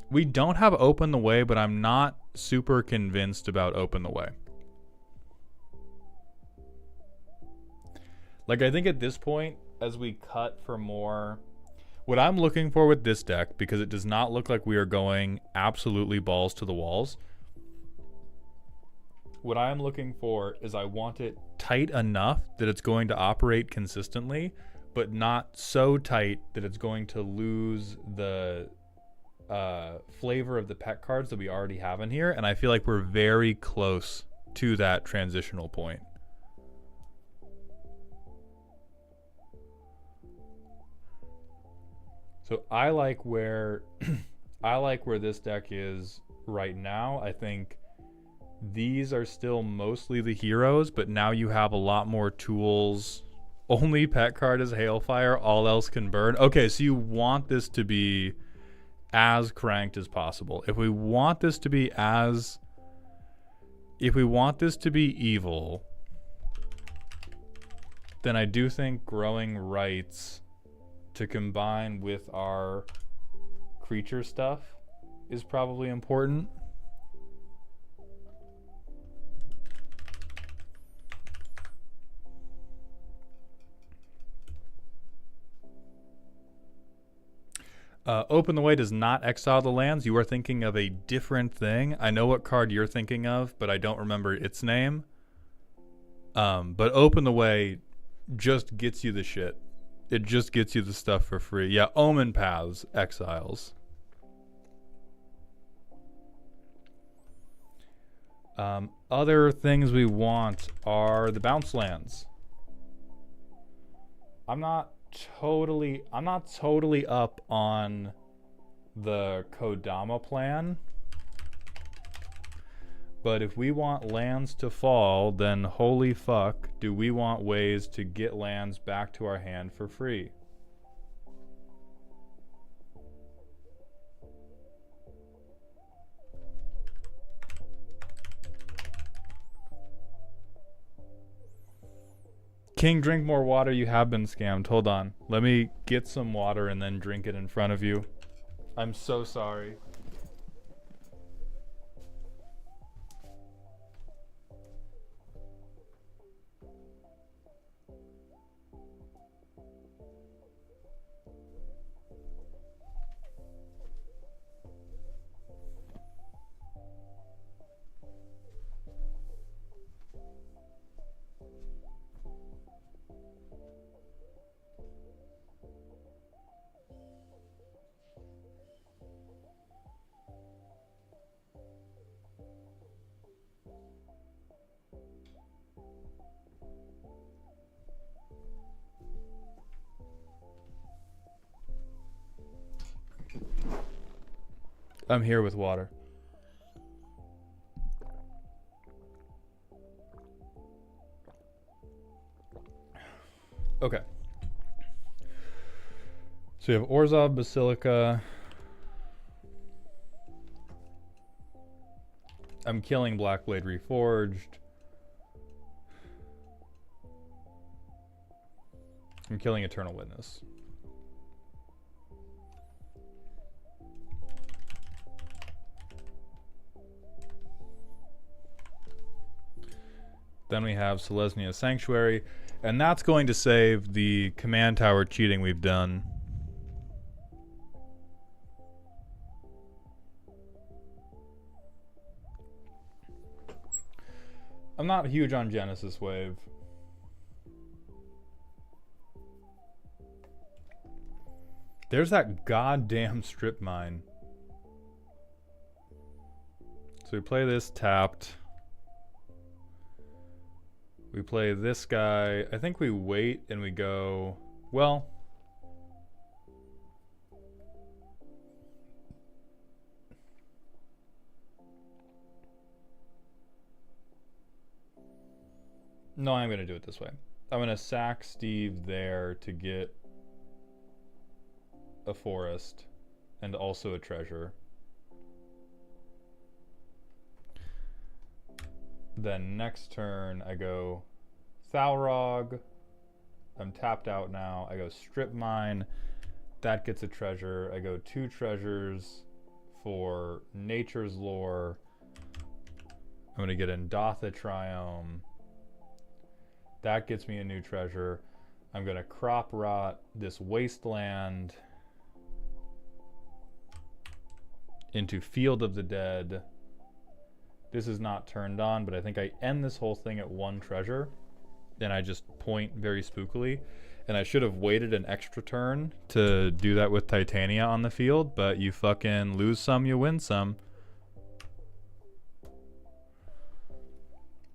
We don't have Open the Way, but I'm not super convinced about Open the Way. Like, I think at this point, as we cut for more... What I'm looking for with this deck, because it does not look like we are going absolutely balls to the walls. What I am looking for is I want it tight enough that it's going to operate consistently, but not so tight that it's going to lose the... flavor of the pet cards that we already have in here, and I feel like we're very close to that transitional point. So I like where this deck is right now. I think these are still mostly the heroes, but now you have a lot more tools. Only pet card is Hailfire, all else can burn. Okay, so you want this to be as cranked as possible. If we want this to be evil, then I do think Growing Rights to combine with our creature stuff is probably important. Open the Way does not exile the lands. You are thinking of a different thing. I know what card you're thinking of, but I don't remember its name. But Open the Way just gets you the shit. It just gets you the stuff for free. Yeah, Omen Paths exiles. Other things we want are the bounce lands. I'm not totally up on the Kodama plan. But if we want lands to fall, then holy fuck, do we want ways to get lands back to our hand for free. King, drink more water. You have been scammed. Hold on. Let me get some water and then drink it in front of you. I'm so sorry. I'm here with water. Okay. So you have Orzhov Basilica. I'm killing Blackblade Reforged. I'm killing Eternal Witness. Then we have Selesnya Sanctuary, and that's going to save the command tower cheating we've done. I'm not huge on Genesis Wave. There's that goddamn strip mine. So we play this tapped. We play this guy. I think we wait and we go, well, no, I'm going to do it this way. I'm going to sack Steve there to get a forest and also a treasure. Then next turn I go Thalrog. I'm tapped out now. I go Strip Mine. That gets a treasure. I go 2 treasures for Nature's Lore. I'm going to get Ndatha Triome. That gets me a new treasure. I'm going to Crop Rot this Wasteland into Field of the Dead. This is not turned on, but I think I end this whole thing at 1 treasure. Then I just point very spookily. And I should have waited an extra turn to do that with Titania on the field, but you fucking lose some, you win some.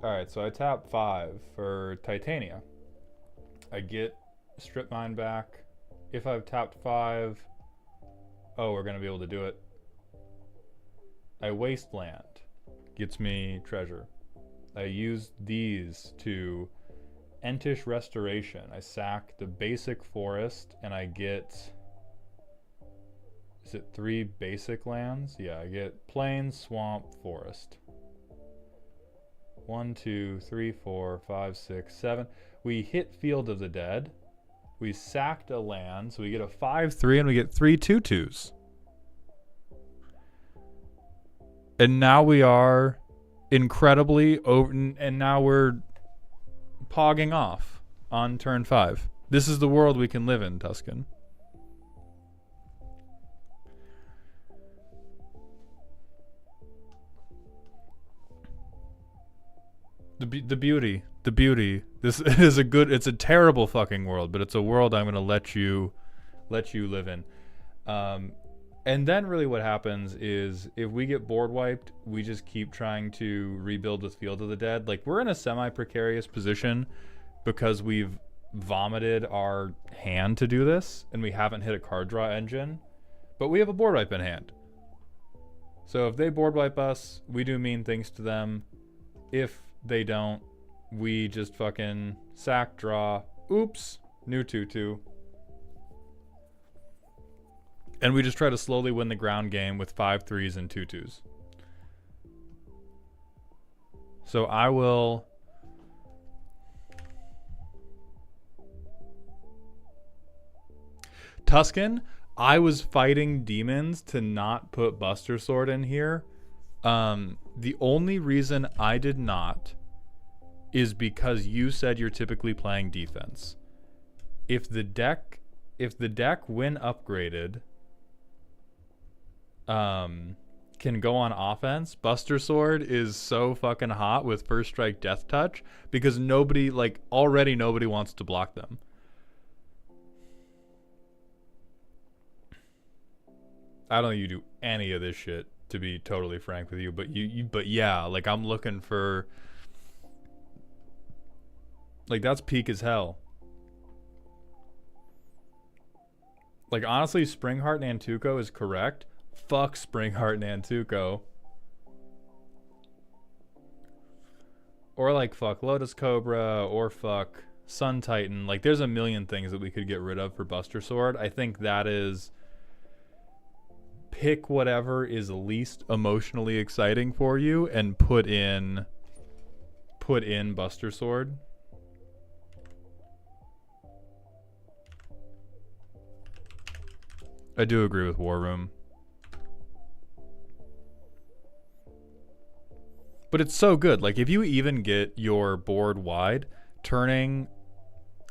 Alright, so I tap 5 for Titania. I get Strip Mine back. If I've tapped 5, oh, we're going to be able to do it. I Wasteland. Gets me treasure. I use these to Entish Restoration. I sack the basic forest and I get, is it 3 basic lands? Yeah, I get plain, swamp, forest. 1, 2, 3, 4, 5, 6, 7. We hit Field of the Dead. We sacked a land, so we get a 5/3 and we get 3 2/2s. And now we are incredibly over, and now we're pogging off on turn 5. This is the world we can live in, Tusken. The beauty. This is a good. It's a terrible fucking world, but it's a world I'm gonna let you live in. And then really what happens is if we get board wiped, we just keep trying to rebuild with Field of the Dead. Like, we're in a semi-precarious position because we've vomited our hand to do this, and we haven't hit a card draw engine, but we have a board wipe in hand. So if they board wipe us, we do mean things to them. If they don't, we just fucking sack draw. Oops, new 2/2. And we just try to slowly win the ground game with 5/3s and 2/2s. So I will... Tusken, I was fighting demons to not put Buster Sword in here. The only reason I did not is because you said you're typically playing defense. If the deck when upgraded can go on offense, Buster Sword is so fucking hot with First Strike Death Touch because nobody wants to block them. I don't think you do any of this shit, to be totally frank with you, but yeah, like, I'm looking for, like, that's peak as hell. Like, honestly, Springheart Nantuko is correct. Fuck Springheart Nantuko. Or, like, fuck Lotus Cobra, or fuck Sun Titan. Like, there's a million things that we could get rid of for Buster Sword. I think that is... pick whatever is least emotionally exciting for you and put in Buster Sword. I do agree with War Room. But it's so good. Like, if you even get your board wide, turning...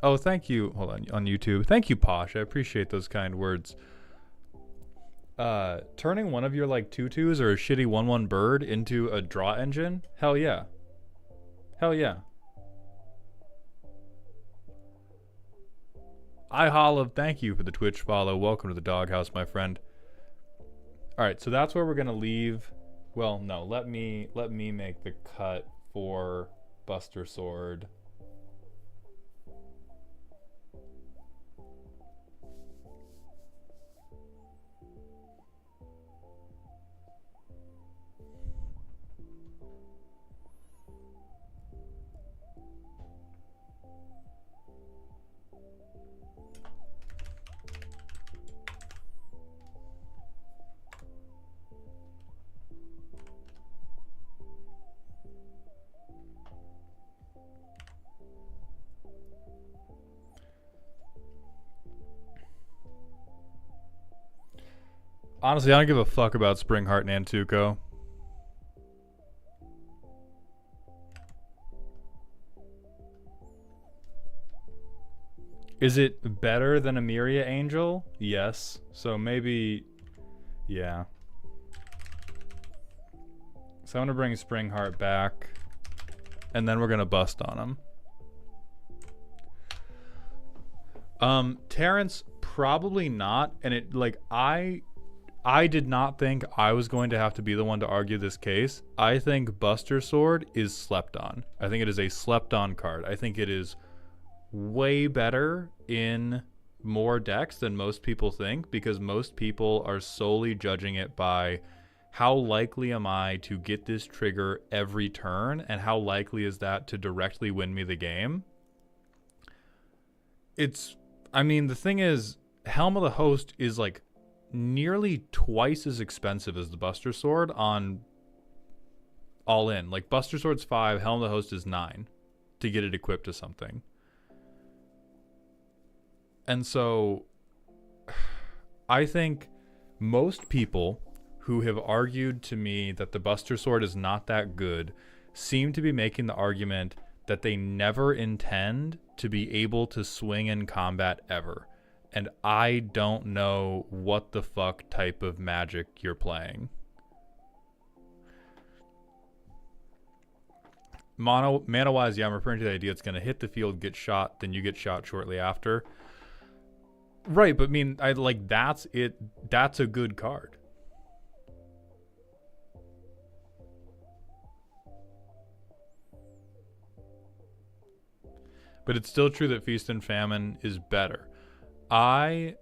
Oh, thank you. Hold on YouTube. Thank you, Posh. I appreciate those kind words. Turning one of your, like, 2/2s or a shitty 1/1 bird into a draw engine? Hell yeah. Hell yeah. Olive, thank you for the Twitch follow. Welcome to the doghouse, my friend. Alright, so that's where we're gonna leave. Well, no, let me make the cut for Buster Sword. Honestly, I don't give a fuck about Springheart Nantuko. Is it better than a Miria Angel? Yes. So maybe... yeah. So I'm going to bring Springheart back. And then we're going to bust on him. Terrence, probably not. And it, like, I did not think I was going to have to be the one to argue this case. I think Buster Sword is slept on. I think it is a slept on card. I think it is way better in more decks than most people think, because most people are solely judging it by how likely am I to get this trigger every turn, and how likely is that to directly win me the game. I mean, the thing is, Helm of the Host is like nearly twice as expensive as the Buster Sword on all in. Like, Buster Sword's 5, Helm of the Host is 9 to get it equipped to something. And so I think most people who have argued to me that the Buster Sword is not that good seem to be making the argument that they never intend to be able to swing in combat ever. And I don't know what the fuck type of Magic you're playing. Mana-wise, yeah, I'm referring to the idea it's going to hit the field, get shot, then you get shot shortly after. Right, but I mean, I like that's it. That's a good card. But it's still true that Feast and Famine is better. I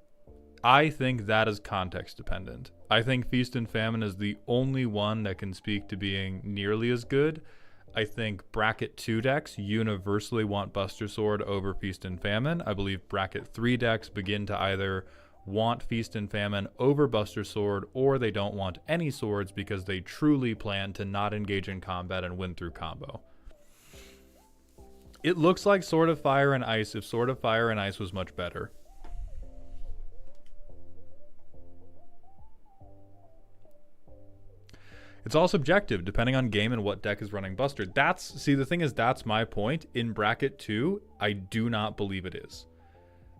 I think that is context dependent. I think Feast and Famine is the only one that can speak to being nearly as good. I think bracket 2 decks universally want Buster Sword over Feast and Famine. I believe bracket 3 decks begin to either want Feast and Famine over Buster Sword, or they don't want any swords because they truly plan to not engage in combat and win through combo. It looks like Sword of Fire and Ice if Sword of Fire and Ice was much better. It's all subjective, depending on game and what deck is running Buster. The thing is, that's my point. In bracket 2, I do not believe it is.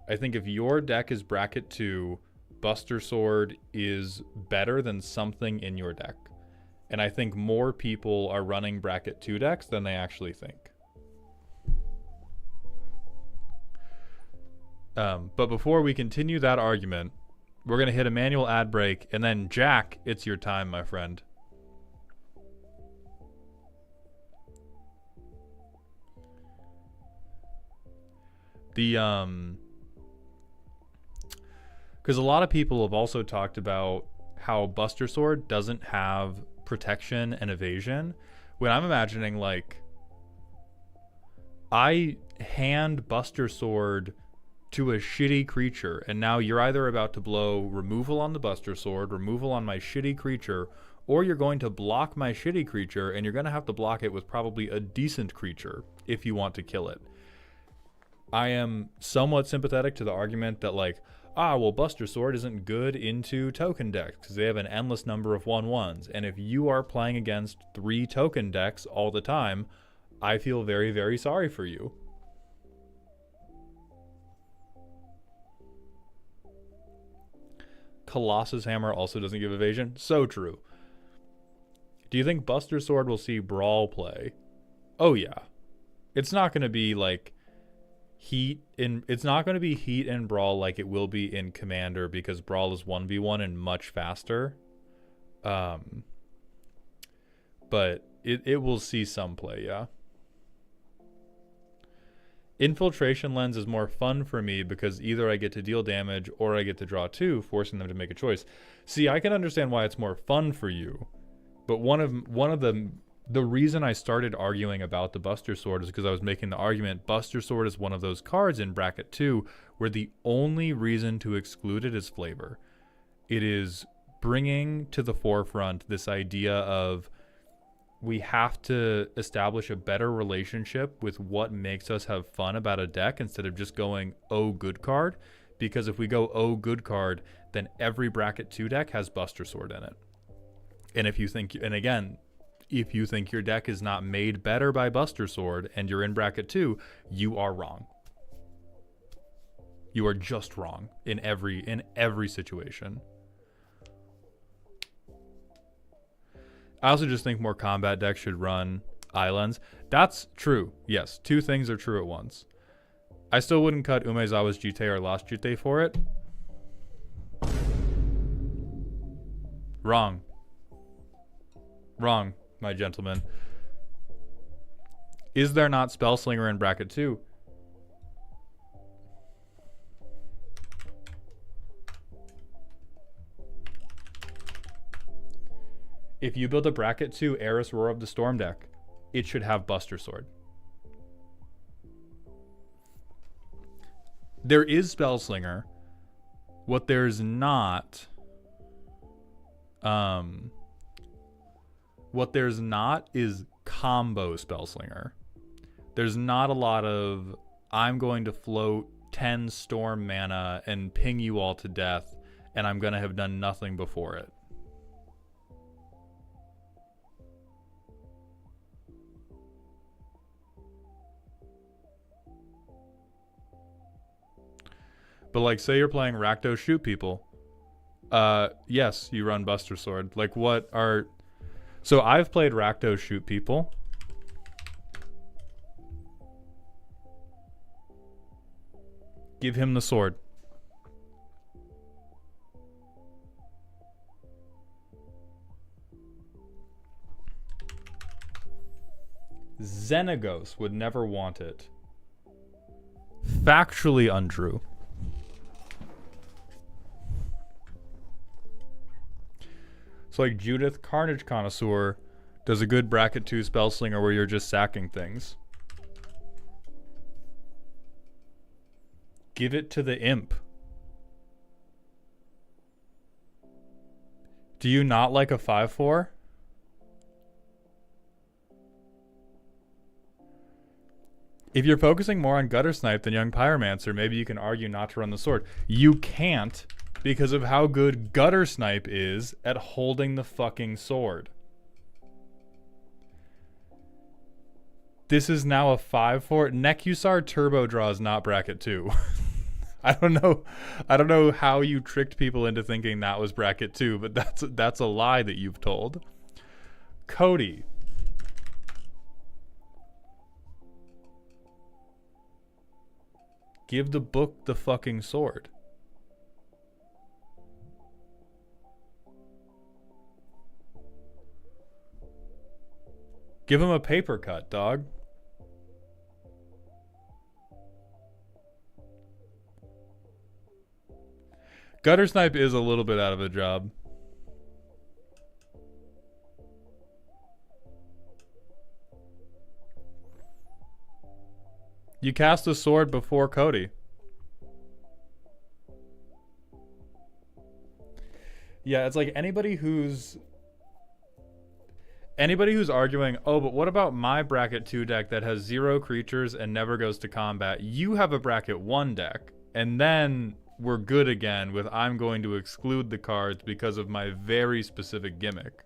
I think if your deck is bracket 2, Buster Sword is better than something in your deck. And I think more people are running bracket 2 decks than they actually think. But before we continue that argument, we're going to hit a manual ad break, and then Jack, it's your time, my friend. Because a lot of people have also talked about how Buster Sword doesn't have protection and evasion. When I'm imagining, like, I hand Buster Sword to a shitty creature, and now you're either about to blow removal on the Buster Sword, removal on my shitty creature, or you're going to block my shitty creature, and you're going to have to block it with probably a decent creature if you want to kill it. I am somewhat sympathetic to the argument that, like, well, Buster Sword isn't good into token decks because they have an endless number of 1/1s. And if you are playing against 3 token decks all the time, I feel very, very sorry for you. Colossus Hammer also doesn't give evasion. So true. Do you think Buster Sword will see Brawl play? Oh, yeah. It's not going to be like it's not going to be Heat and Brawl like it will be in Commander, because Brawl is 1v1 and much faster. But it will see some play, yeah. Infiltration Lens is more fun for me because either I get to deal damage or I get to draw 2, forcing them to make a choice. See, I can understand why it's more fun for you, but one of the reason I started arguing about the Buster Sword is because I was making the argument Buster Sword is one of those cards in bracket 2 where the only reason to exclude it is flavor. It is bringing to the forefront this idea of we have to establish a better relationship with what makes us have fun about a deck instead of just going, oh, good card. Because if we go, oh, good card, then every bracket 2 deck has Buster Sword in it. And if you think your deck is not made better by Buster Sword and you're in bracket 2, you are wrong. You are just wrong in every situation. I also just think more combat decks should run islands. That's true. Yes, 2 things are true at once. I still wouldn't cut Umezawa's Jite or Lost Jite for it. Wrong. Wrong, my gentleman. Is there not Spellslinger in bracket 2? If you build a bracket 2 Eris Roar of the Storm deck, it should have Buster Sword. There is Spellslinger. What there's not... What there's not is combo Spellslinger. There's not a lot of, I'm going to float 10 Storm mana and ping you all to death, and I'm going to have done nothing before it. But like, say you're playing Rakdos Shoot People. Yes, you run Buster Sword. Like, what are... So I've played Rakdos Shoot People. Give him the sword. Xenagos would never want it. Factually untrue. So like Judith, Carnage Connoisseur, does a good bracket 2 Spellslinger where you're just sacking things. Give it to the imp. Do you not like a 5/4? If you're focusing more on Gutter Snipe than Young Pyromancer, maybe you can argue not to run the sword. You can't because of how good Gutter Snipe is at holding the fucking sword. This is now a 5/4. Necusar Turbo Draw is not bracket 2. I don't know how you tricked people into thinking that was bracket 2, but that's a lie that you've told. Cody. Give the book the fucking sword. Give him a paper cut, dog. Gutter Snipe is a little bit out of a job. You cast a sword before Cody. Yeah, it's like anybody who's arguing, oh, but what about my bracket 2 deck that has 0 creatures and never goes to combat? You have a bracket 1 deck, and then we're good again with I'm going to exclude the cards because of my very specific gimmick.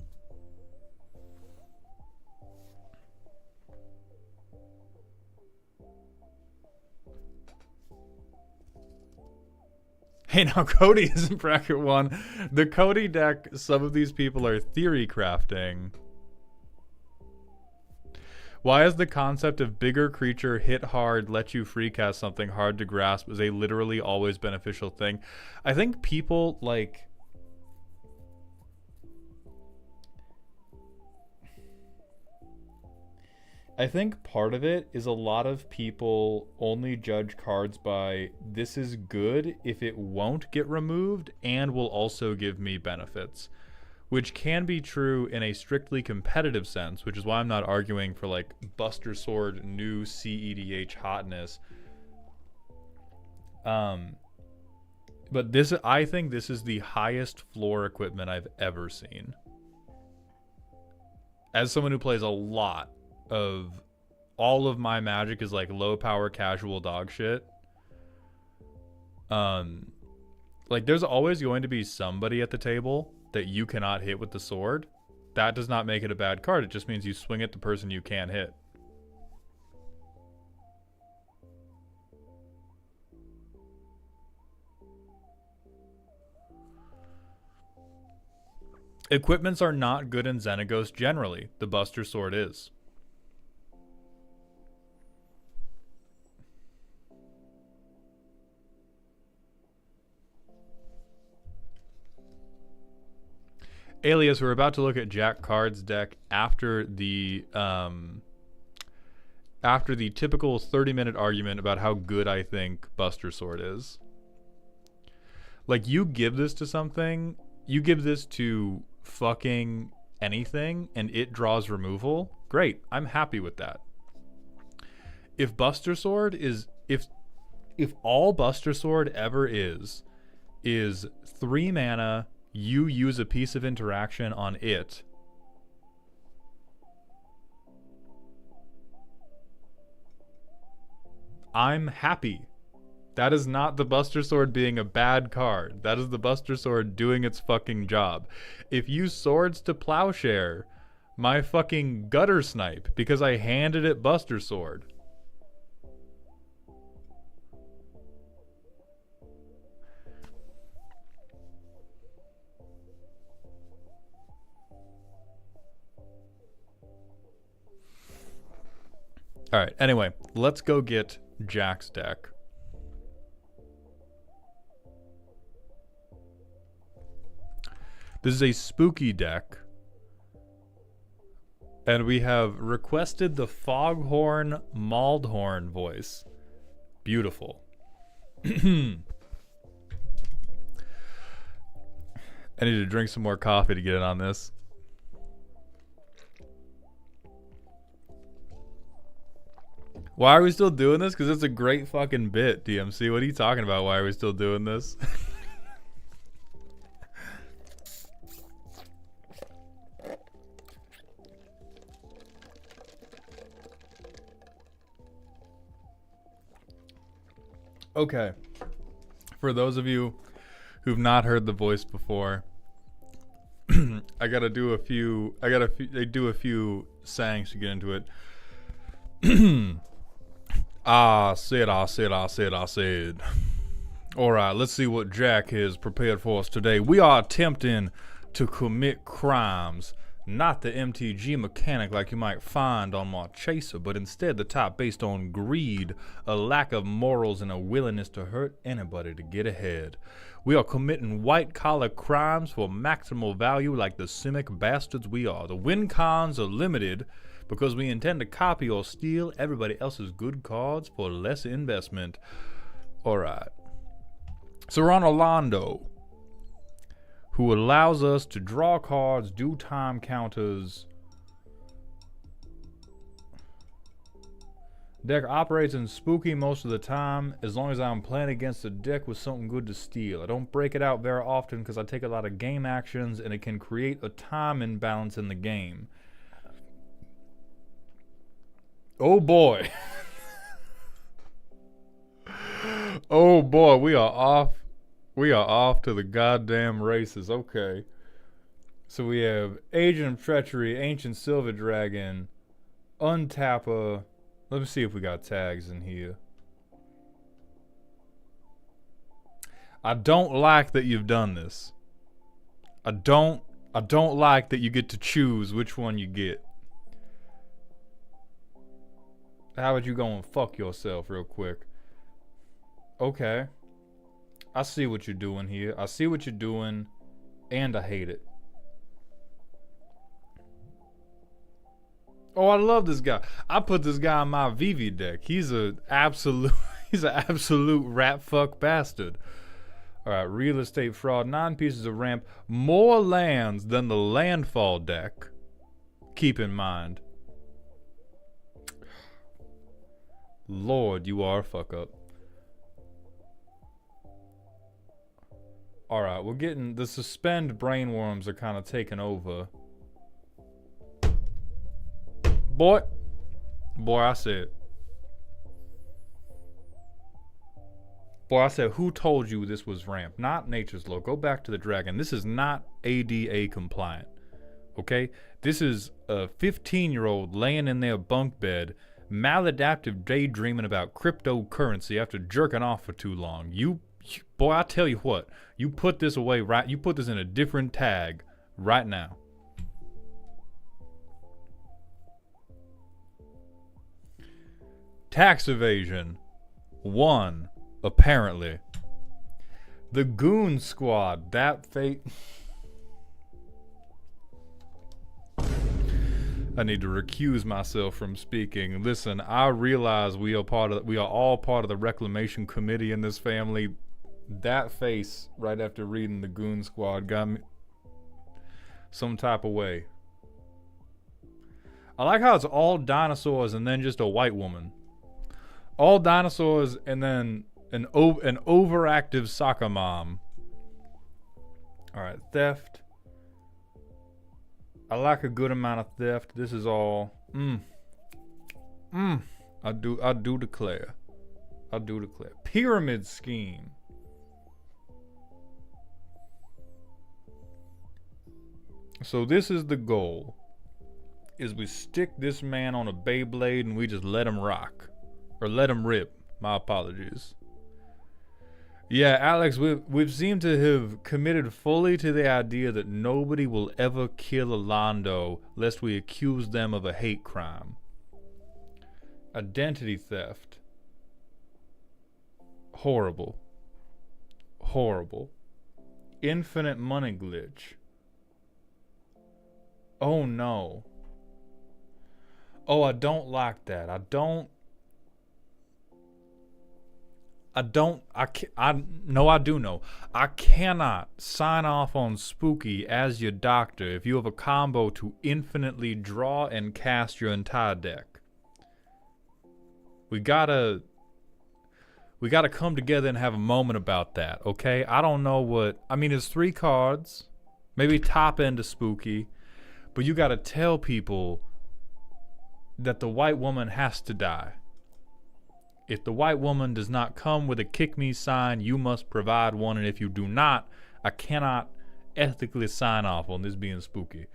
Hey, now Cody isn't bracket 1. The Cody deck, some of these people are theory crafting. Why is the concept of bigger creature hit hard, let you free cast something hard to grasp is a literally always beneficial thing? I think people like... I think part of it is a lot of people only judge cards by this is good if it won't get removed and will also give me benefits, which can be true in a strictly competitive sense, which is why I'm not arguing for like Buster Sword new CEDH hotness. But this, I think this is the highest floor equipment I've ever seen. As someone who plays a lot of all of my Magic is like low power casual dog shit. Like there's always going to be somebody at the table that you cannot hit with the sword. That does not make it a bad card. It just means you swing at the person you can't hit. Equipments are not good in Xenagos generally. The Buster Sword is. Alias, we're about to look at Jack Card's deck after the typical 30-minute argument about how good I think Buster Sword is. Like, you give this to something, you give this to fucking anything, and it draws removal. Great, I'm happy with that. If Buster Sword is... If all Buster Sword ever is 3 mana... you use a piece of interaction on it, I'm happy. That is not the Buster Sword being a bad card. That is the Buster Sword doing its fucking job. If you Swords to Plowshare my fucking Gutter Snipe because I handed it Buster Sword, all right, anyway, let's go get Jack's deck. This is a spooky deck And we have requested the Foghorn Maldhorn voice. Beautiful. I need to drink some more coffee to get in on this. Why are we still doing this? Because it's a great fucking bit, DMC. What are you talking about? Why are we still doing this? Okay. For those of you who've not heard the voice before, I gotta do a few. They do a few sayings to get into it. I said. Alright, let's see what Jack has prepared for us today. We are attempting to commit crimes. Not the MTG mechanic like you might find on Marchesa, but instead the type based on greed, a lack of morals, and a willingness to hurt anybody to get ahead. We are committing white-collar crimes for maximal value like the Simic bastards we are. The win cons are limited because we intend to copy or steal everybody else's good cards for less investment. Alright. So we're on Orlando, who allows us to draw cards, do time counters. Deck operates in spooky most of the time, as long as I'm playing against a deck with something good to steal. I don't break it out very often because I take a lot of game actions and it can create a time imbalance in the game. Oh boy. Oh boy, we are off. We are off to the goddamn races. Okay. So we have Agent of Treachery, Ancient Silver Dragon, Untapper. Let me see if we got tags in here. I don't like that you've done this. I don't like that you get to choose which one you get. How about you go and fuck yourself real quick? Okay. I see what you're doing here. I see what you're doing, and I hate it. Oh, I love this guy. I put this guy on my VV deck. He's an absolute rat fuck bastard. All right, real estate fraud, 9 pieces of ramp, more lands than the landfall deck. Keep in mind. Lord, you are a fuck up. Alright, we're getting... The suspend brainworms are kind of taking over. Boy, I said... Boy, I said, who told you this was ramp? Not Nature's Law. Go back to the dragon. This is not ADA compliant. Okay? This is a 15-year-old laying in their bunk bed, maladaptive daydreaming about cryptocurrency after jerking off for too long. Boy, I tell you what, you put this away right, you put this in a different tag right now. Tax evasion. 1, apparently. The Goon Squad, that fate. I need to recuse myself from speaking. Listen, I realize we are all part of the reclamation committee in this family. That face right after reading the Goon Squad got me some type of way. I like how it's all dinosaurs and then just a white woman. All dinosaurs and then an overactive soccer mom. Alright, theft. I like a good amount of theft. This is all I do declare. Pyramid scheme. So this is the goal. Is we stick this man on a Beyblade and we just let him rock. Or let him rip. My apologies. Yeah, Alex, we've seemed to have committed fully to the idea that nobody will ever kill a Londo lest we accuse them of a hate crime. Identity theft. Horrible. Infinite money glitch. Oh no. Oh, I don't like that. No, I do know. I cannot sign off on Spooky as your doctor if you have a combo to infinitely draw and cast your entire deck. We gotta come together and have a moment about that, okay? I don't know what... I mean, it's 3 cards. Maybe top end of Spooky. But you gotta tell people that the white woman has to die. If the white woman does not come with a kick me sign, you must provide one. And if you do not, I cannot ethically sign off on this being Spooky.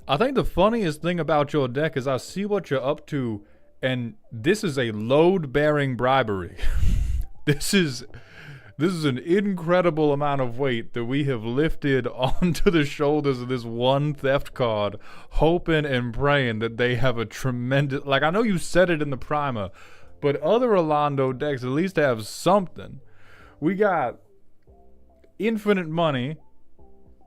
I think the funniest thing about your deck is I see what you're up to, and this is a load-bearing bribery. This is an incredible amount of weight that we have lifted onto the shoulders of this one theft card, hoping and praying that they have a tremendous... Like, I know you said it in the primer, but other Orlando decks at least have something. We got infinite money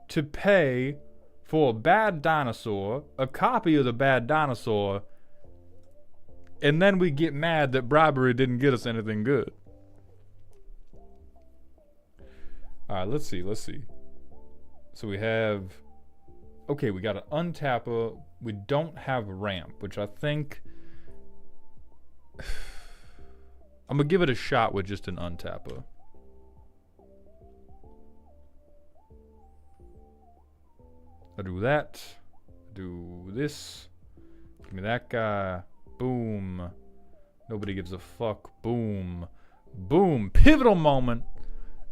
to pay for a bad dinosaur, a copy of the bad dinosaur, and then we get mad that bribery didn't get us anything good. Alright, let's see. So we have... Okay, we got an untapper. We don't have ramp, which I think... I'm gonna give it a shot with just an untapper. I do that. Do this. Give me that guy. Boom. Nobody gives a fuck. Boom. Boom. Pivotal moment.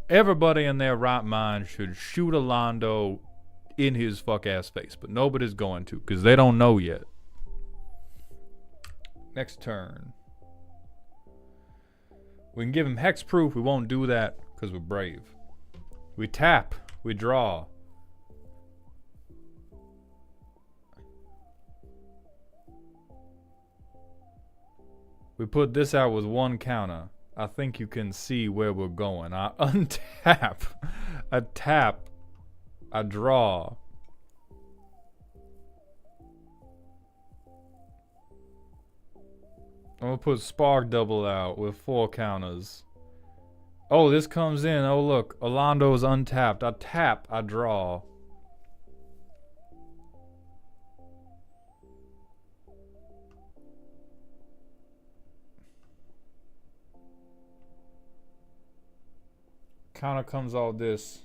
Everybody in their right mind should shoot Orlando in his fuck ass face, but nobody's going to because they don't know yet. Next turn. We can give him hexproof. We won't do that because we're brave. We tap. We draw. We put this out with 1 counter. I think you can see where we're going. I untap. I tap. I draw. I'm gonna put Spark Double out with 4 counters. Oh, this comes in. Oh, look. Orlando's untapped. I tap. I draw. Counter comes all this.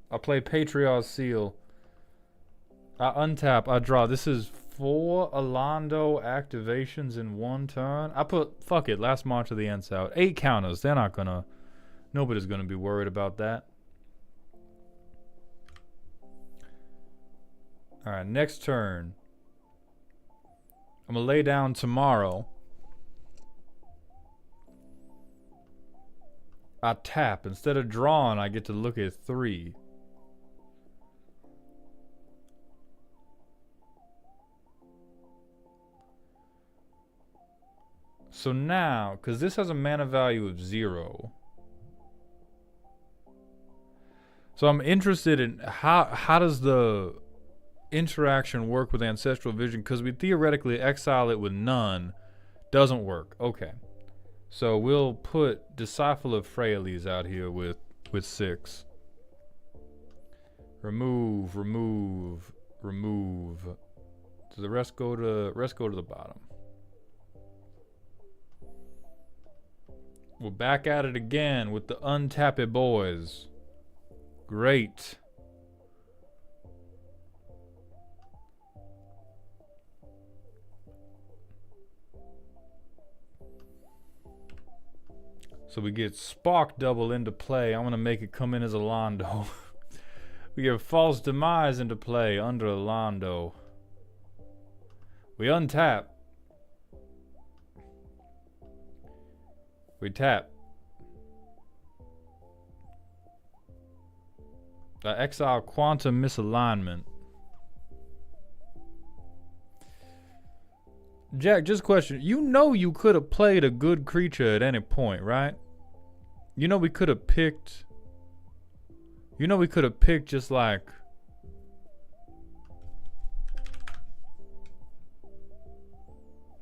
I play Patriarch's Seal. I untap. I draw. This is 4 Orlando activations in 1 turn. I put... Fuck it. Last March of the Ents out. 8 counters. They're not gonna... Nobody's gonna be worried about that. Alright, next turn. I'm gonna lay down Tomorrow. I tap. Instead of drawing, I get to look at 3. So now, because this has a mana value of 0. So I'm interested in how does the interaction work with Ancestral Vision? Because we theoretically exile it with none. Doesn't work. Okay. So we'll put Disciple of Freyalise out here with 6. Remove. Does the rest go to the bottom? We're back at it again with the untapped boys. Great. So we get Spark Double into play. I'm going to make it come in as Orlando. We get False Demise into play under Orlando. We untap. We tap. I exile Quantum Misalignment. Jack, just question. You know you could have played a good creature at any point, right? You know we could have picked... You know we could have picked just like...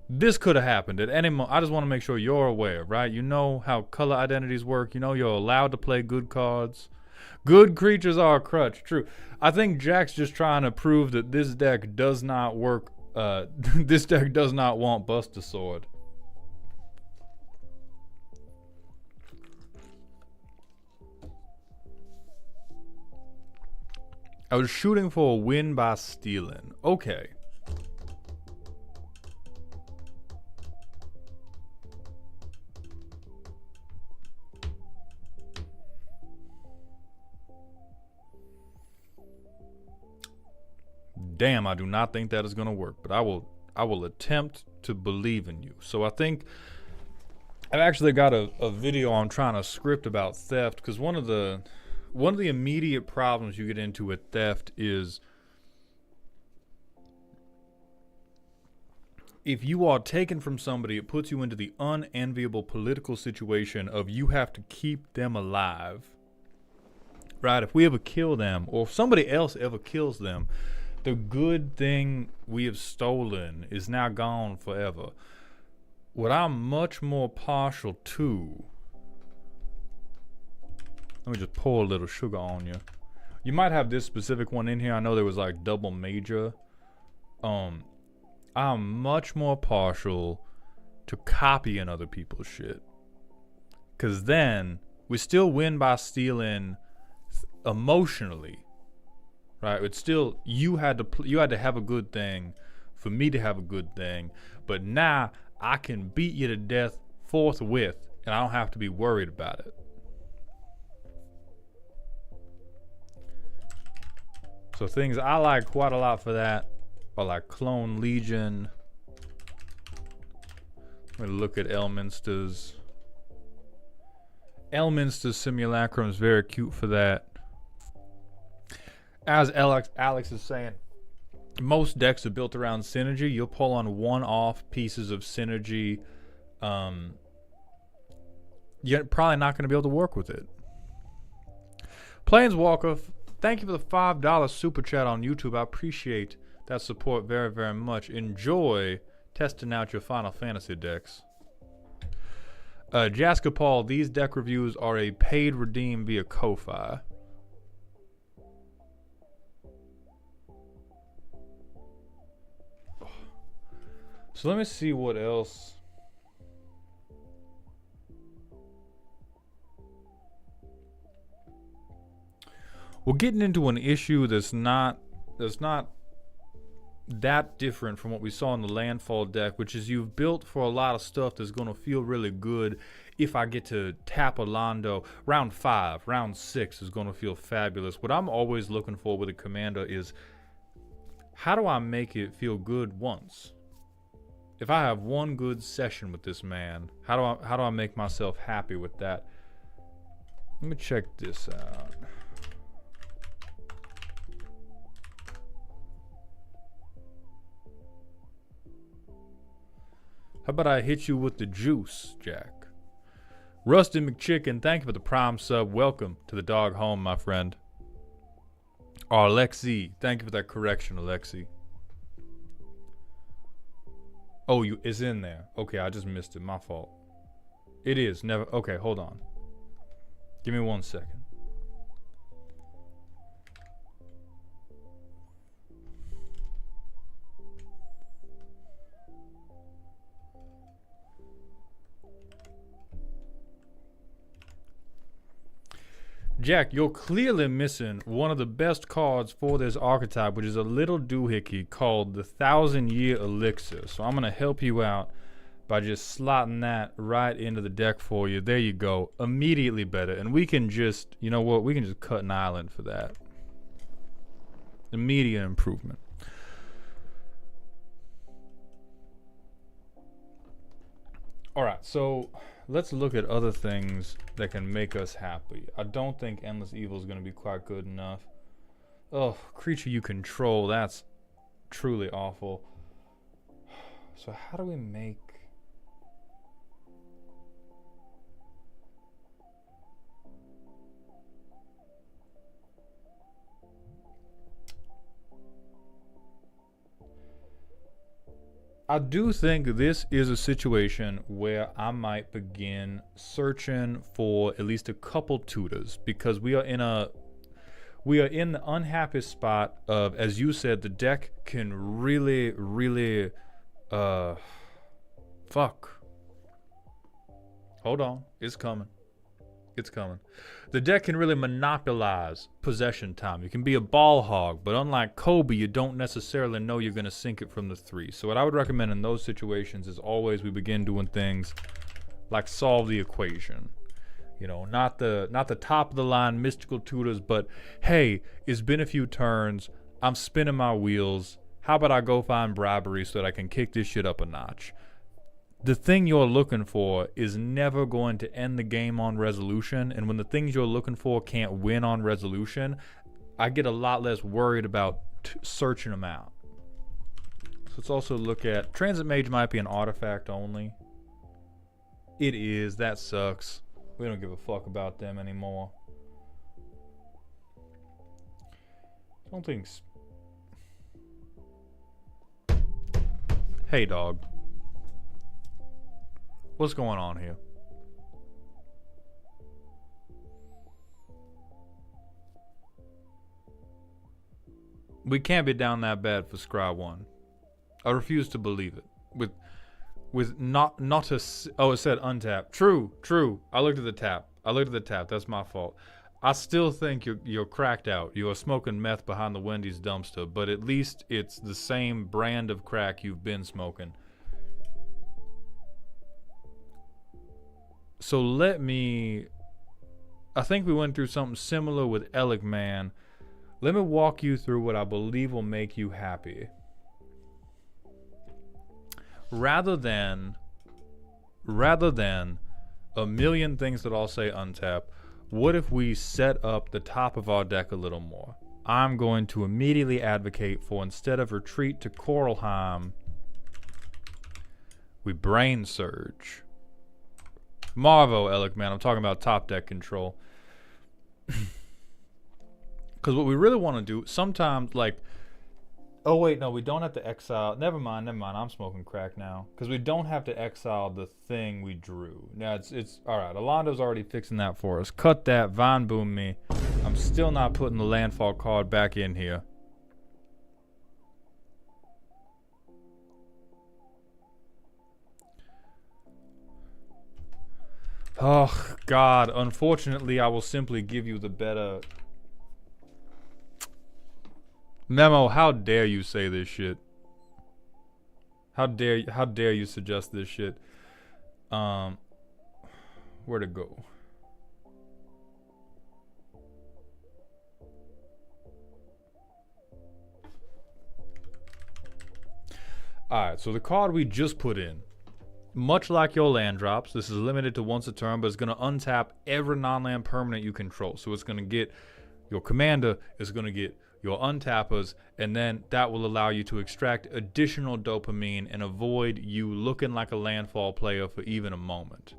This could have happened at any moment. I just want to make sure you're aware, right? You know how color identities work. You know you're allowed to play good cards. Good creatures are a crutch. True. I think Jack's just trying to prove that this deck does not work. This deck does not want Buster Sword. I was shooting for a win by stealing. Okay. Damn, I do not think that is going to work, but I will attempt to believe in you. So I think I've actually got a video I'm trying to script about theft, because one of the immediate problems you get into with theft is if you are taken from somebody, it puts you into the unenviable political situation of you have to keep them alive. Right? If we ever kill them, or if somebody else ever kills them, the good thing we have stolen is now gone forever. What I'm much more partial to... Let me just pour a little sugar on you. You might have this specific one in here. I know there was like double major. I'm much more partial to copying other people's shit. Because then we still win by stealing emotionally. Right? It's still, you had to have a good thing for me to have a good thing. But now I can beat you to death forthwith and I don't have to be worried about it. So things I like quite a lot for that are like Clone Legion. I'm gonna look at Elminster's. Elminster's Simulacrum is very cute for that. As Alex is saying, most decks are built around synergy. You'll pull on one-off pieces of synergy. You're probably not going to be able to work with it. Planeswalker, thank you for the $5 super chat on YouTube. I appreciate that support very, very much. Enjoy testing out your Final Fantasy decks. Jaska Paul, these deck reviews are a paid redeem via Ko-Fi. So let me see what else. We're getting into an issue that's not that different from what we saw in the Landfall deck, which is you've built for a lot of stuff that's going to feel really good. If I get to tap a Londo, round 5, round 6 is going to feel fabulous. What I'm always looking for with a commander is, how do I make it feel good once? If I have one good session with this man, how do I make myself happy with that? Let me check this out. How about I hit you with the juice, Jack? Rusty McChicken, thank you for the Prime sub. Welcome to the dog home, my friend. Alexi, thank you for that correction, Alexi. Oh, it's in there. Okay, I just missed it. My fault. It is. Never. Okay, hold on. Give me 1 second. Jack, you're clearly missing one of the best cards for this archetype, which is a little doohickey called the 1,000-Year Elixir. So I'm going to help you out by just slotting that right into the deck for you. There you go. Immediately better. And we can just, you know what, we can just cut an island for that. Immediate improvement. Alright, so let's look at other things that can make us happy. I don't think Endless Evil is going to be quite good enough. Oh, creature you control, that's truly awful. So how do we make... I do think this is a situation where I might begin searching for at least a couple tutors, because we are in the unhappy spot of, as you said, the deck can really fuck. Hold on, it's coming. It's coming. The deck can really monopolize possession time. You can be a ball hog, but unlike Kobe, you don't necessarily know you're going to sink it from the 3. So what I would recommend in those situations is always we begin doing things like solve the equation. You know, not the top of the line mystical tutors, but hey, it's been a few turns. I'm spinning my wheels. How about I go find bribery so that I can kick this shit up a notch? The thing you're looking for is never going to end the game on resolution, and when the things you're looking for can't win on resolution, I get a lot less worried about searching them out. So let's also look at... Transit Mage might be an artifact only. It is. That sucks. We don't give a fuck about them anymore. I don't think... Hey, dog. What's going on here? We can't be down that bad for Scry 1. I refuse to believe it. With not a... Oh, it said untap. True. I looked at the tap. That's my fault. I still think you're cracked out. You are smoking meth behind the Wendy's dumpster, but at least it's the same brand of crack you've been smoking. So I think we went through something similar with Elec Man. Let me walk you through what I believe will make you happy. Rather than a million things that all say untap, what if we set up the top of our deck a little more? I'm going to immediately advocate for, instead of retreat to Coralheim, we Brain Surge. Marvo, Elec Man, I'm talking about top deck control. Because what we really want to do, sometimes, like... Oh, wait, no, we don't have to exile... Never mind, I'm smoking crack now. Because we don't have to exile the thing we drew. Now, it's... Alright, Alondo's already fixing that for us. Cut that, Vine Boom me. I'm still not putting the landfall card back in here. Oh, God. Unfortunately, I will simply give you the better... Memo, how dare you say this shit? How dare you suggest this shit? Where to go? Alright, so the card we just put in, much like your land drops, this is limited to once a turn, but it's going to untap every non-land permanent you control. So it's going to get your commander, it's going to get your untappers, and then that will allow you to extract additional dopamine and avoid you looking like a landfall player for even a moment.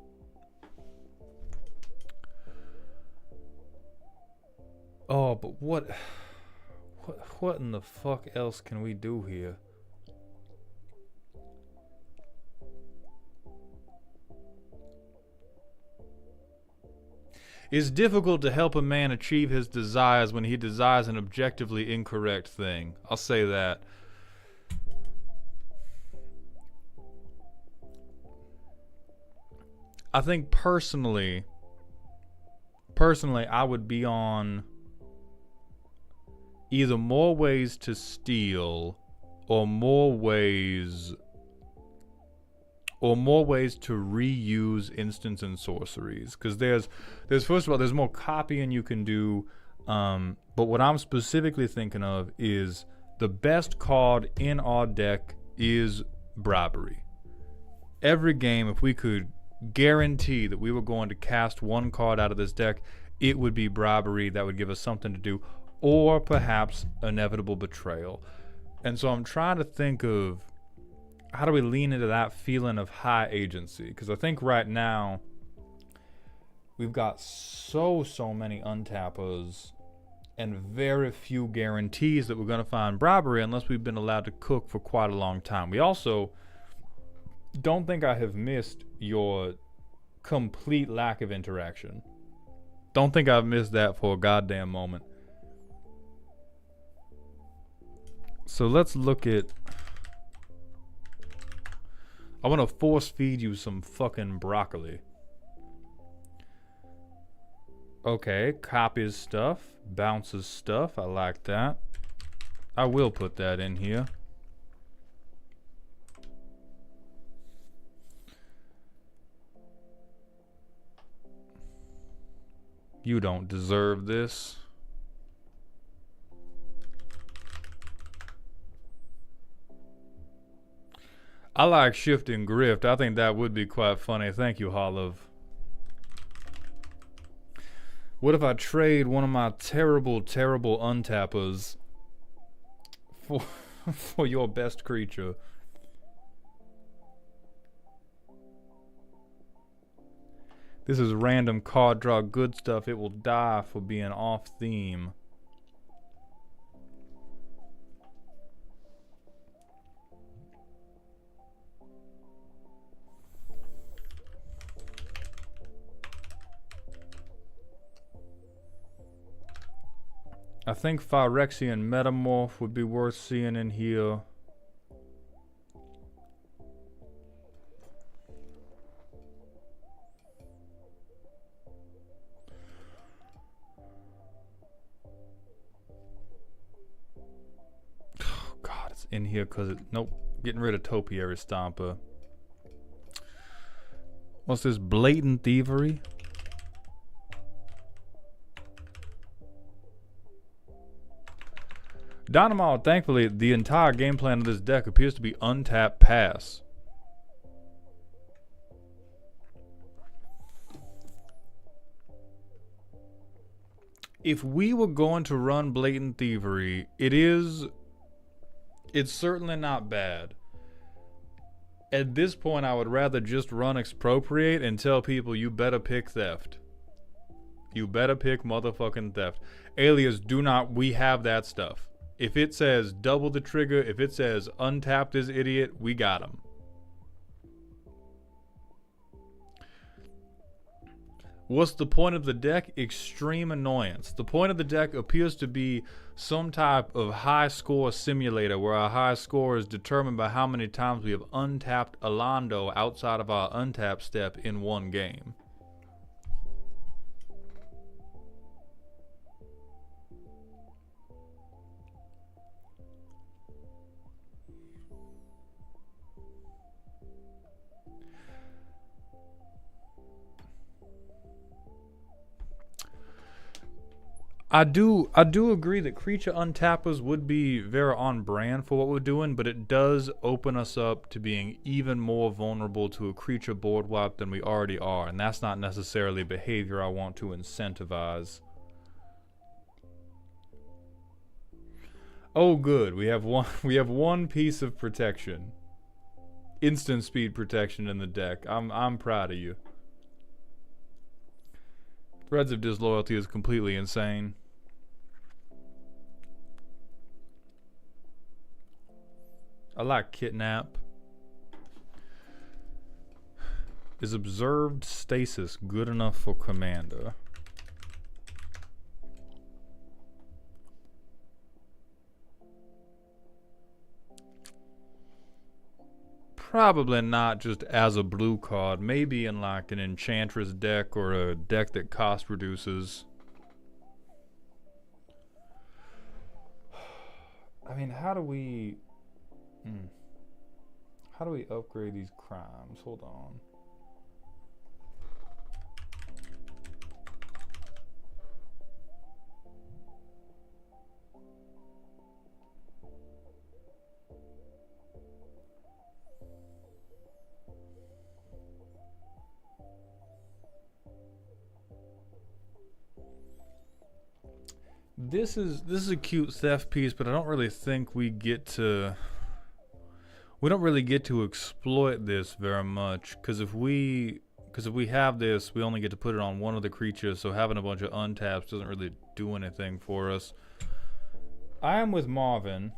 Oh, but what in the fuck else can we do here? It's difficult to help a man achieve his desires when he desires an objectively incorrect thing. I'll say that. I think personally, I would be on either more ways to steal or more ways to reuse instants and sorceries, because there's first of all, there's more copying you can do, but what I'm specifically thinking of is the best card in our deck is Bribery. Every game, if we could guarantee that we were going to cast one card out of this deck, it would be Bribery. That would give us something to do, or perhaps Inevitable Betrayal. And so I'm trying to think of how do we lean into that feeling of high agency? Because I think right now we've got so many untappers and very few guarantees that we're going to find bribery unless we've been allowed to cook for quite a long time. We also don't think I have missed your complete lack of interaction. Don't think I've missed that for a goddamn moment. So let's look at... I want to force feed you some fucking broccoli. Okay, copies stuff, bounces stuff. I like that. I will put that in here. You don't deserve this. I like shift and grift. I think that would be quite funny. Thank you, Olive. What if I trade one of my terrible untappers for your best creature? This is random card draw good stuff. It will die for being off theme. I think Phyrexian Metamorph would be worth seeing in here. Oh God, it's in here because it... Nope. Getting rid of Topiary Stomper. What's this? Blatant Thievery? Dynamo, thankfully, the entire game plan of this deck appears to be untapped pass. If we were going to run Blatant Thievery, it's certainly not bad. At this point, I would rather just run Expropriate and tell people you better pick Theft. You better pick motherfucking Theft. Alias, we have that stuff. If it says double the trigger, if it says untap this idiot, we got him. What's the point of the deck? Extreme annoyance. The point of the deck appears to be some type of high score simulator where our high score is determined by how many times we have untapped Alando outside of our untap step in one game. I do agree that creature untappers would be very on brand for what we're doing, but it does open us up to being even more vulnerable to a creature board wipe than we already are, and that's not necessarily behavior I want to incentivize. Oh good, we have one piece of protection. Instant speed protection in the deck. I'm proud of you. Threads of Disloyalty is completely insane. I like Kidnap. Is Observed Stasis good enough for Commander? Probably not just as a blue card. Maybe in like an Enchantress deck or a deck that cost reduces. I mean, how do we upgrade these crimes? Hold on. This is a cute theft piece, but I don't really think we get to we don't really get to exploit this very much, because if we have this, we only get to put it on one of the creatures, so having a bunch of untaps doesn't really do anything for us. I am with Marvin.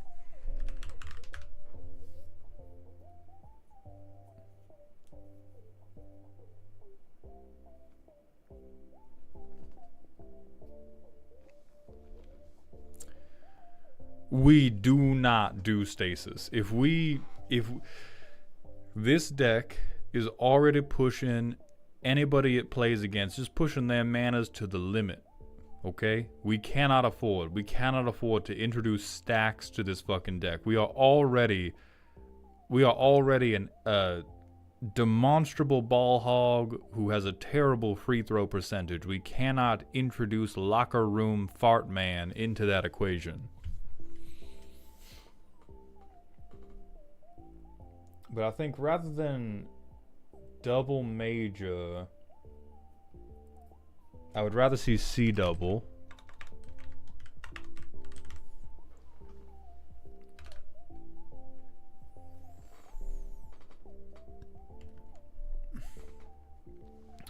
We do not do stasis. If this deck is already pushing anybody it plays against, just pushing their manas to the limit. Okay? We cannot afford to introduce stacks to this fucking deck. We are already a demonstrable ball hog who has a terrible free throw percentage. We cannot introduce locker room fart man into that equation. But I think rather than double major, I would rather see C double.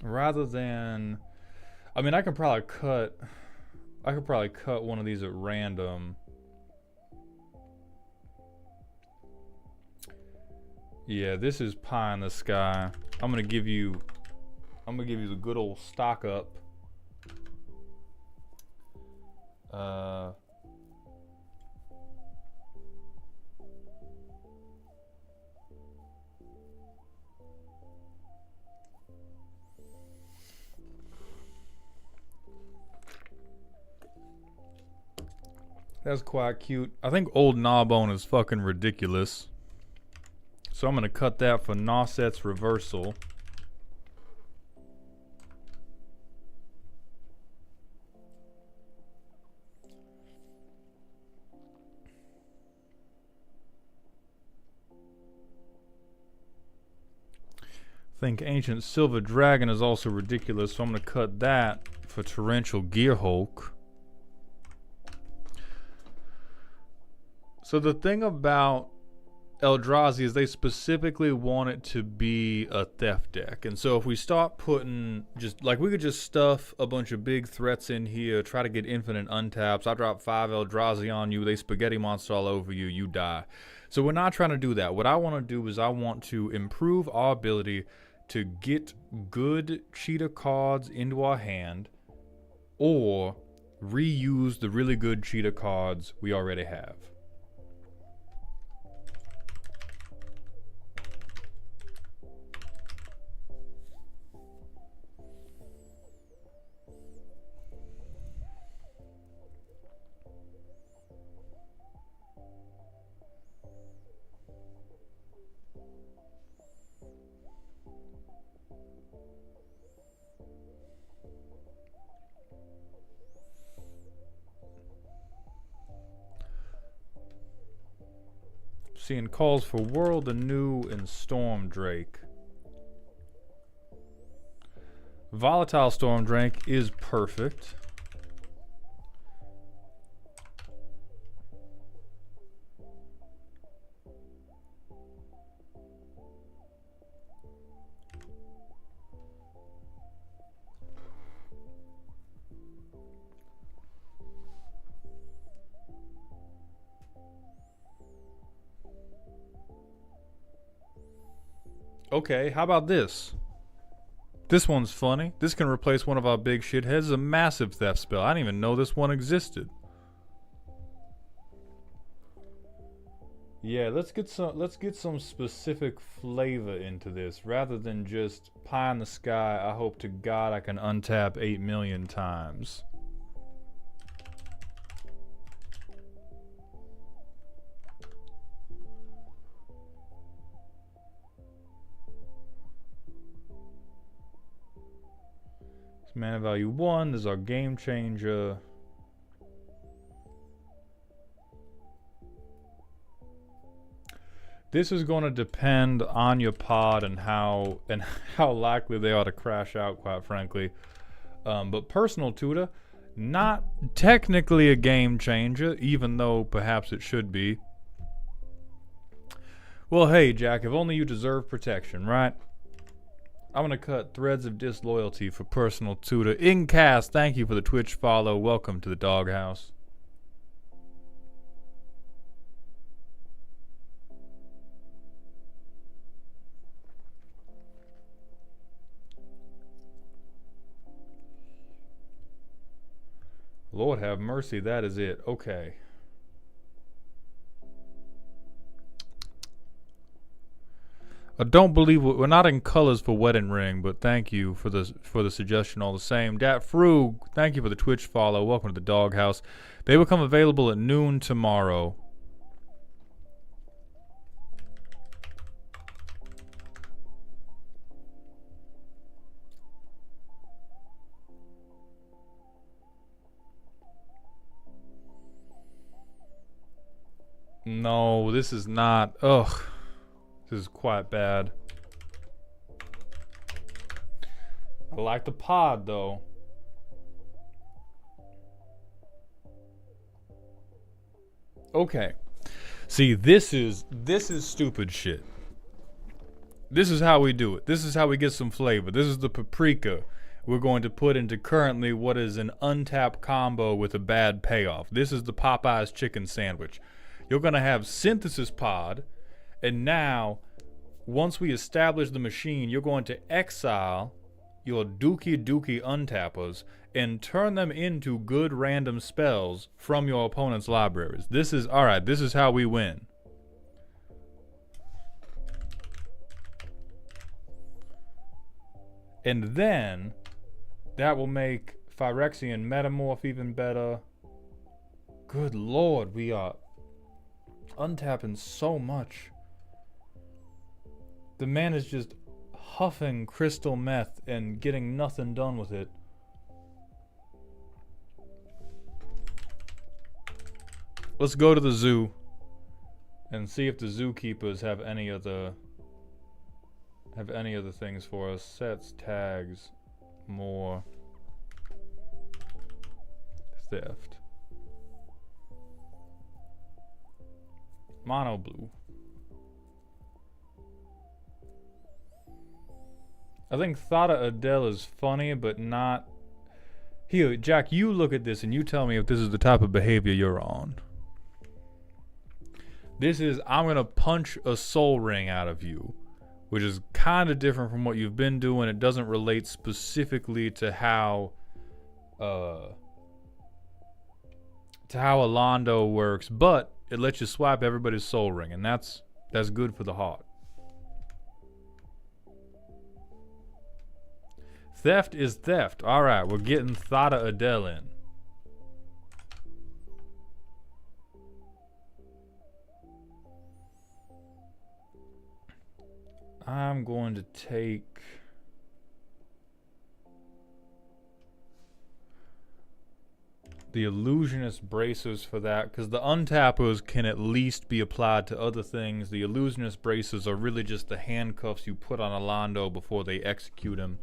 Rather than, I mean, I could probably cut one of these at random. Yeah, this is pie in the sky. I'm gonna give you the good old stock up. That's quite cute. I think old Gnawbone is fucking ridiculous. So I'm going to cut that for Nosset's reversal. I think Ancient Silver Dragon is also ridiculous, so I'm going to cut that for Torrential Gearhulk. So the thing about Eldrazi is they specifically want it to be a theft deck. And so if we start putting we could just stuff a bunch of big threats in here, try to get infinite untaps. I drop 5 Eldrazi on you, they spaghetti monster all over you, you die. So we're not trying to do that. What I want to do is I want to improve our ability to get good cheetah cards into our hand, or reuse the really good cheetah cards we already have. Seeing calls for World Anew and Storm Drake. Volatile Storm Drake is perfect. Okay, how about this? This one's funny. This can replace one of our big shitheads. It's a massive theft spell. I didn't even know this one existed. Yeah, let's get some specific flavor into this rather than just pie in the sky. I hope to God I can untap 8 million times. Mana value 1, this is our game changer. This is going to depend on your pod and how likely they are to crash out, quite frankly. But Personal Tutor, not technically a game changer, even though perhaps it should be. Well, hey, Jack, if only you deserve protection, right? I'm gonna cut threads of disloyalty for personal tutor. Incast, thank you for the Twitch follow. Welcome to the doghouse. Lord have mercy, that is it. Okay. I don't believe we're not in colors for wedding ring, but thank you for the suggestion all the same. Dat Frug, thank you for the Twitch follow. Welcome to the doghouse. They will become available at noon tomorrow. No, this is not. Ugh. This is quite bad. I like the pod though. Okay. See, this is stupid shit. This is how we do it. This is how we get some flavor. This is the paprika we're going to put into currently what is an untapped combo with a bad payoff. This is the Popeyes chicken sandwich. You're going to have synthesis pod, and now, once we establish the machine, you're going to exile your dookie untappers and turn them into good random spells from your opponent's libraries. This is, alright, this is how we win. And then, that will make Phyrexian Metamorph even better. Good lord, we are untapping so much. The man is just huffing crystal meth and getting nothing done with it. Let's go to the zoo and see if the zookeepers have any of the things for us. Sets, tags, more, theft. Mono blue. I think Thada Adele is funny, but not... Here, Jack, you look at this and you tell me if this is the type of behavior you're on. This is, I'm going to punch a soul ring out of you, which is kind of different from what you've been doing. It doesn't relate specifically to how Alondo works, but it lets you swipe everybody's soul ring, and that's good for the heart. Theft is theft. Alright, we're getting Thada Adele in. I'm going to take... the illusionist braces for that, because the untappers can at least be applied to other things. The illusionist braces are really just the handcuffs you put on Alondo before they execute him.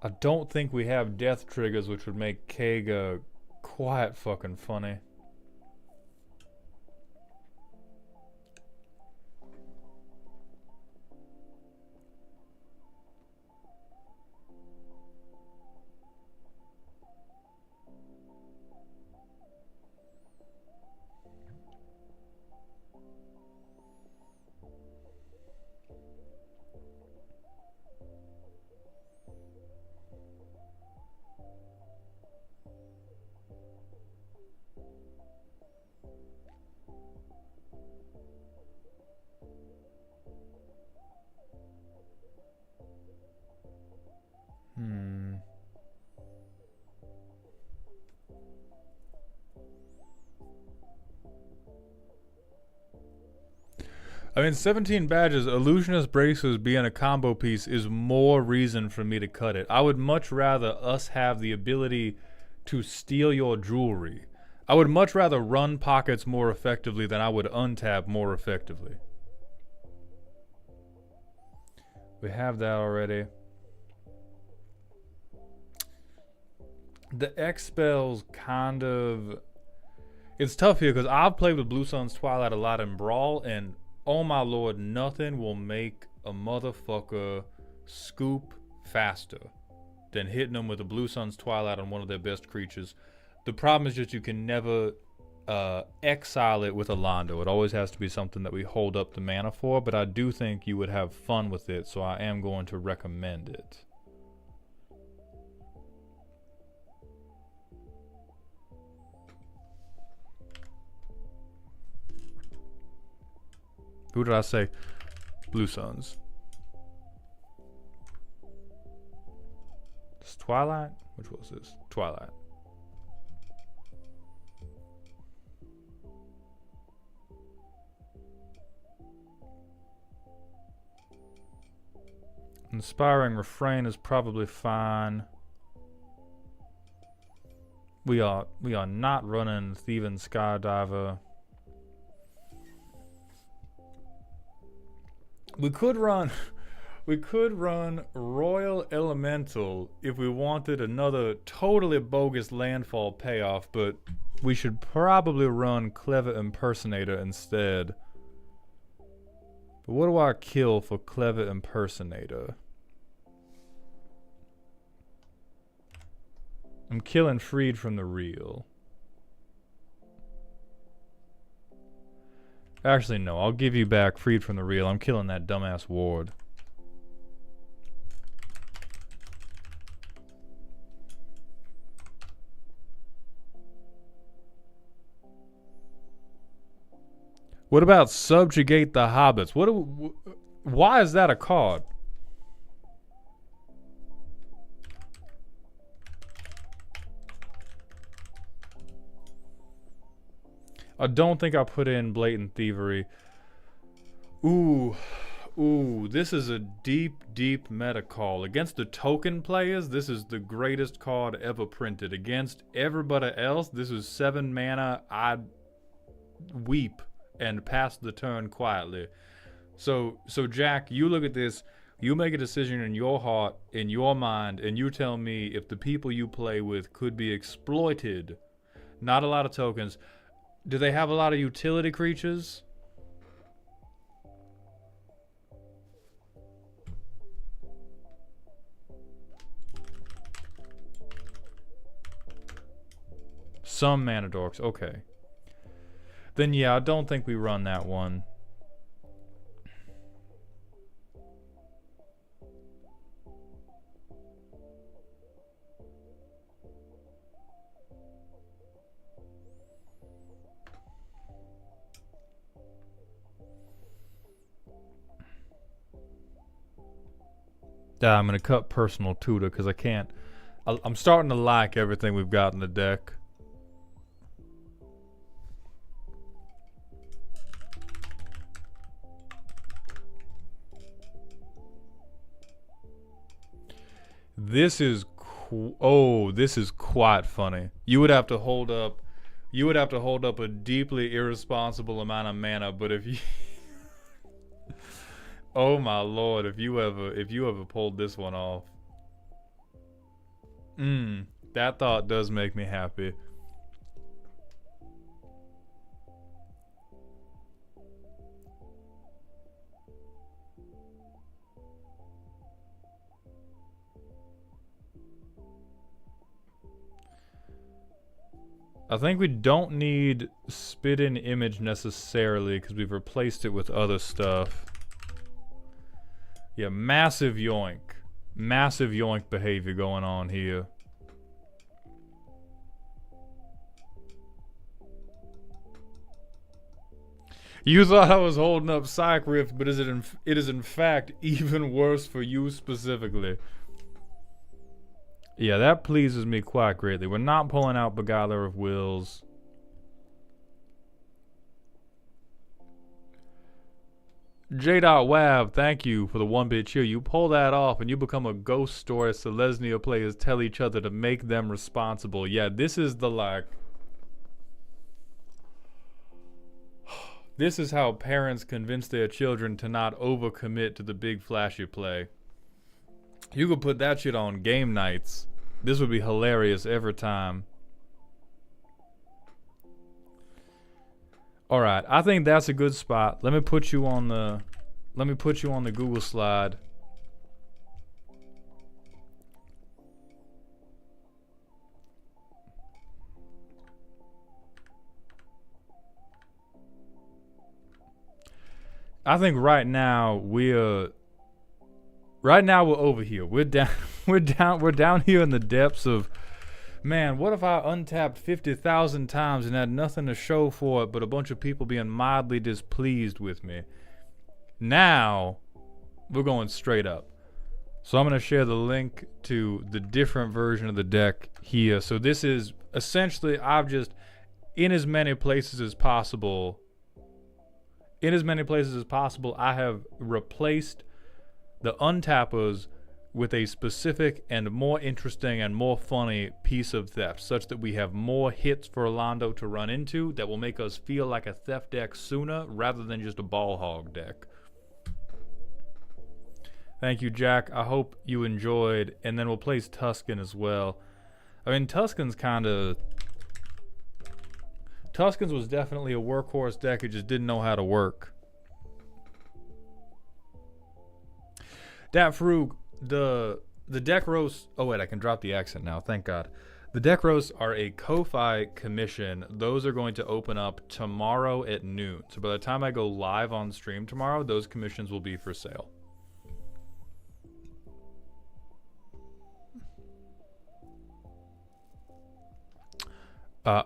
I don't think we have death triggers, which would make Kega quite fucking funny. I mean, 17 badges, Illusionist Braces being a combo piece is more reason for me to cut it. I would much rather us have the ability to steal your jewelry. I would much rather run pockets more effectively than I would untap more effectively. We have that already. The X spells kind of... It's tough here because I've played with Blue Sun's Twilight a lot in Brawl, and oh my lord, nothing will make a motherfucker scoop faster than hitting them with a Blue Sun's Twilight on one of their best creatures. The problem is just you can never exile it with a Londo. It always has to be something that we hold up the mana for, but I do think you would have fun with it, so I am going to recommend it. Who did I say? Blue Suns. This Twilight? Which was this? Twilight. Inspiring Refrain is probably fine. We are not running Thieving Skydiver. We could run Royal Elemental if we wanted another totally bogus landfall payoff, but we should probably run Clever Impersonator instead. But what do I kill for Clever Impersonator? I'm killing Freed from the Real. Actually, no. I'll give you back Freed from the Real. I'm killing that dumbass ward. What about Subjugate the Hobbits? Why is that a card? I don't think I put in Blatant Thievery. Ooh, this is a deep meta call. Against the token players, this is the greatest card ever printed. Against everybody else, this is 7 mana. I'd weep and pass the turn quietly. So Jack, you look at this, you make a decision in your heart, in your mind, and you tell me if the people you play with could be exploited. Not a lot of tokens. Do they have a lot of utility creatures? Some mana dorks, okay. Then yeah, I don't think we run that one. I'm gonna cut Personal Tutor because I can't. I'm starting to like everything we've got in the deck. This is this is quite funny. You would have to hold up a deeply irresponsible amount of mana, but if you oh my lord, if you ever pulled this one off. That thought does make me happy. I think we don't need Spit in Image necessarily because we've replaced it with other stuff. Yeah, massive yoink. Massive yoink behavior going on here. You thought I was holding up Psych Rift, but it is in fact even worse for you specifically. Yeah, that pleases me quite greatly. We're not pulling out Beguiler of Wills. J.Wab, thank you for the 1-bit cheer. You pull that off and you become a ghost story Selesnya players tell each other to make them responsible. Yeah, this is the like... This is how parents convince their children to not overcommit to the big flashy play. You could put that shit on game nights. This would be hilarious every time. All right, I think that's a good spot. Let me put you on the Google slide. I think right now we're over here. We're down here in the depths of, man, what if I untapped 50,000 times and had nothing to show for it but a bunch of people being mildly displeased with me? Now we're going straight up. So I'm going to share the link to the different version of the deck here. So this is essentially, I've just, in as many places as possible, I have replaced the untappers with a specific and more interesting and more funny piece of theft, such that we have more hits for Orlando to run into that will make us feel like a theft deck sooner rather than just a ball hog deck. Thank you, Jack. I hope you enjoyed. And then we'll place Tusken as well. I mean, Tusken's was definitely a workhorse deck. It just didn't know how to work. Dat Frug, the deck roasts. Oh wait, I can drop the accent now. Thank God. The deck roasts are a Ko-Fi commission. Those are going to open up tomorrow at noon. So by the time I go live on stream tomorrow, those commissions will be for sale.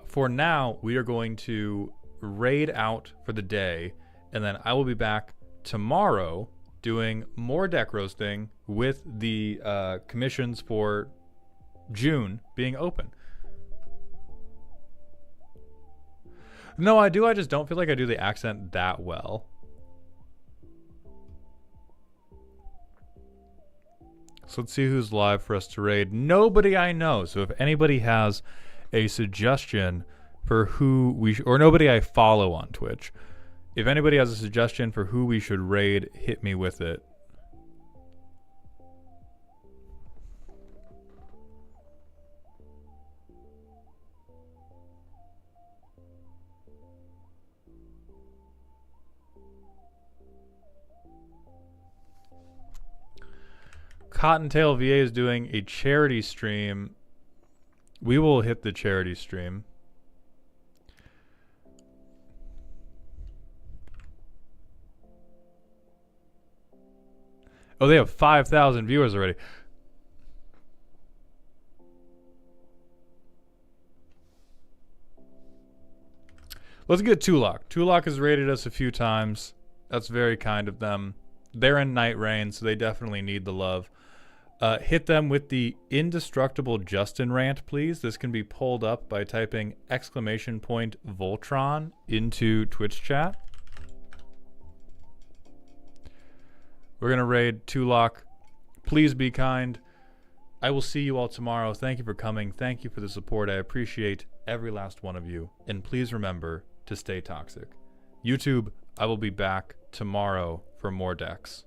For now, we are going to raid out for the day, and then I will be back tomorrow doing more deck roasting with the commissions for June being open. No, I do. I just don't feel like I do the accent that well. So let's see who's live for us to raid. Nobody I know. So if anybody has a suggestion for who we or nobody I follow on Twitch. If anybody has a suggestion for who we should raid, hit me with it. Cottontail VA is doing a charity stream. We will hit the charity stream. Oh, they have 5,000 viewers already. Let's get Tulok. Tulok has raided us a few times. That's very kind of them. They're in Night Rain, so they definitely need the love. Hit them with the indestructible Justin rant, please. This can be pulled up by typing !Voltron into Twitch chat. We're going to raid Tulok. Please be kind. I will see you all tomorrow. Thank you for coming. Thank you for the support. I appreciate every last one of you. And please remember to stay toxic. YouTube, I will be back tomorrow for more decks.